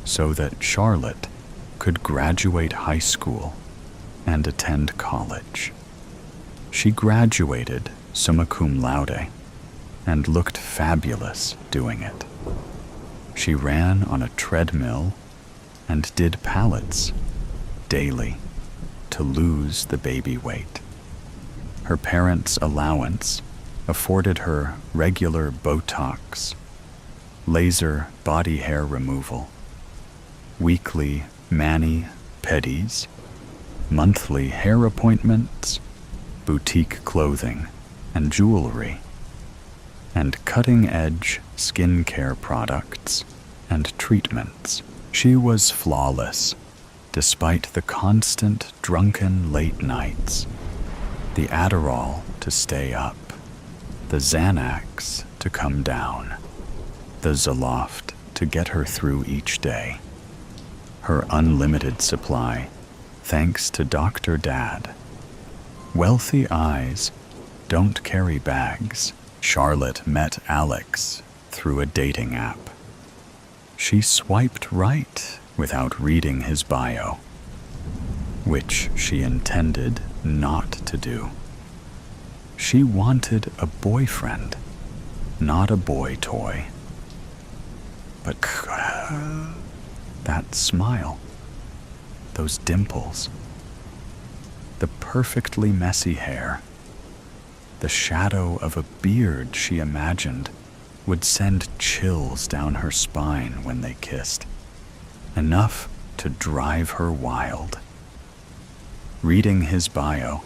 Speaker 1: so that Charlotte could graduate high school and attend college. She graduated summa cum laude and looked fabulous doing it. She ran on a treadmill and did pallets daily to lose the baby weight. Her parents' allowance afforded her regular Botox, laser body hair removal, weekly mani-pedis, monthly hair appointments, boutique clothing and jewelry, and cutting-edge skincare products and treatments. She was flawless, despite the constant drunken late nights, the Adderall to stay up, the Xanax to come down, the Zoloft to get her through each day. Her unlimited supply, thanks to Dr. Dad. Wealthy eyes don't carry bags. Charlotte met Alex through a dating app. She swiped right without reading his bio, which she intended not to do. She wanted a boyfriend, not a boy toy. But that smile, those dimples, the perfectly messy hair, the shadow of a beard she imagined would send chills down her spine when they kissed, enough to drive her wild. Reading his bio,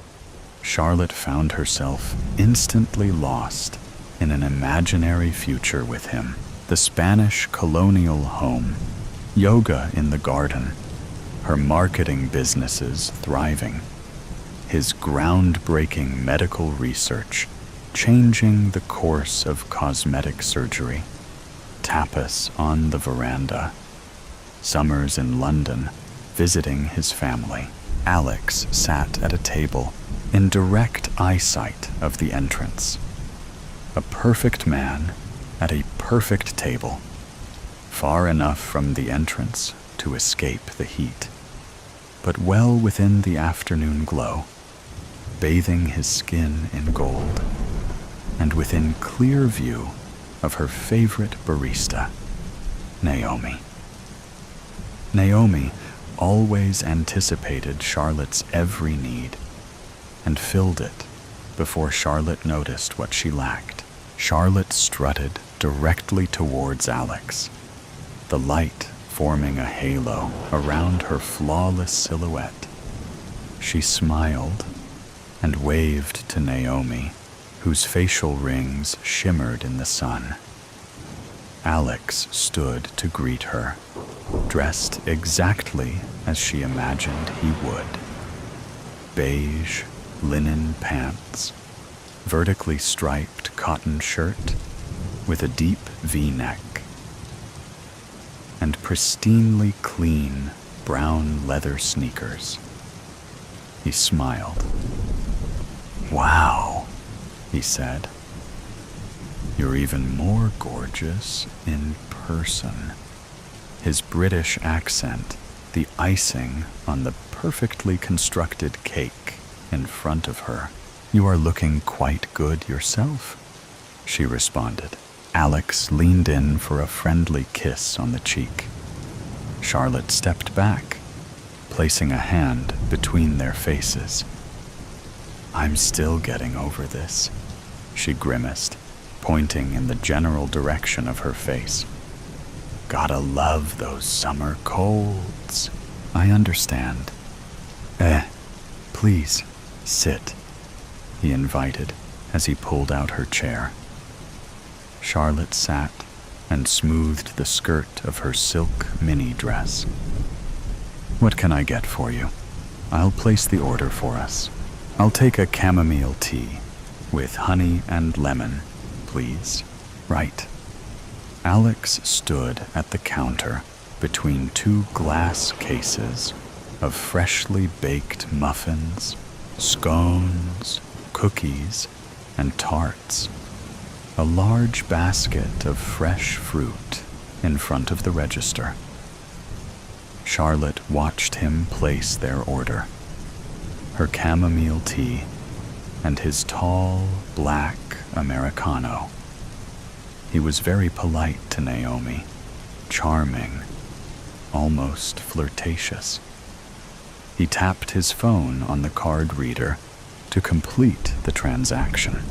Speaker 1: Charlotte found herself instantly lost in an imaginary future with him. The Spanish colonial home, yoga in the garden, her marketing businesses thriving, his groundbreaking medical research changing the course of cosmetic surgery, tapas on the veranda, summers in London, visiting his family. Alex sat at a table in direct eyesight of the entrance. A perfect man at a perfect table, far enough from the entrance to escape the heat, but well within the afternoon glow, bathing his skin in gold, and within clear view of her favorite barista, Naomi. Naomi always anticipated Charlotte's every need and filled it before Charlotte noticed what she lacked. Charlotte strutted directly towards Alex, the light forming a halo around her flawless silhouette. She smiled and waved to Naomi, whose facial rings shimmered in the sun. Alex stood to greet her, dressed exactly as she imagined he would. Beige linen pants, vertically striped cotton shirt with a deep V-neck, and pristinely clean brown leather sneakers. He smiled. "Wow," he said. "You're even more gorgeous in person." His British accent, the icing on the perfectly constructed cake in front of her. "You are looking quite good yourself," she responded. Alex leaned in for a friendly kiss on the cheek. Charlotte stepped back, placing a hand between their faces. "I'm still getting over this," she grimaced, pointing in the general direction of her face. "Gotta love those summer colds." "I understand." Please, sit," he invited as he pulled out her chair. Charlotte sat and smoothed the skirt of her silk mini dress. "What can I get for you? I'll place the order for us. I'll take a chamomile tea with honey and lemon, please." "Right." Alex stood at the counter between two glass cases of freshly baked muffins, scones, cookies, and tarts. A large basket of fresh fruit in front of the register. Charlotte watched him place their order, her chamomile tea and his tall, black Americano. He was very polite to Naomi, charming, almost flirtatious. He tapped his phone on the card reader to complete the transaction.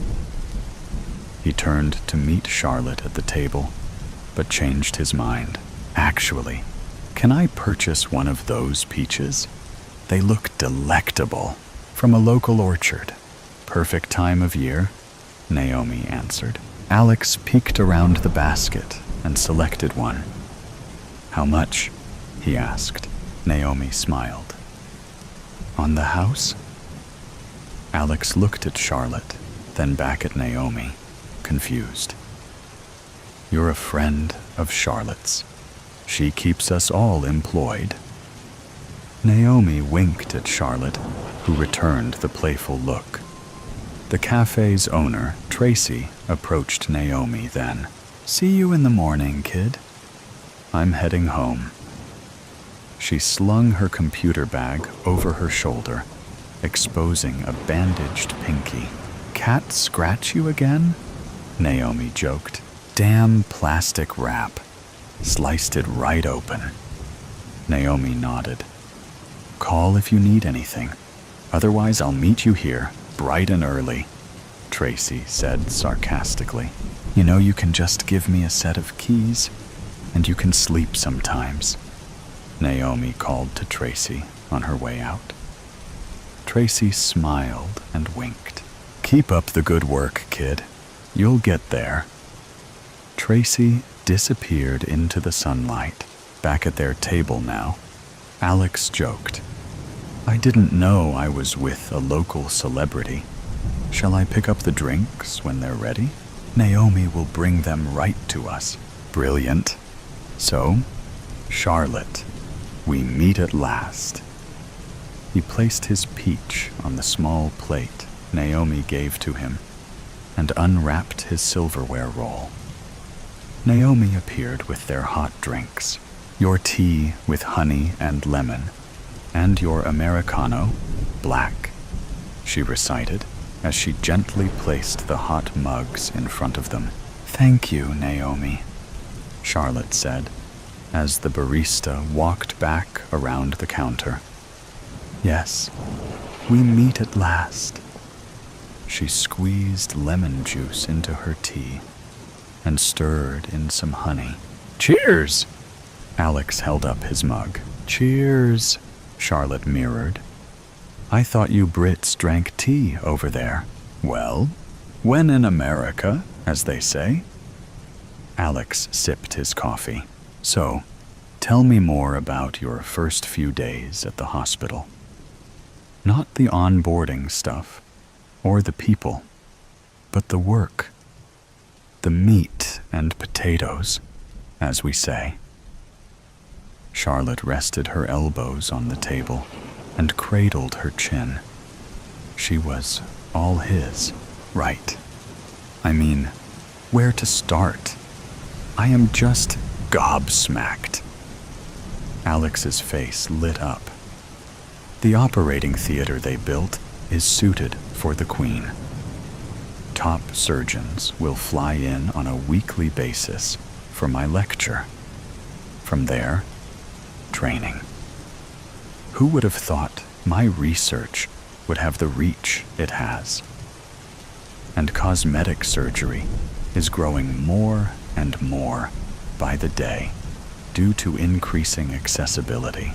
Speaker 1: He turned to meet Charlotte at the table, but changed his mind. "Actually, can I purchase one of those peaches? They look delectable, from a local orchard." "Perfect time of year," Naomi answered. Alex peeked around the basket and selected one. "How much?" he asked. Naomi smiled. "On the house?" Alex looked at Charlotte, then back at Naomi, confused. "You're a friend of Charlotte's. She keeps us all employed." Naomi winked at Charlotte, who returned the playful look. The cafe's owner, Tracy, approached Naomi then. "See you in the morning, kid. I'm heading home." She slung her computer bag over her shoulder, exposing a bandaged pinky. "Cat scratch you again?" Naomi joked. "Damn plastic wrap. Sliced it right open." Naomi nodded. "Call if you need anything. Otherwise, I'll meet you here, bright and early," Tracy said sarcastically. "You know you can just give me a set of keys, and you can sleep sometimes," Naomi called to Tracy on her way out. Tracy smiled and winked. "Keep up the good work, kid. You'll get there." Tracy disappeared into the sunlight. Back at their table now, Alex joked, "I didn't know I was with a local celebrity. Shall I pick up the drinks when they're ready? Naomi will bring them right to us." "Brilliant. So, Charlotte, we meet at last." He placed his peach on the small plate Naomi gave to him and unwrapped his silverware roll. Naomi appeared with their hot drinks, your tea with honey and lemon, and your Americano, black, she recited as she gently placed the hot mugs in front of them. Thank you, Naomi, Charlotte said, as the barista walked back around the counter. Yes, we meet at last. She squeezed lemon juice into her tea and stirred in some honey. Cheers! Alex held up his mug. Cheers, Charlotte mirrored. I thought you Brits drank tea over there. Well, when in America, as they say. Alex sipped his coffee. So, tell me more about your first few days at the hospital. Not the onboarding stuff, or the people, but the work. The meat and potatoes, as we say. Charlotte rested her elbows on the table and cradled her chin. She was all his, right? I mean, where to start? I am just gobsmacked. Alex's face lit up. The operating theater they built is suited for the Queen. Top surgeons will fly in on a weekly basis for my lecture. From there, training. Who would have thought my research would have the reach it has? And cosmetic surgery is growing more and more by the day due to increasing accessibility.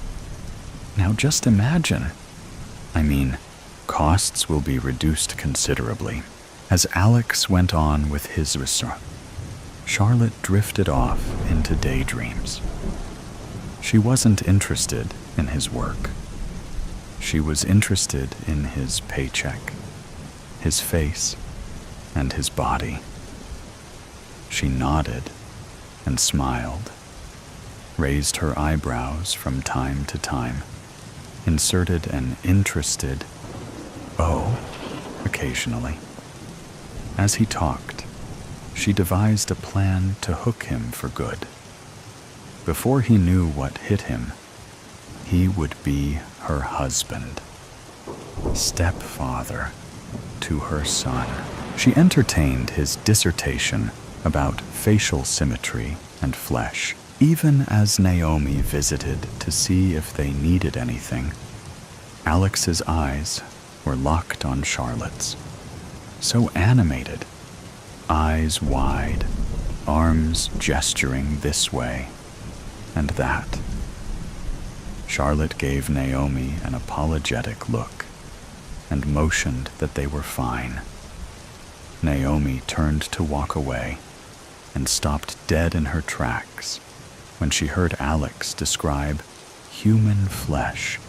Speaker 1: Now just imagine. I mean, costs will be reduced considerably. As Alex went on with his research, Charlotte drifted off into daydreams. She wasn't interested in his work. She was interested in his paycheck, his face, and his body. She nodded and smiled, raised her eyebrows from time to time, inserted an interested "oh" occasionally. As he talked, she devised a plan to hook him for good. Before he knew what hit him, he would be her husband, stepfather to her son. She entertained his dissertation about facial symmetry and flesh, even as Naomi visited to see if they needed anything. Alex's eyes were locked on Charlotte's, so animated, eyes wide, arms gesturing this way and that. Charlotte gave Naomi an apologetic look and motioned that they were fine. Naomi turned to walk away and stopped dead in her tracks when she heard Alex describe human flesh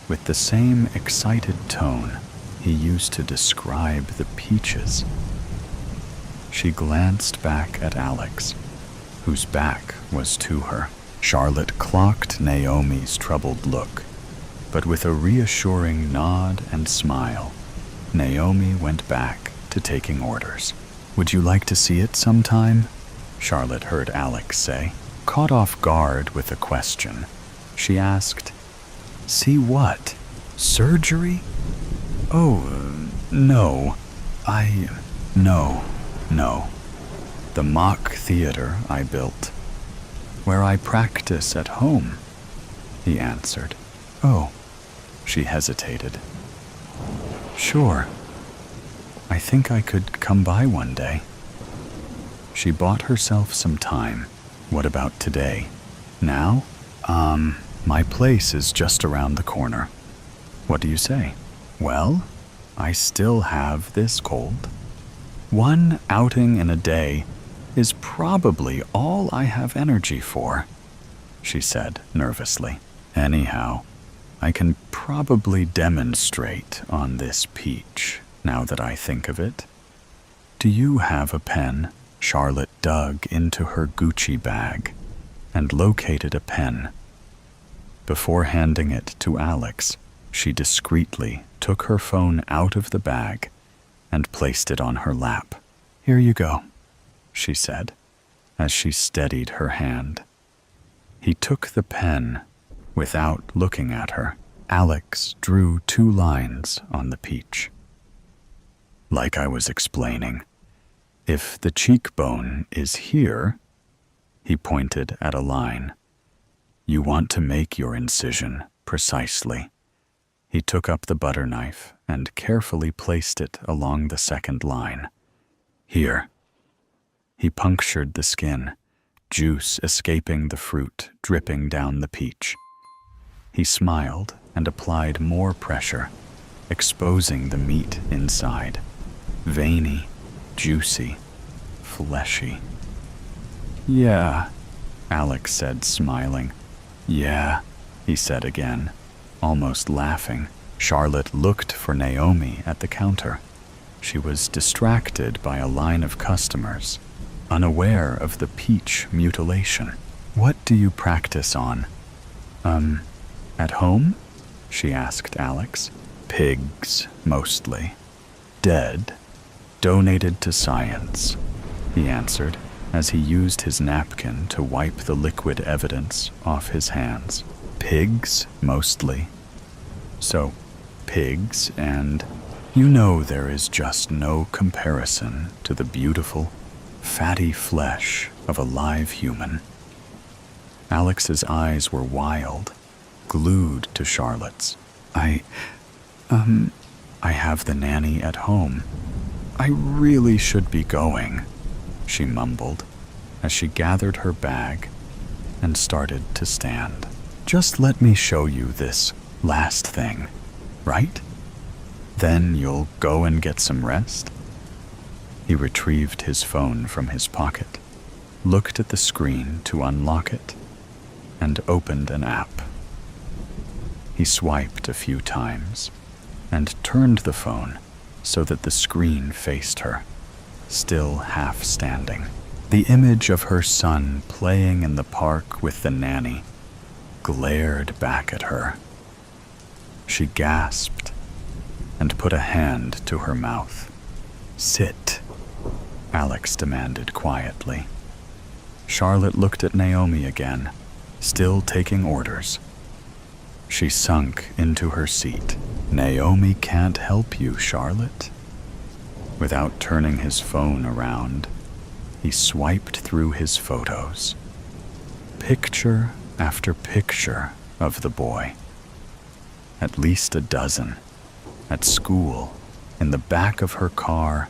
Speaker 1: with the same excited tone he used to describe the peaches. She glanced back at Alex, whose back was to her. Charlotte clocked Naomi's troubled look, but with a reassuring nod and smile, Naomi went back to taking orders. Would you like to see it sometime? Charlotte heard Alex say. Caught off guard with a question, she asked, See what? Surgery? Oh, no. No. The mock theater I built, where I practice at home, he answered. Oh, she hesitated. Sure. I think I could come by one day. She bought herself some time. What about today? Now? My place is just around the corner. What do you say? Well, I still have this cold. One outing in a day is probably all I have energy for, she said nervously. Anyhow, I can probably demonstrate on this peach, now that I think of it. Do you have a pen? Charlotte dug into her Gucci bag and located a pen. Before handing it to Alex, she discreetly took her phone out of the bag and placed it on her lap. Here you go, she said, as she steadied her hand. He took the pen without looking at her. Alex drew 2 lines on the peach. Like I was explaining, If the cheekbone is here, he pointed at a line. You want to make your incision precisely. He took up the butter knife and carefully placed it along the second line. Here. He punctured the skin, juice escaping the fruit dripping down the peach. He smiled and applied more pressure, exposing the meat inside. Veiny, juicy, fleshy. Yeah, Alex said, smiling. Yeah, he said again, almost laughing. Charlotte looked for Naomi at the counter. She was distracted by a line of customers, unaware of the peach mutilation. What do you practice on? At home? She asked Alex. Pigs, mostly. Dead. Donated to science, he answered as he used his napkin to wipe the liquid evidence off his hands. Pigs, mostly. So, pigs and... You know there is just no comparison to the beautiful, fatty flesh of a live human. Alex's eyes were wild, glued to Charlotte's. I have the nanny at home. I really should be going, she mumbled as she gathered her bag and started to stand. Just let me show you this last thing, right? Then you'll go and get some rest? He retrieved his phone from his pocket, looked at the screen to unlock it, and opened an app. He swiped a few times and turned the phone so that the screen faced her, still half standing. The image of her son playing in the park with the nanny glared back at her. She gasped and put a hand to her mouth. Sit, Alex demanded quietly. Charlotte looked at Naomi again, still taking orders. She sunk into her seat. Naomi can't help you, Charlotte. Without turning his phone around, he swiped through his photos. Picture after picture of the boy. At least a dozen. At school, in the back of her car,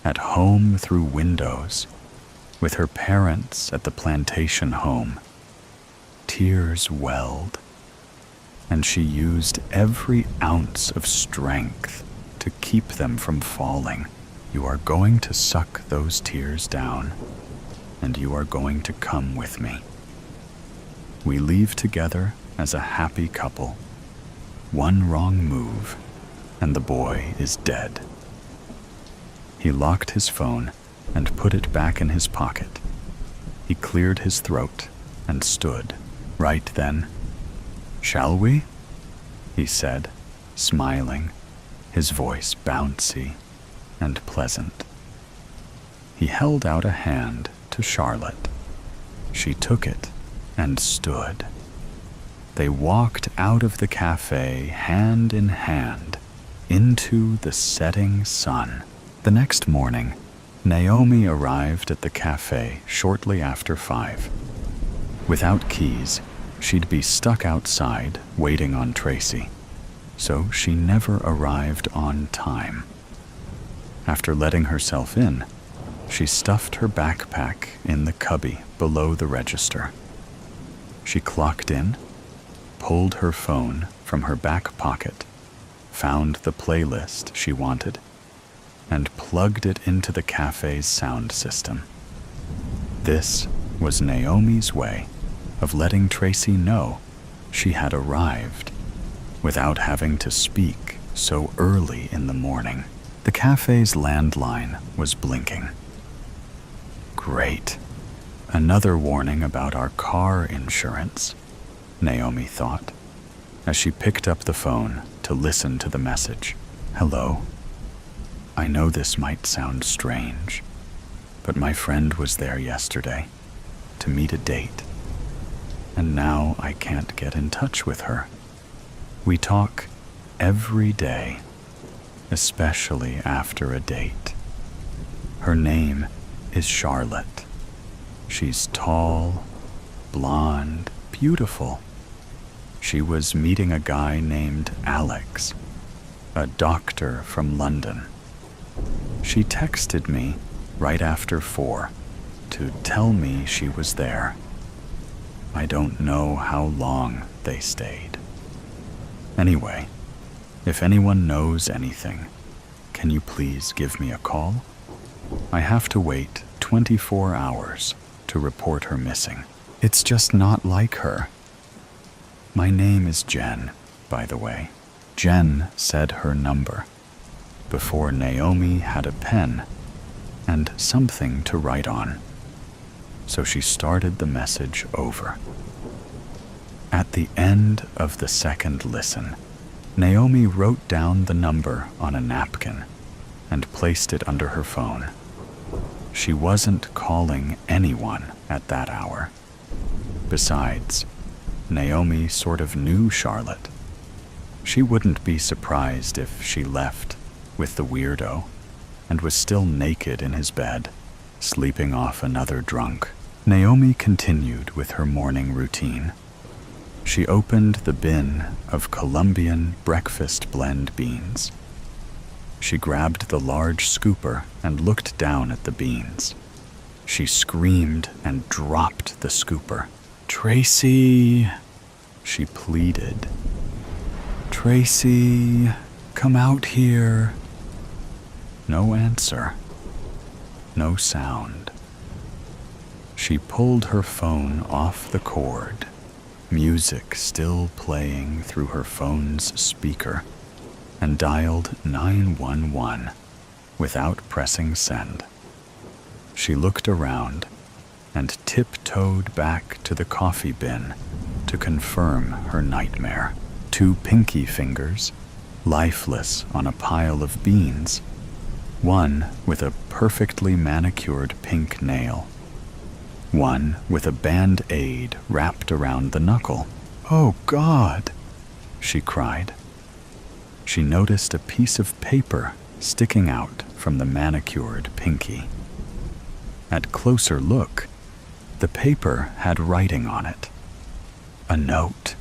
Speaker 1: at home through windows, with her parents at the plantation home. Tears welled, and she used every ounce of strength to keep them from falling. You are going to suck those tears down, and you are going to come with me. We leave together as a happy couple. One wrong move, and the boy is dead. He locked his phone and put it back in his pocket. He cleared his throat and stood. Right then. Shall we? He said, smiling, his voice bouncy and pleasant. He held out a hand to Charlotte. She took it and stood. They walked out of the cafe hand in hand into the setting sun. The next morning, Naomi arrived at the cafe shortly after 5. Without keys, she'd be stuck outside waiting on Tracy, so she never arrived on time. After letting herself in, she stuffed her backpack in the cubby below the register. She clocked in, pulled her phone from her back pocket, found the playlist she wanted, and plugged it into the cafe's sound system. This was Naomi's way of letting Tracy know she had arrived without having to speak so early in the morning. The cafe's landline was blinking. Great. Another warning about our car insurance, Naomi thought, as she picked up the phone to listen to the message. Hello. I know this might sound strange, but my friend was there yesterday to meet a date, and now I can't get in touch with her. We talk every day, especially after a date. Her name is Charlotte. She's tall, blonde, beautiful. She was meeting a guy named Alex, a doctor from London. She texted me right after 4 to tell me she was there. I don't know how long they stayed. Anyway, if anyone knows anything, can you please give me a call? I have to wait 24 hours to report her missing. It's just not like her. My name is Jen, by the way. Jen said her number before Naomi had a pen and something to write on. So she started the message over. At the end of the second listen, Naomi wrote down the number on a napkin and placed it under her phone. She wasn't calling anyone at that hour. Besides, Naomi sort of knew Charlotte. She wouldn't be surprised if she left with the weirdo and was still naked in his bed, sleeping off another drunk. Naomi continued with her morning routine. She opened the bin of Colombian breakfast blend beans. She grabbed the large scooper and looked down at the beans. She screamed and dropped the scooper. "Tracy," she pleaded. "Tracy, come out here." No answer. No sound. She pulled her phone off the cord, music still playing through her phone's speaker, and dialed 911 without pressing send. She looked around and tiptoed back to the coffee bin to confirm her nightmare. 2 pinky fingers, lifeless on a pile of beans, one with a perfectly manicured pink nail, one with a band-aid wrapped around the knuckle. "Oh, God!" she cried. She noticed a piece of paper sticking out from the manicured pinky. At closer look, the paper had writing on it. A note.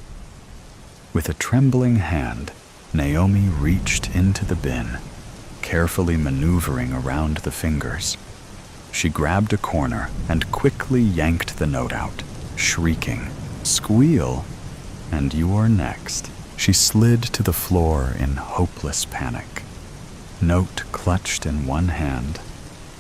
Speaker 1: With a trembling hand, Naomi reached into the bin, carefully maneuvering around the fingers. She grabbed a corner and quickly yanked the note out, shrieking, "Squeal, and you're next." She slid to the floor in hopeless panic. Note clutched in one hand,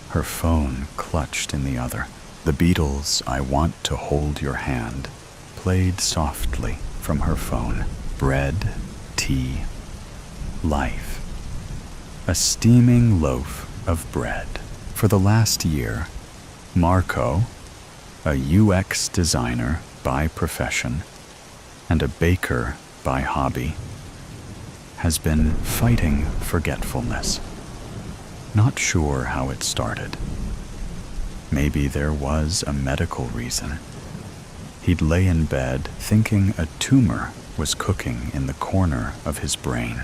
Speaker 1: her phone clutched in the other. The Beatles' "I Want to Hold Your Hand" played softly from her phone. Bread, tea, life. A steaming loaf of bread. For the last year, Marco, a UX designer by profession and a baker by hobby, has been fighting forgetfulness. Not sure how it started. Maybe there was a medical reason. He'd lay in bed thinking a tumor was cooking in the corner of his brain,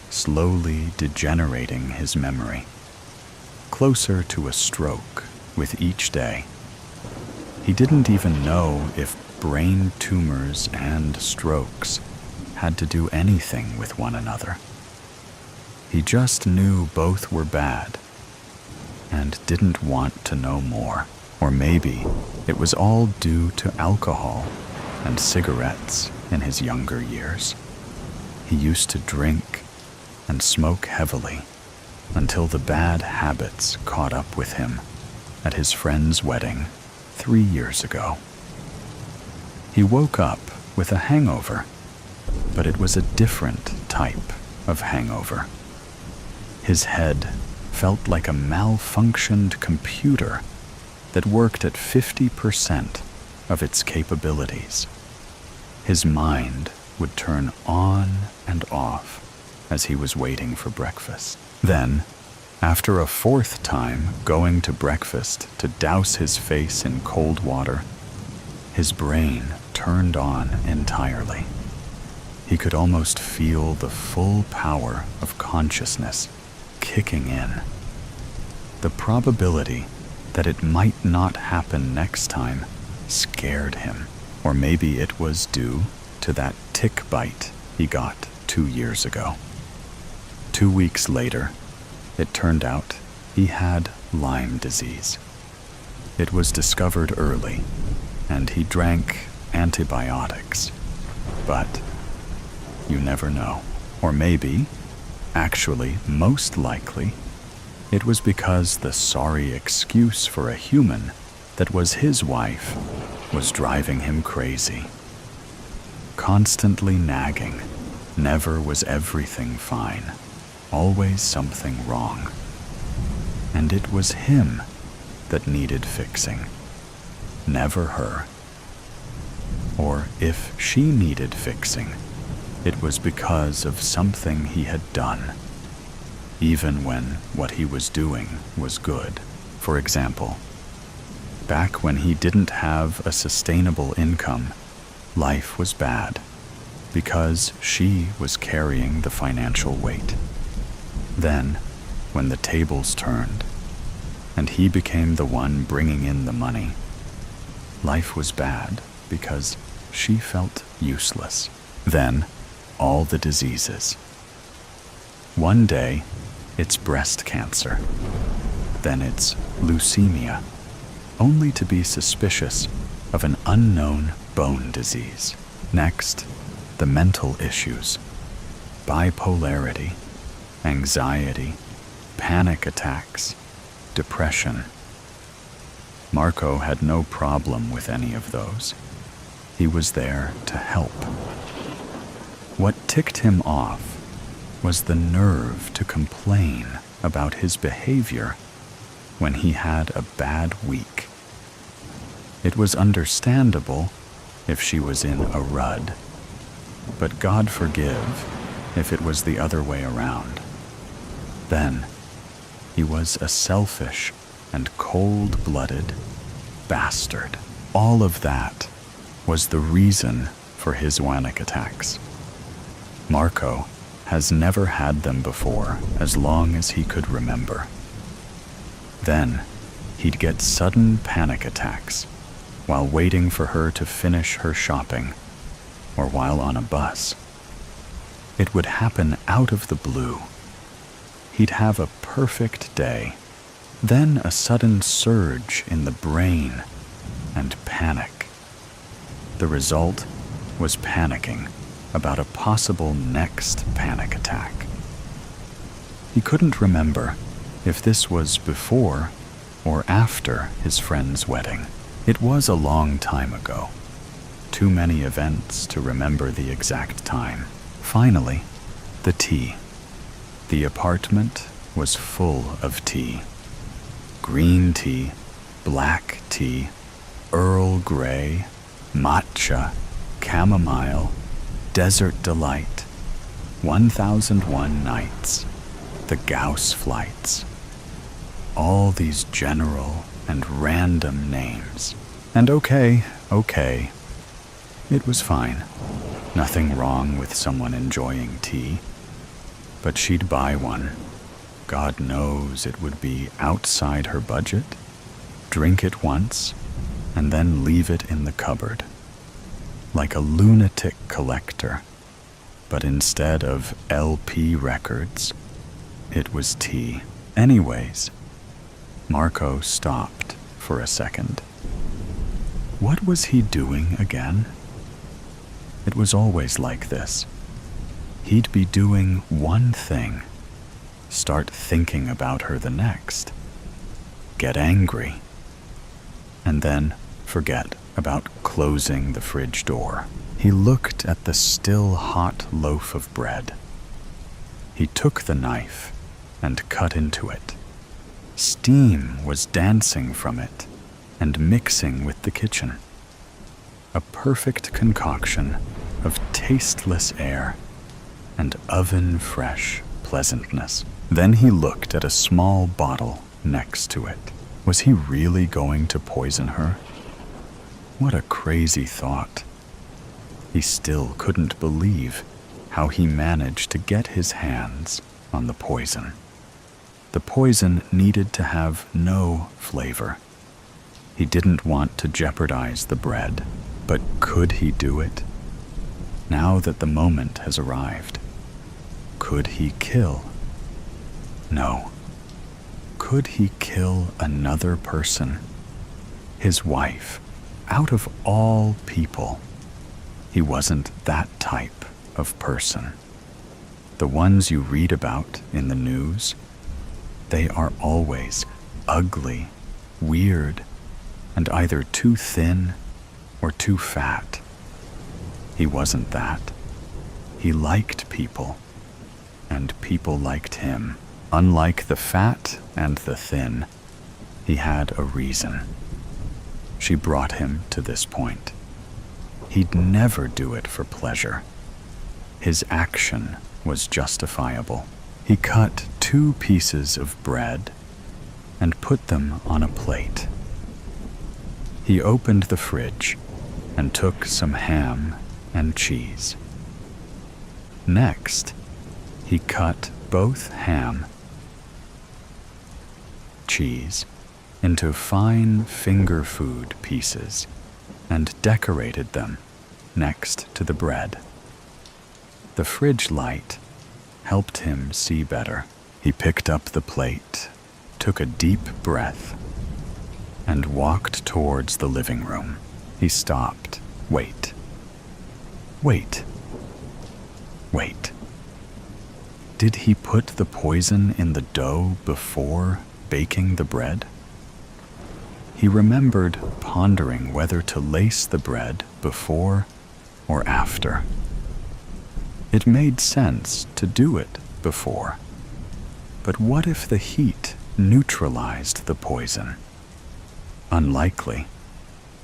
Speaker 1: slowly degenerating his memory, closer to a stroke with each day. He didn't even know if brain tumors and strokes had to do anything with one another. He just knew both were bad and didn't want to know more. Or maybe it was all due to alcohol and cigarettes in his younger years. He used to drink and smoke heavily until the bad habits caught up with him at his friend's wedding 3 years ago. He woke up with a hangover, but it was a different type of hangover. His head felt like a malfunctioned computer that worked at 50% of its capabilities. His mind would turn on and off as he was waiting for breakfast. Then, after a 4th time going to breakfast to douse his face in cold water, his brain turned on entirely. He could almost feel the full power of consciousness kicking in. The probability that it might not happen next time scared him. Or maybe it was due to that tick bite he got 2 years ago. 2 weeks later, it turned out he had Lyme disease. It was discovered early, and he drank antibiotics. But you never know. Or maybe, actually most likely, it was because the sorry excuse for a human that was his wife was driving him crazy. Constantly nagging, never was everything fine, always something wrong. And it was him that needed fixing, never her. Or if she needed fixing, it was because of something he had done, even when what he was doing was good. For example, back when he didn't have a sustainable income, life was bad because she was carrying the financial weight. Then, when the tables turned, and he became the one bringing in the money, life was bad because she felt useless. Then, all the diseases. One day, it's breast cancer. Then it's leukemia, only to be suspicious of an unknown bone disease. Next, the mental issues, bipolarity, anxiety, panic attacks, depression. Marco had no problem with any of those. He was there to help. What ticked him off was the nerve to complain about his behavior when he had a bad week. It was understandable if she was in a rut, but God forgive if it was the other way around. Then he was a selfish and cold-blooded bastard. All of that was the reason for his panic attacks. Marco has never had them before as long as he could remember. Then he'd get sudden panic attacks while waiting for her to finish her shopping or while on a bus. It would happen out of the blue. He'd have a perfect day, then a sudden surge in the brain and panic. The result was panicking about a possible next panic attack. He couldn't remember if this was before or after his friend's wedding. It was a long time ago. Too many events to remember the exact time. Finally, the tea. The apartment was full of tea. Green tea, black tea, Earl Grey, matcha, chamomile, Desert Delight, 1001 Nights, the Gauss flights. All these general and random names. And okay, it was fine. Nothing wrong with someone enjoying tea. But she'd buy one. God knows it would be outside her budget, drink it once, and then leave it in the cupboard. Like a lunatic collector. But instead of LP records, it was tea. Anyways, Marco stopped for a second. What was he doing again? It was always like this. He'd be doing one thing, start thinking about her the next, get angry, and then forget about closing the fridge door. He looked at the still hot loaf of bread. He took the knife and cut into it. Steam was dancing from it and mixing with the kitchen. A perfect concoction of tasteless air and oven-fresh pleasantness. Then he looked at a small bottle next to it. Was he really going to poison her? What a crazy thought. He still couldn't believe how he managed to get his hands on the poison. The poison needed to have no flavor. He didn't want to jeopardize the bread, but could he do it? Now that the moment has arrived, could he kill? No. Could he kill another person? His wife, out of all people. He wasn't that type of person. The ones you read about in the news, they are always ugly, weird, and either too thin or too fat. He wasn't that. He liked people, and people liked him. Unlike the fat and the thin, he had a reason. She brought him to this point. He'd never do it for pleasure. His action was justifiable. He cut 2 pieces of bread and put them on a plate. He opened the fridge and took some ham and cheese. Next, he cut both ham, cheese, into fine finger food pieces and decorated them next to the bread. The fridge light helped him see better. He picked up the plate, took a deep breath, and walked towards the living room. He stopped. Wait. Wait. Wait. Did he put the poison in the dough before baking the bread? He remembered pondering whether to lace the bread before or after. It made sense to do it before. But what if the heat neutralized the poison? Unlikely,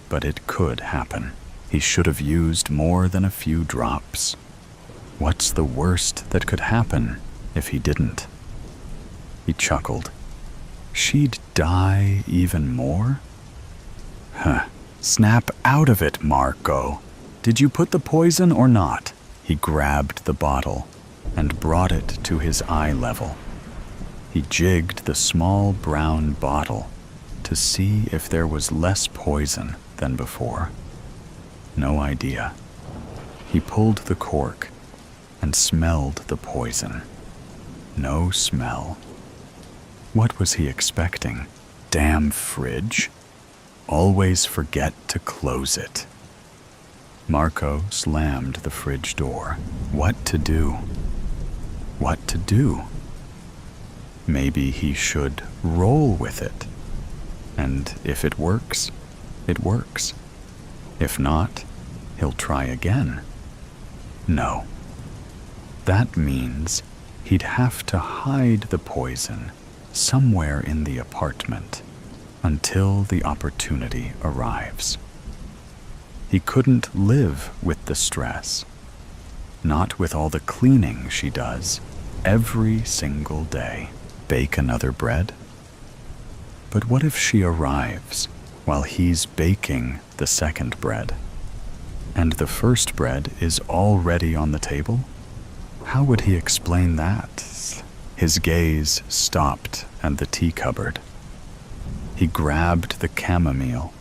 Speaker 1: but it could happen. He should have used more than a few drops. What's the worst that could happen if he didn't? He chuckled. She'd die even more? Huh. Snap out of it, Marco. Did you put the poison or not? He grabbed the bottle and brought it to his eye level. He jigged the small brown bottle to see if there was less poison than before. No idea. He pulled the cork and smelled the poison. No smell. What was he expecting? Damn fridge. Always forget to close it. Marco slammed the fridge door. What to do? What to do? Maybe he should roll with it. And if it works, it works. If not, he'll try again. No. That means he'd have to hide the poison somewhere in the apartment until the opportunity arrives. He couldn't live with the stress, not with all the cleaning she does every single day. Bake another bread? But what if she arrives while he's baking the second bread, and the first bread is already on the table? How would he explain that? His gaze stopped at the tea cupboard. He grabbed the chamomile,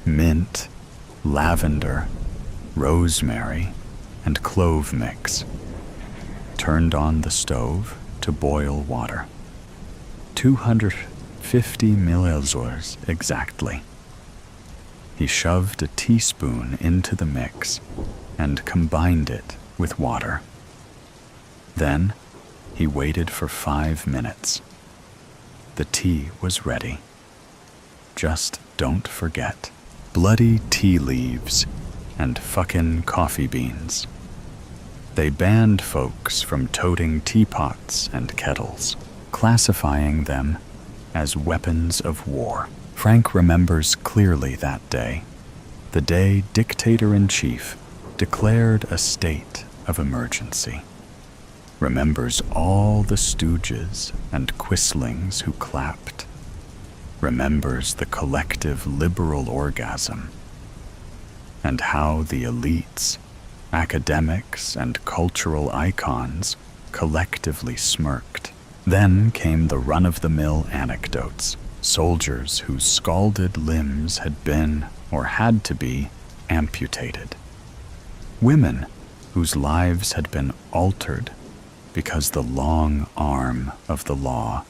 Speaker 1: mint, lavender, rosemary, and clove mix, turned on the stove to boil water. 250 milliliters exactly. He shoved a teaspoon into the mix and combined it with water. Then he waited for 5 minutes. The tea was ready. Just don't forget. Bloody tea leaves and fucking coffee beans. They banned folks from toting teapots and kettles, classifying them as weapons of war. Frank remembers clearly that day, the day Dictator-in-Chief declared a state of emergency. Remembers all the stooges and quislings who clapped. Remembers the collective liberal orgasm, and how the elites, academics, and cultural icons collectively smirked. Then came the run-of-the-mill anecdotes, soldiers whose scalded limbs had been, or had to be, amputated. Women whose lives had been altered because the long arm of the law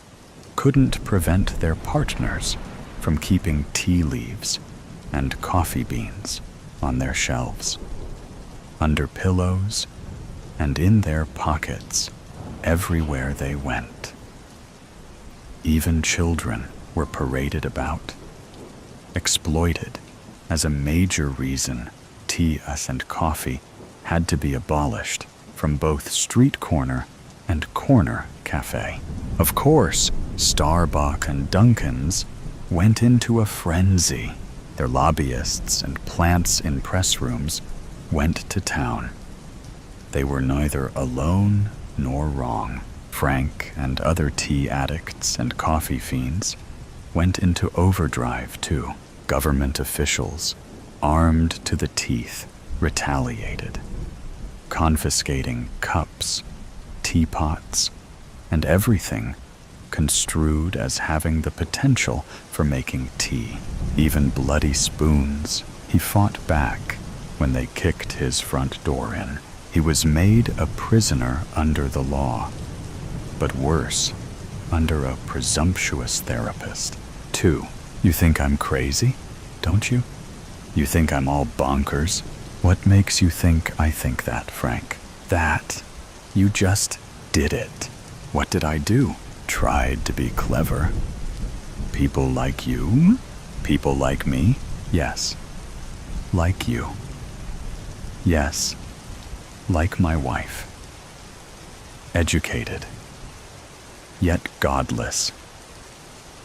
Speaker 1: couldn't prevent their partners from keeping tea leaves and coffee beans on their shelves, under pillows, and in their pockets everywhere they went. Even children were paraded about, exploited as a major reason tea and coffee had to be abolished from both street corner and corner cafe. Of course, Starbucks and Dunkin's went into a frenzy. Their lobbyists and plants in press rooms went to town. They were neither alone nor wrong. Frank and other tea addicts and coffee fiends went into overdrive too. Government officials, armed to the teeth, retaliated, confiscating cups, teapots, and everything construed as having the potential for making tea. Even bloody spoons. He fought back when they kicked his front door in. He was made a prisoner under the law, but worse, under a presumptuous therapist. 2. You think I'm crazy, don't you? You think I'm all bonkers? What makes you think I think that, Frank? That you just did it. What did I do? Tried to be clever. People like you? People like me? Yes. Like you. Yes. Like my wife. Educated. Yet godless.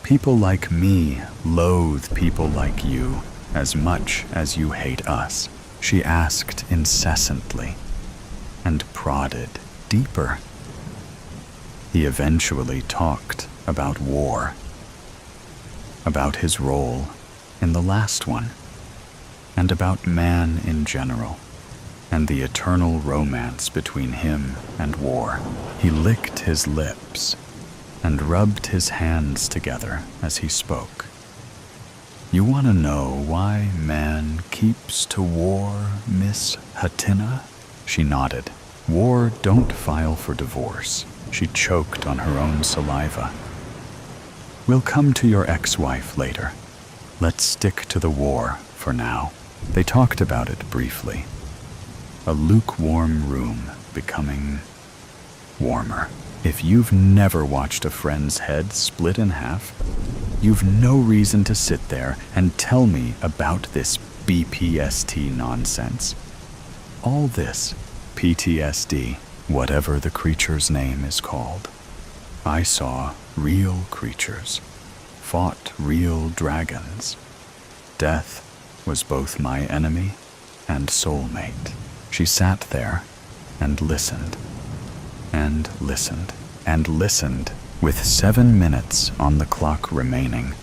Speaker 1: People like me loathe people like you as much as you hate us, she asked incessantly, and prodded deeper. He eventually talked about war, about his role in the last one, and about man in general, and the eternal romance between him and war. He licked his lips and rubbed his hands together as he spoke. You want to know why man keeps to war, Miss Hatina? She nodded. War don't file for divorce. She choked on her own saliva. We'll come to your ex-wife later. Let's stick to the war for now. They talked about it briefly. A lukewarm room becoming warmer. If you've never watched a friend's head split in half, you've no reason to sit there and tell me about this BPST nonsense. All this PTSD, whatever the creature's name is called. I saw real creatures, fought real dragons. Death was both my enemy and soulmate. She sat there and listened, and listened, and listened. With 7 minutes on the clock remaining,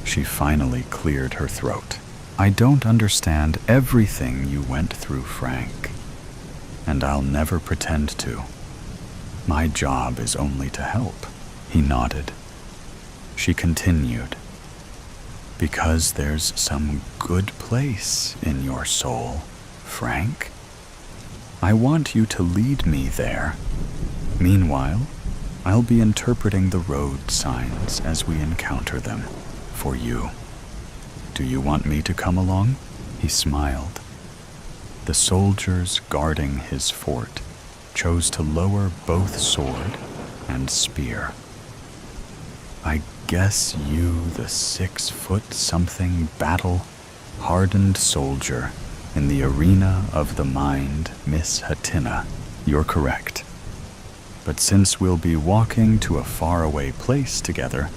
Speaker 1: she finally cleared her throat. I don't understand everything you went through, Frank, and I'll never pretend to. My job is only to help. He nodded. She continued, because there's some good place in your soul, Frank. I want you to lead me there. Meanwhile, I'll be interpreting the road signs as we encounter them for you. Do you want me to come along? He smiled. The soldiers guarding his fort chose to lower both sword and spear. I guess you, the 6-foot-something battle-hardened soldier in the arena of the mind, Miss Hatina, you're correct. But since we'll be walking to a faraway place together,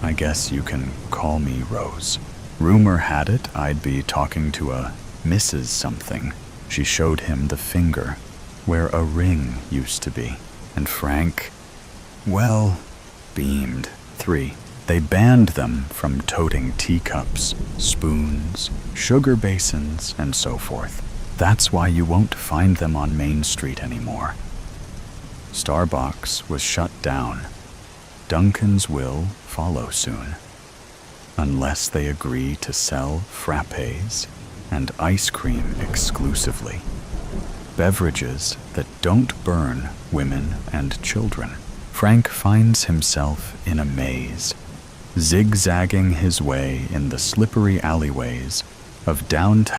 Speaker 1: I guess you can call me Rose. Rumor had it I'd be talking to a Mrs. something. She showed him the finger where a ring used to be, and Frank, well, beamed. 3. They banned them from toting teacups, spoons, sugar basins, and so forth. That's why you won't find them on Main Street anymore. Starbucks was shut down, Duncan's will follow soon, unless they agree to sell frappes and ice cream exclusively, beverages that don't burn women and children. Frank finds himself in a maze, zigzagging his way in the slippery alleyways of downtown